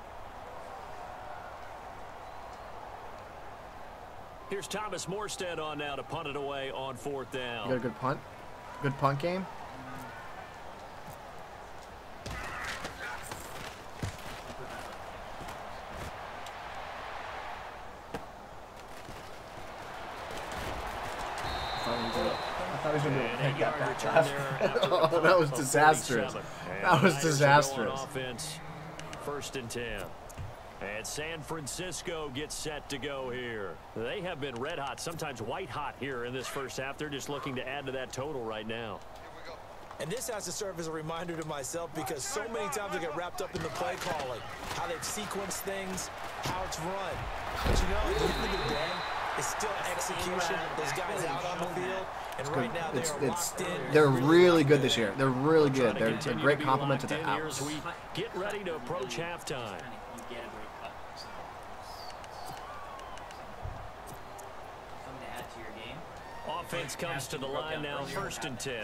Here's Thomas Morstead on now to punt it away on 4th down. You got a good punt? Good punt game? that back return left. there after the Oh, that was punt of disastrous. 47. That was And the Niners are going disastrous. offense, 1st and 10. And San Francisco gets set to go here. They have been red hot, sometimes white hot here in this first half. They're just looking to add to that total right now. And this has to serve as a reminder to myself because so many times I get wrapped up in the play calling, how they've sequenced things, how it's run. But you know, at the end of the day, it's still execution. Those guys out on the field, and right now they are locked in. They're really good this year. They're really good. They're a great compliment to the Here as house. we get ready to approach halftime. Offense comes to the line now, 1st and 10.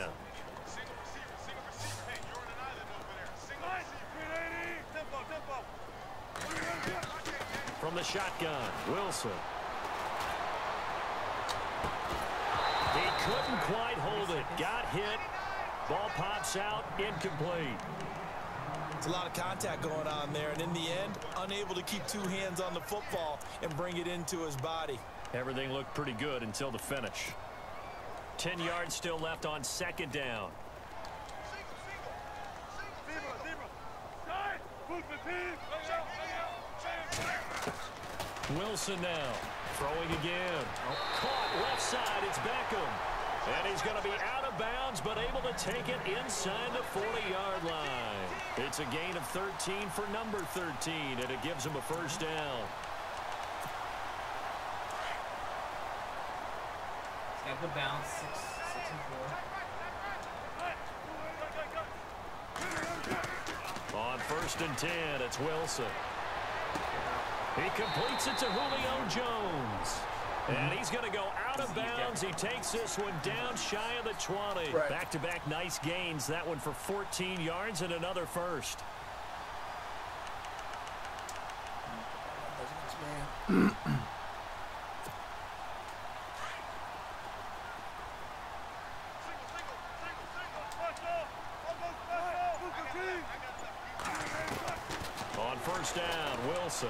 From the shotgun, Wilson. He couldn't quite hold it. Got hit. Ball pops out, incomplete. It's a lot of contact going on there, and in the end, unable to keep two hands on the football and bring it into his body. Everything looked pretty good until the finish. 10 yards still left on 2nd down. Wilson now throwing again. Caught left side. It's Beckham. And he's going to be out of bounds, but able to take it inside the 40-yard line. It's a gain of 13 for number 13, and it gives him a 1st down. Got good balance, 6 and 4. On 1st and 10, it's Wilson. He completes it to Julio Jones. And he's going to go out of bounds. He takes this one down shy of the 20. Right. Back-to-back nice gains. That one for 14 yards and another 1st. On 1st down, Wilson.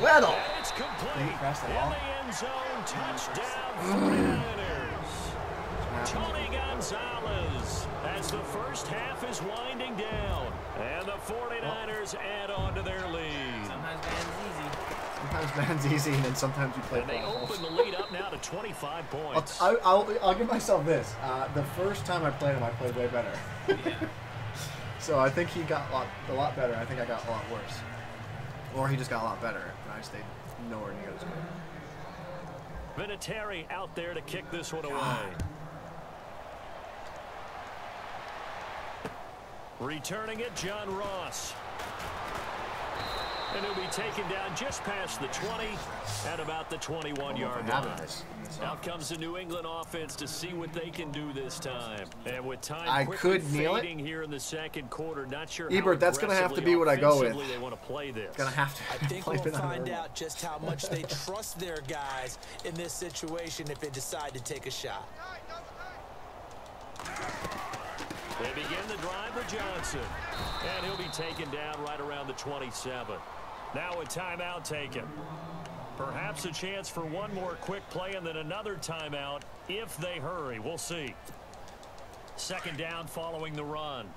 Weddle. And it's complete. Did he pass the In ball? the end zone, touchdown 49ers. Tony Gonzalez as the first half is winding down. And the 49ers add on to their lead. Sometimes man's easy. Sometimes man's easy, and then sometimes you play And they balls. open the lead up now to 25 points. I'll give myself this. The first time I played him, I played way better. So I think he got a lot better. I think I got a lot worse. Or he just got a lot better, and I stayed nowhere near as good. Vinatieri out there to kick this one away. Returning it, John Ross. And he'll be taken down just past the 20 at about the 21-yard line. Out comes the New England offense to see what they can do this time. And with time quickly fading here in the 2nd quarter, not sure Ebert, that's going to have to be what I go with. they want to play this. Gonna have to. I think we'll find out just how much they trust their guys in this situation if they decide to take a shot. They begin the drive with Johnson. And he'll be taken down right around the 27. Now a timeout taken. Perhaps a chance for one more quick play and then another timeout if they hurry. We'll see. 2nd down following the run.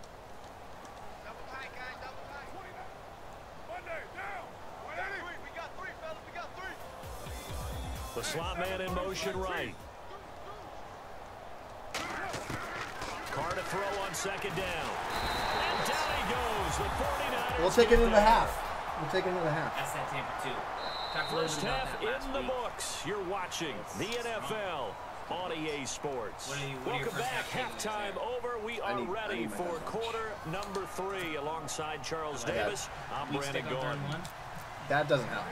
The slot man in motion right. Carr to throw on 2nd down. And down he goes. The 49ers. We'll take it into the half. We'll take it into the half. That's that Tampa 2. First half in the books. You're watching the NFL on EA Sports. Welcome back. Halftime over. We are ready for quarter number 3 alongside Charles Davis. I'm Brandon Gordon. That doesn't help.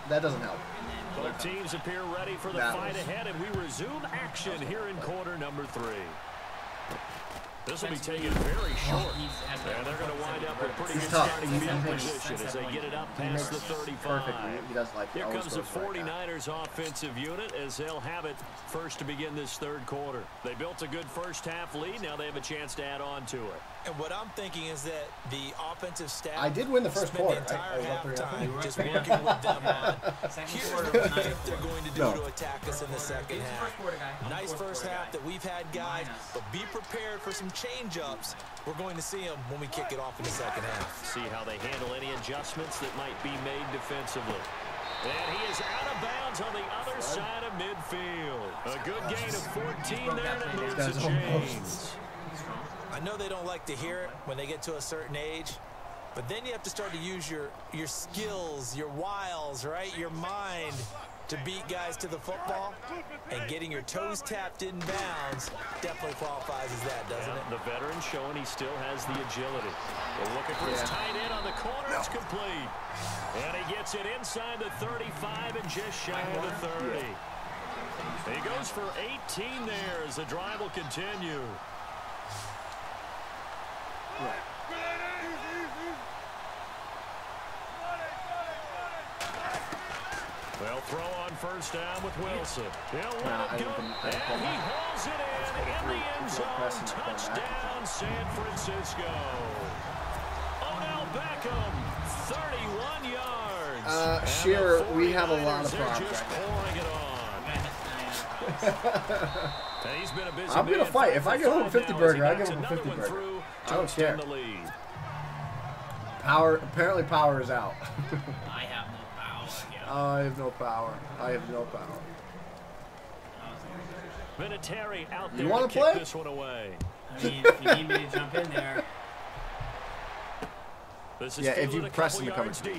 That doesn't help. Both teams appear ready for the fight ahead, and we resume action here in quarter number 3. This will be taken very short, and they're going to wind up with pretty good starting field position as they get it up past the 35. He does like Here comes the 49ers offensive unit as they'll have it first to begin this 3rd quarter. They built a good first half lead. Now they have a chance to add on to it. And what I'm thinking is that the offensive staff, I did win the first quarter. The entire halftime right? just working with them on here's what we think they're going to do to attack us in the second half. Nice first half that we've had, guys, but be prepared for some change-ups. We're going to see them when we kick it off in the second half. See how they handle any adjustments that might be made defensively. And he is out of bounds on the other side of midfield. A good gain of 14 there to move the chains. I know they don't like to hear it when they get to a certain age, but then you have to start to use your skills, your wiles, right? Your mind to beat guys to the football, and getting your toes tapped in bounds definitely qualifies as that, doesn't it? The veteran showing he still has the agility. They're looking for his tight end on the corner. It's complete. And he gets it inside the 35 and just shy of the 30. He goes for 18 there as the drive will continue. They'll throw on first down with Wilson. He'll let it go, and he hauls it in the end zone. Touchdown, San Francisco. Odell Beckham, 31 yards. Shearer, we have a lot of problems. problems Just pouring it on. He's been a busy I'm going to fight. If I get home 50 burger, I give him a 50 burger. I don't care. Power, apparently power is out. I have no power. Yeah. I have no power. I have no power. Vinatieri out there. You want to play play? This one away. I mean, if you need me to jump in there. This is yeah, if you press in the coverage deep.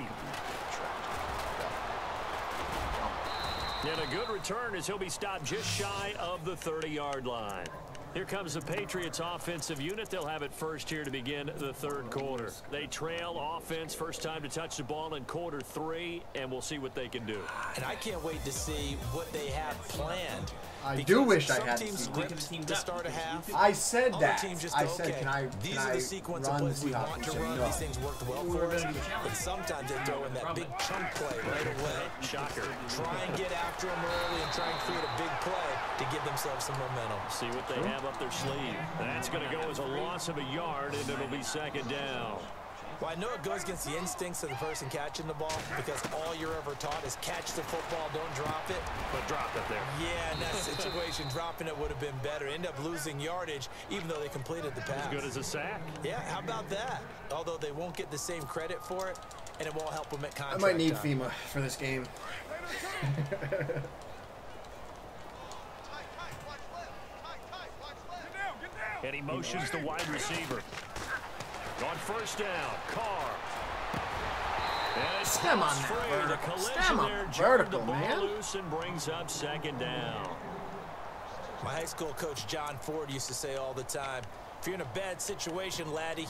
And a good return as he'll be stopped just shy of the 30-yard line. Here comes the Patriots offensive unit. They'll have it first here to begin the third quarter. They trail offense, first time to touch the ball in quarter 3, and we'll see what they can do. And I can't wait to see what they have planned. I do wish I had teams to start a half. I said that. I said, can I these are the sequence of plays we want to run. These things worked well for us. But sometimes they throw in that big chunk play right away. Shocker. Try and get after them early and try and create a big play to give themselves some momentum. See what they have up their sleeve. That's going to go as a loss of a yard, and it'll be second down. Well, I know it goes against the instincts of the person catching the ball because all you're ever taught is catch the football, don't drop it. But drop it there. Yeah, in that situation, dropping it would have been better. End up losing yardage, even though they completed the pass. As good as a sack. Yeah, how about that? Although they won't get the same credit for it, and it won't help them at contract I might need time. FEMA for this game. And he motions the wide receiver. On first down, Carr. Stem on that. Stem on that vertical, man. Loose and brings up second down. My high school coach John Ford used to say all the time, if you're in a bad situation, laddie,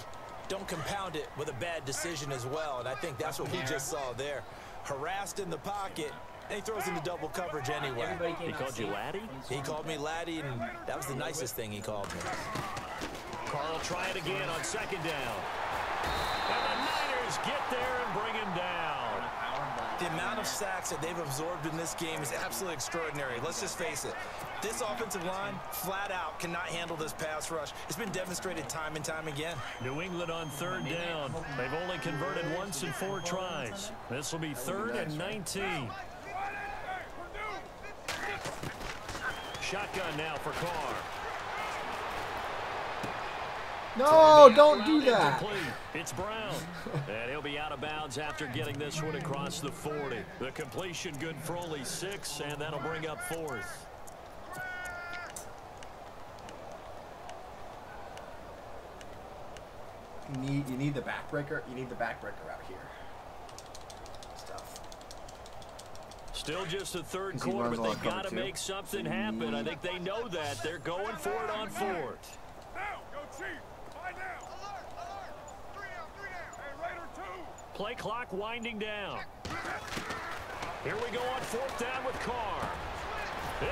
don't compound it with a bad decision as well. And I think that's what we just saw there. Harassed in the pocket, and he throws into double coverage anyway. He called you laddie? He called me laddie, and that was the nicest thing he called me. Carl try it again on second down. And the Niners get there and bring him down. The amount of sacks that they've absorbed in this game is absolutely extraordinary. Let's just face it. This offensive line, flat out, cannot handle this pass rush. It's been demonstrated time and time again. New England on third down. They've only converted once in 4 tries. This will be 3rd and 19. Shotgun now for Carr. No, don't do that. It's Brown. And he'll be out of bounds after getting this one across the 40. The completion good for only 6, and that'll bring up 4th. You need the backbreaker. You need the backbreaker out here. Stuff. Still just the third quarter, but they've got to make something happen. I think they know that. They're going for it on 4th. Play clock winding down. Here we go on 4th down with Carr.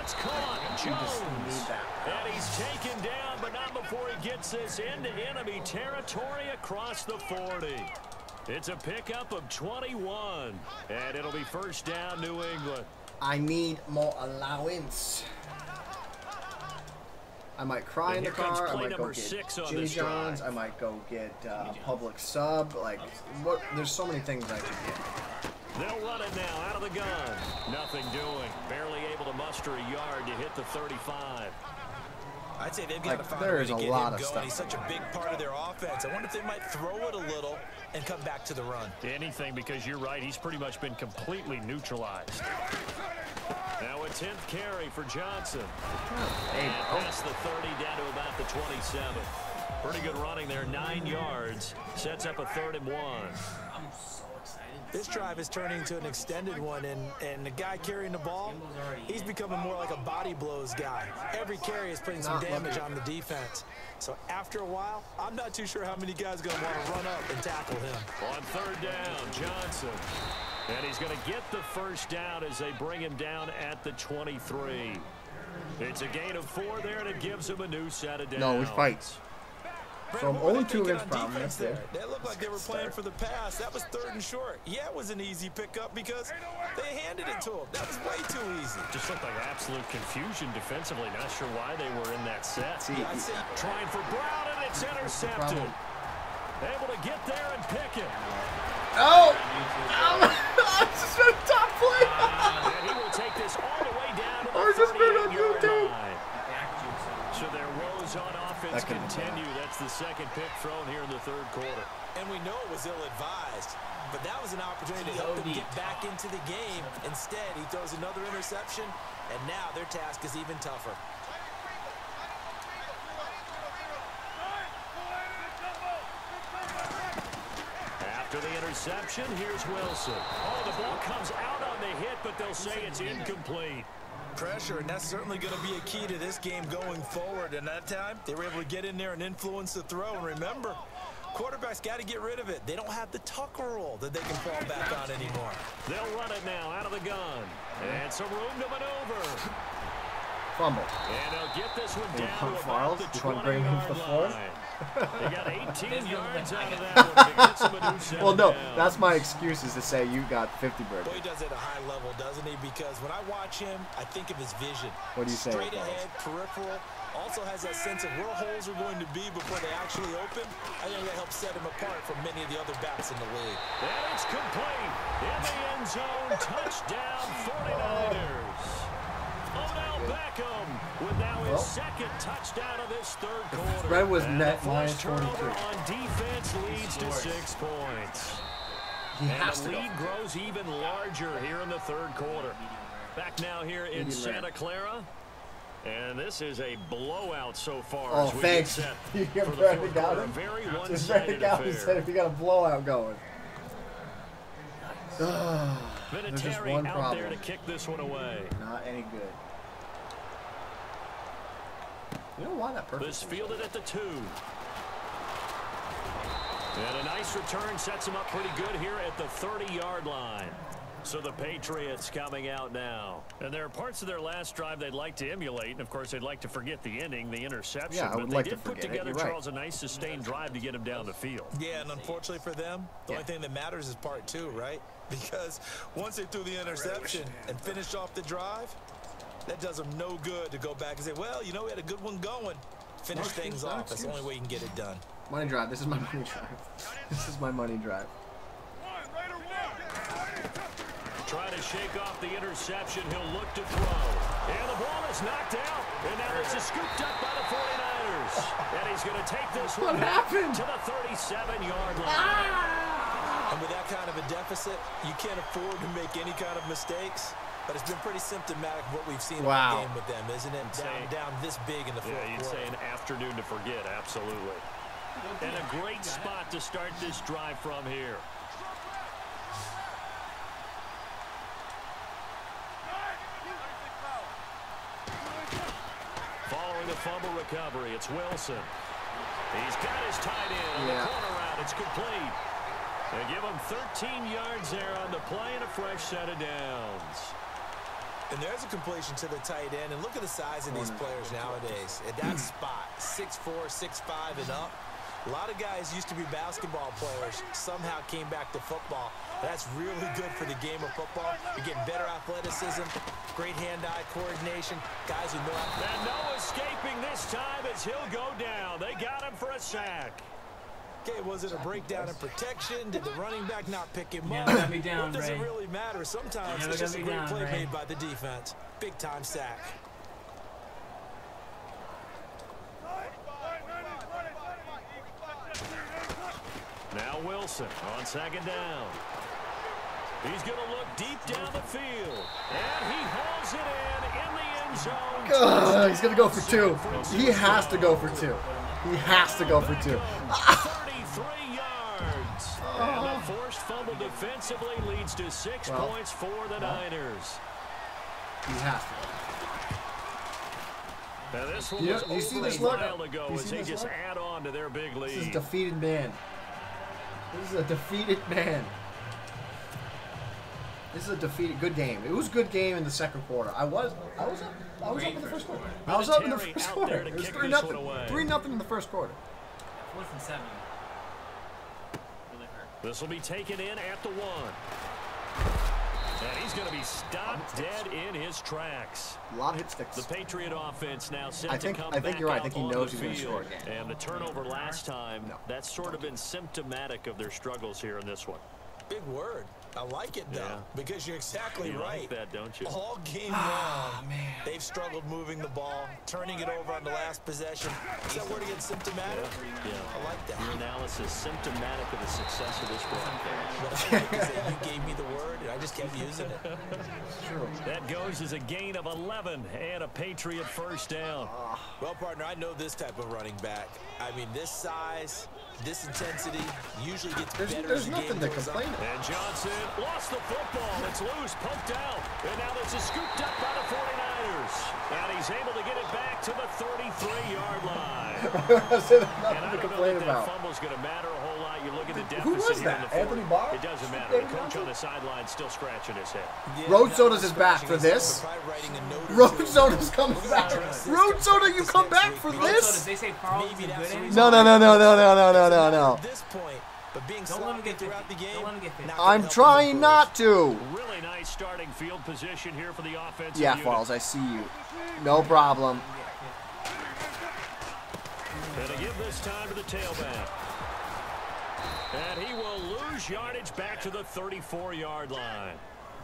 It's caught. Jones. And he's taken down, but not before he gets this into enemy territory across the 40. It's a pickup of 21. And it'll be first down, New England. I need more allowance. I might cry in the car. I might go get Jimmy John's. I might go get a Publix sub. Like, what? There's so many things I could get. They'll run it now out of the gun. Nothing doing. Barely able to muster a yard to hit the 35. I'd say they've got to find a way to get him going. He's such a big part of their offense. I wonder if they might throw it a little and come back to the run. Anything, because you're right. He's pretty much been completely neutralized. Now a 10th carry for Johnson. And past the 30 down to about the 27. Pretty good running there, 9 yards. Sets up a 3rd and 1. I'm so excited. This drive is turning into an extended one, and the guy carrying the ball, he's becoming more like a body blows guy. Every carry is putting some damage on the defense. So after a while, I'm not too sure how many guys are going to want to run up and tackle him. On 3rd down, Johnson. And he's going to get the 1st down as they bring him down at the 23. It's a gain of 4 there, and it gives him a new set of downs. No, we fight. So I'm only 2 against Brown. There. They looked like they were playing for the pass. That was 3rd and short. Yeah, it was an easy pickup because they handed it to him. That was way too easy. Just looked like absolute confusion defensively. Not sure why they were in that set. Trying for Brown, and it's intercepted. Able to get there and pick it. Oh! It's just a top play. And he will take this all the way down to the 38-yard line. So their woes on offense continue. That's the 2nd pick thrown here in the 3rd quarter. And we know it was ill-advised, but that was an opportunity to help them get back into the game. Instead, he throws another interception, and now their task is even tougher. After the interception, here's Wilson. Oh, the ball comes out on the hit, but they'll say it's incomplete. Pressure, and that's certainly going to be a key to this game going forward. And that time, they were able to get in there and influence the throw. And remember, quarterbacks got to get rid of it. They don't have the tuck rule that they can fall back on anymore. They'll run it now out of the gun. And some room to maneuver. Fumble. And they'll get this one down to about the 20-yard line. They got 18 yards out of that one. It gets them a new set. Well, no, that's my excuse is to say you got 50 burgers. Well, he does it at a high level, doesn't he? Because when I watch him, I think of his vision. What do you say? Straight ahead, peripheral. Also has that sense of where holes are going to be before they actually open. I think that helps set him apart from many of the other backs in the league. And it's complete. In the end zone, touchdown 49ers. Odell Beckham with now his 2nd touchdown of this 3rd quarter. Red was net minus -43. On defense leads to 6 points. And the lead grows even larger here in the 3rd quarter. Back now here in Santa Clara. And this is a blowout so far. Oh, thanks. You barely got him. Very one-sided affair. If you got a blowout going. Vinatieri out there to kick this one away. Not any good. You know why that perfect? This fielded at the 2. And a nice return sets him up pretty good here at the 30-yard line. So the Patriots coming out now. And there are parts of their last drive they'd like to emulate. And, of course, they'd like to forget the ending, the interception. Yeah, I would like to forget it. But they did put together, Charles, right. a nice sustained drive to get him down the field. Yeah, and unfortunately for them, the only thing that matters is part 2, right? Because once they threw the interception and finished off the drive, that does them no good to go back and say, well, you know, we had a good one going. Finish things off. That's the only way you can get it done. Money drive. This is my money drive. This is my money drive. Trying to shake off the interception. He'll look to throw. And the ball is knocked out. And now it's scooped up by the 49ers. And he's going to take this one to the 37-yard line. And with that kind of a deficit, you can't afford to make any kind of mistakes. But it's been pretty symptomatic of what we've seen in the game with them, isn't it? Down this big in the 4th quarter. You'd say an afternoon to forget, absolutely. And a great spot to start this drive from here. Following the fumble recovery, it's Wilson. He's got his tight end on the corner route. It's complete. They give him 13 yards there on the play and a fresh set of downs. And there's a completion to the tight end. And look at the size of these players nowadays. At that spot, 6'4", 6'5", and up. A lot of guys used to be basketball players, somehow came back to football. That's really good for the game of football. You're getting better athleticism, great hand-eye coordination, guys who know how to... And no escaping this time as he'll go down. They got him for a sack. Okay, was it a breakdown in protection? Did the running back not pick him up? Got me down, It doesn't Ray. really matter. Sometimes it's just a great play made by the defense. Big-time sack. Now Wilson on second down. He's going to look deep down the field. And he hauls it in the end zone. He's going to go for 2. He has to go for 2. He has to go for 2. 33 yards. And the forced fumble defensively leads to 6 points for the Niners. He has to. Now this one was you see this a look? while ago You as see they this just look? add on to their big lead. This is a defeated man. This is a defeated man. This is a defeated. Good game. It was a good game in the second quarter. I was up in the first quarter. I was up in the first quarter. It was 3-0. 3-0 in the first quarter. 4th and 7. Really hurt. This will be taken in at the 1. And he's going to be stopped dead in his tracks. A lot of hit sticks. The Patriot offense now set to come I think back you're right. I out think he on knows the he's going to field. score again. And the turnover last time, that's sort of been symptomatic of their struggles here in this one. Big word. I like it, though, because you're exactly You right. like that, don't you? All game long, they've struggled moving the ball, turning it over on the last possession. Is that word again, symptomatic? Yeah. I like that. Your analysis symptomatic of the success of this broadcast. What I like is that you gave me the word, and I just kept using it. True. That goes as a gain of 11 and a Patriot first down. Well, partner, I know this type of running back. I mean, this size, this intensity usually gets better as There's the nothing game to goes complain on. about. And Johnson lost the football. It's loose, poked out. And now this is scooped up by the 49ers. And he's able to get it back to the 33-yard line. There's And nothing I to don't know complain that about. fumble's going to matter a whole lot. You look at the deficit Who was here that? in the fourth. Anthony Barr? It doesn't matter. David The coach Johnson? on the sideline still scratching his head. Yeah, Road not Soda's is back for scratching this. his head, but probably writing a note or Road two. Soda's coming back. Road Soda, you come back for Road sodas, this? they say Farls is Maybe good that's the anymore. No. At this point, but being Don't let him sloppy get throughout the 50. game. Don't let him get 50. not gonna I'm help him trying improve. not to. Really nice starting field position here for the offensive Yeah, unit. Falls, I see you. No problem. And to give this time to the tailback. And he will lose yardage back to the 34-yard line.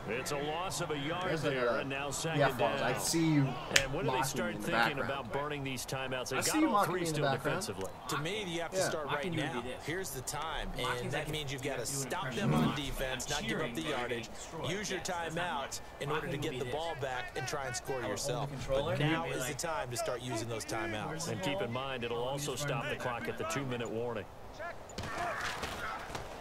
It's a loss of a yard there, and now second Yeah, down. Falls, I see you. And when do they mocking start me in the thinking background. about burning these timeouts? They I see got you all mocking three me in the still background. defensively. To me, you have to Yeah. start Mocking right you now. would be this. Here's the time, Mocking's and that like means you've got to do an stop impression them of on mocking. defense, I'm not give up cheering the when you're yardage. getting destroyed. Use your Yes, that's timeouts mocking. in order to Mocking get would the be ball this. back and try and score hold the yourself. controller, But now and be is the like- time to start using those timeouts. And keep in mind, it'll also stop the clock at the 2-minute warning.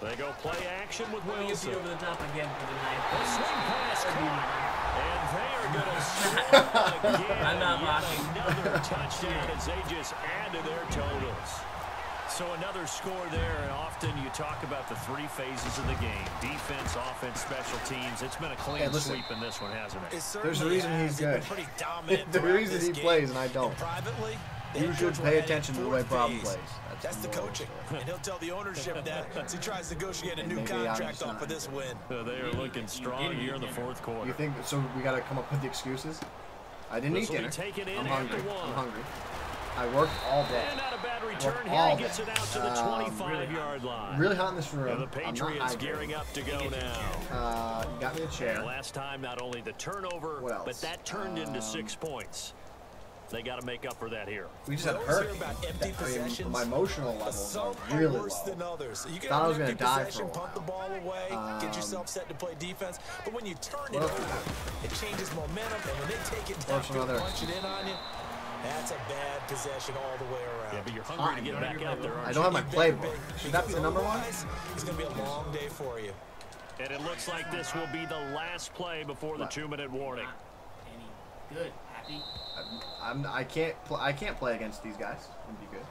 They go play action with Let me get Wilson. you over the top again for the A night. swing pass caught. And they are going to score again. I'm not Yet mocking. another touchdown as they just add to their totals. So another score there, and often you talk about the three phases of the game. Defense, offense, special teams. It's been a clean listen. sweep in this one, hasn't it? It certainly There's a reason has. he's They've been good. pretty dominant The throughout reason this he game. plays and I don't. And privately, the You head should coach pay will add attention to the way fourth Problem phase. plays. That's the moral coaching. story. And he'll tell the ownership that as he tries to negotiate a new Maybe I'm contract just off not. of this win. They are looking strong here in the fourth quarter. You think so? We got to come up with the excuses. I didn't This eat will be dinner. taken in I'm at hungry. the one. I'm hungry. I worked all day. And not a bad return Worked here. all He gets day. it out to the 25-yard line. Really hot in this room. And the Patriots gearing up to go now. You got me a chair. And last time, not only the turnover, What else? but that turned into 6 points. They got to make up for that here. We just had a We always hear hurricane. about empty possessions, My emotional but levels some are are really worse low. than others. You can Thought I have was an gonna empty die possession, for a pump the ball away, get yourself set to play defense. But when you turn it Well, over, it changes momentum, and when they take it What's down, another- punch it in on you, that's a bad possession all the way around. Yeah, but you're hungry to get back out there, aren't I you? don't have my You better playbook. be, Should that be the number one? otherwise, It's going to be a long day for you. And it looks like this will be the last play before the 2-minute warning. Any good? Happy? I can't play against these guys and be good.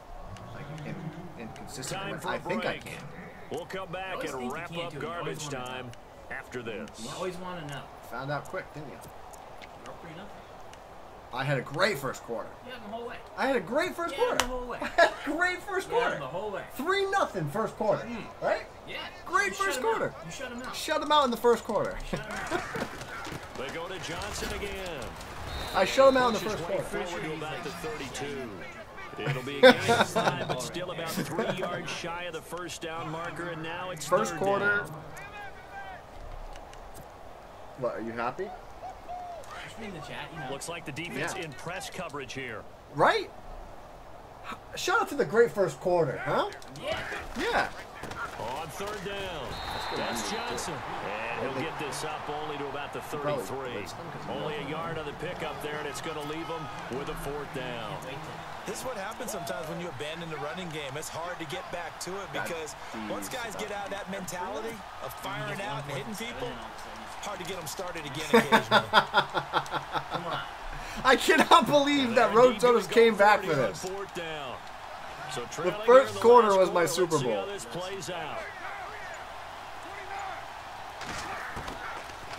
Like inconsistent. Time for I a think I break. can. We'll come back always and think you wrap can't up do it. You always garbage wanna time after this. You always want to know. Found out quick, didn't you? You're up 3-0. I had a great first quarter. Yeah, the whole way. I had a great first quarter. the whole way. I had a great first quarter. the whole way. 3-0 first quarter. Right? Yeah. Great first quarter. You shut him out. Shut him out in the first quarter. Shut him out. They go to Johnson again. I shut him out in the first Way quarter. forward to about the 32. It'll be a game time, but still about 3 yards shy of the first down marker, and now it's First third quarter. down. What, are you happy? Just read the chat, you know. Looks like the defense Yeah. in press coverage here. Right? Shout out to the great first quarter, huh? Yeah. Yeah. On third down, that's Johnson. And he'll get this up only to about the 33. Only a yard on the pickup there, and it's going to leave him with a fourth down. This is what happens sometimes when you abandon the running game. It's hard to get back to it because once guys get out of that mentality of firing out and hitting people, hard to get them started again occasionally. Come on. I cannot believe that Road Sodas came back for this. So The first quarter was my Super Let's see how Bowl. this plays out.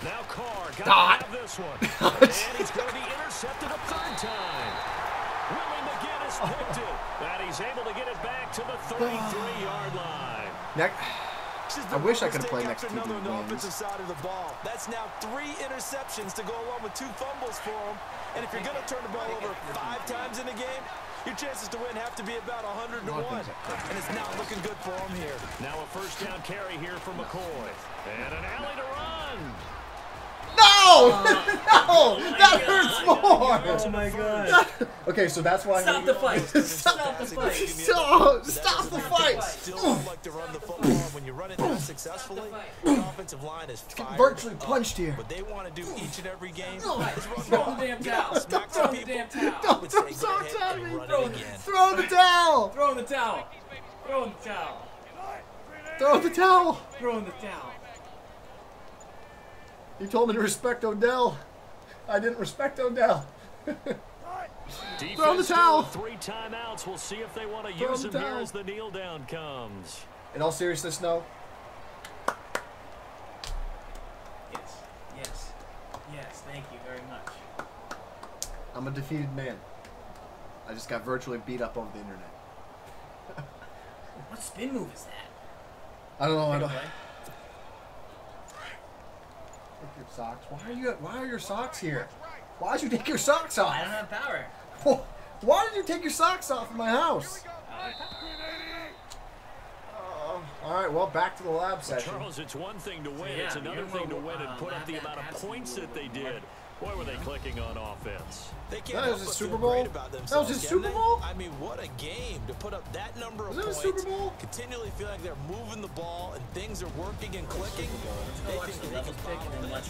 Now Carr got to have this one. And he's going to be intercepted a third time. Willie McGinnis picked it. And he's able to get it back to the 33-yard line. I wish I could have played next to the another on the wins. offensive side of the ball. That's now 3 interceptions to go along with 2 fumbles for him. And if you're going to turn the ball over 5 times in a game, your chances to win have to be about 100 to 1. And it's not looking good for him here. Now a first down carry here for McCoy. And an alley to run. No! No! That hurts more! Oh my god. Okay, so that's why Stop the fight. Stop the fight. Stop the fight! Still like to run the football. When you run it that successfully, the offensive line is fired Virtually up. punched here. What they want to do each and every game is Throw run the damn towel. smack some Throw the people. damn towel. Don't Would throw say so go ahead tight. and run Throw it again. Throw the towel! Throw in the towel. Throw in the towel. Throw the towel! Throw in the towel. You told me to respect Odell. I didn't respect Odell. Throw the towel! 3 timeouts. We'll see if they want to Throw use the them here towel. as the kneel down comes. In all seriousness, no. Yes. Yes. Yes. Thank you very much. I'm a defeated man. I just got virtually beat up over the internet. What spin move is that? I don't know. I don't. Play? Take your socks. Why are your socks here? Why did you take your socks off? I don't have power. Why did you take your socks off in my house? All right, well, back to the lab session. Charles, it's one thing to win. Yeah, it's another thing to win and put up the lab amount of passing points that they did. Boy, were they clicking on offense. They can't That help was his but Super feel Bowl? great about That was themselves, his can Super they? Bowl? I mean, what a game to put up that number of Was it a points. Super Bowl? Continually feel like they're moving the ball and things are working and clicking. Let's go They watch think the they levels can pick and then follow watch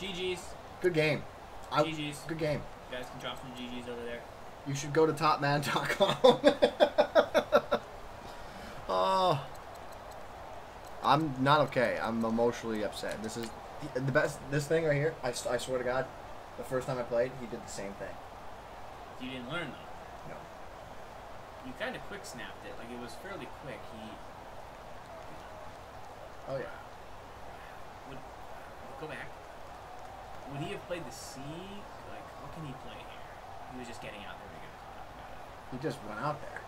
this. GG's. Good game. GG's. Good game. You guys can drop some GG's over there. You should go to topman.com. Oh, I'm not okay. I'm emotionally upset. This is the best. This thing right here. I swear to God, the first time I played, he did the same thing. You didn't learn though. No. You kind of quick snapped it. Like it was fairly quick. Oh yeah. Go back. Would he have played the C? Like what can he play here? He was just getting out there to get caught up. He just went out there.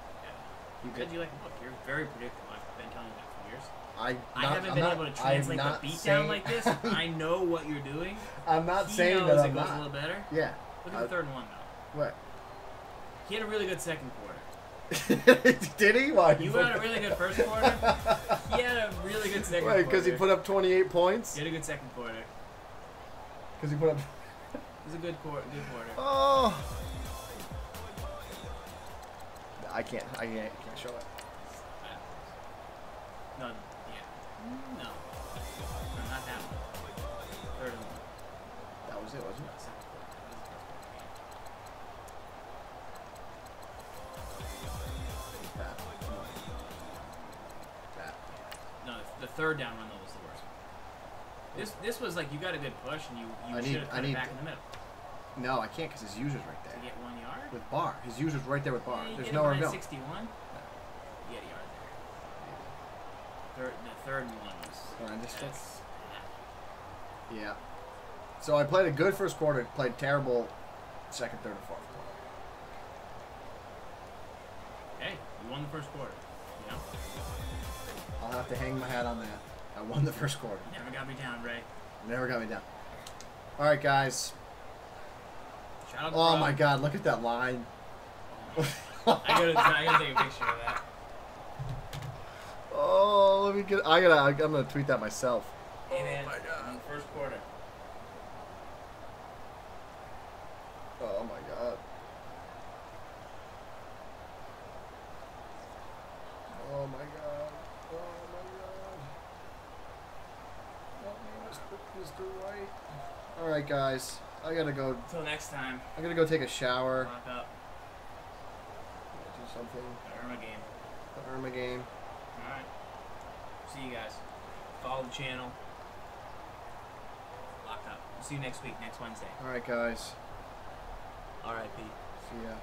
You did. could. You like look. You're very predictable. I've been telling you that for years. I haven't been able to translate the beatdown like this. I know what you're doing. I'm not He saying knows that it I'm goes a not. little better. Yeah. Look at the third one though. What? He had a really good second quarter. Did he? Why? You had a really good first quarter. He had a really good second quarter. Wait, because he put up 28 points? He had a good second quarter. Because he put up... It was a good quarter. Oh. I can't show it. No, yeah. No. Not that one. Third one. That was it, wasn't it? Second quarter. That. That. No, the third down run though was the worst. This was like you got a good push and you should have put it back in the middle. No, I can't because his user's right To there. get 1 yard. With bar. His user's right there with bar. Yeah, you There's get nowhere him to by go. 61. You get a yard there. The third one was. Fine, just That's, Yeah. So I played a good first quarter, played terrible second, third, and fourth quarter. Hey, you won the first quarter. You know? I'll have to hang my hat on that. I won the first quarter. Never got me down, Ray. Never got me down. All right, guys. Shout out to Oh Rob. my God! Look at that line. I gotta take a picture of that. Oh, let me get. I'm gonna tweet that myself. Hey man, Oh my God. in the first quarter. Oh my God. Oh my God. Oh my God. Help me, Mr. White. All right, guys. I gotta go. Until next time. I gotta go take a shower. Lock up. Do something. The Irma game. The Irma game. Alright. See you guys. Follow the channel. Lock up. See you next week, next Wednesday. All right, guys. R.I.P. See ya.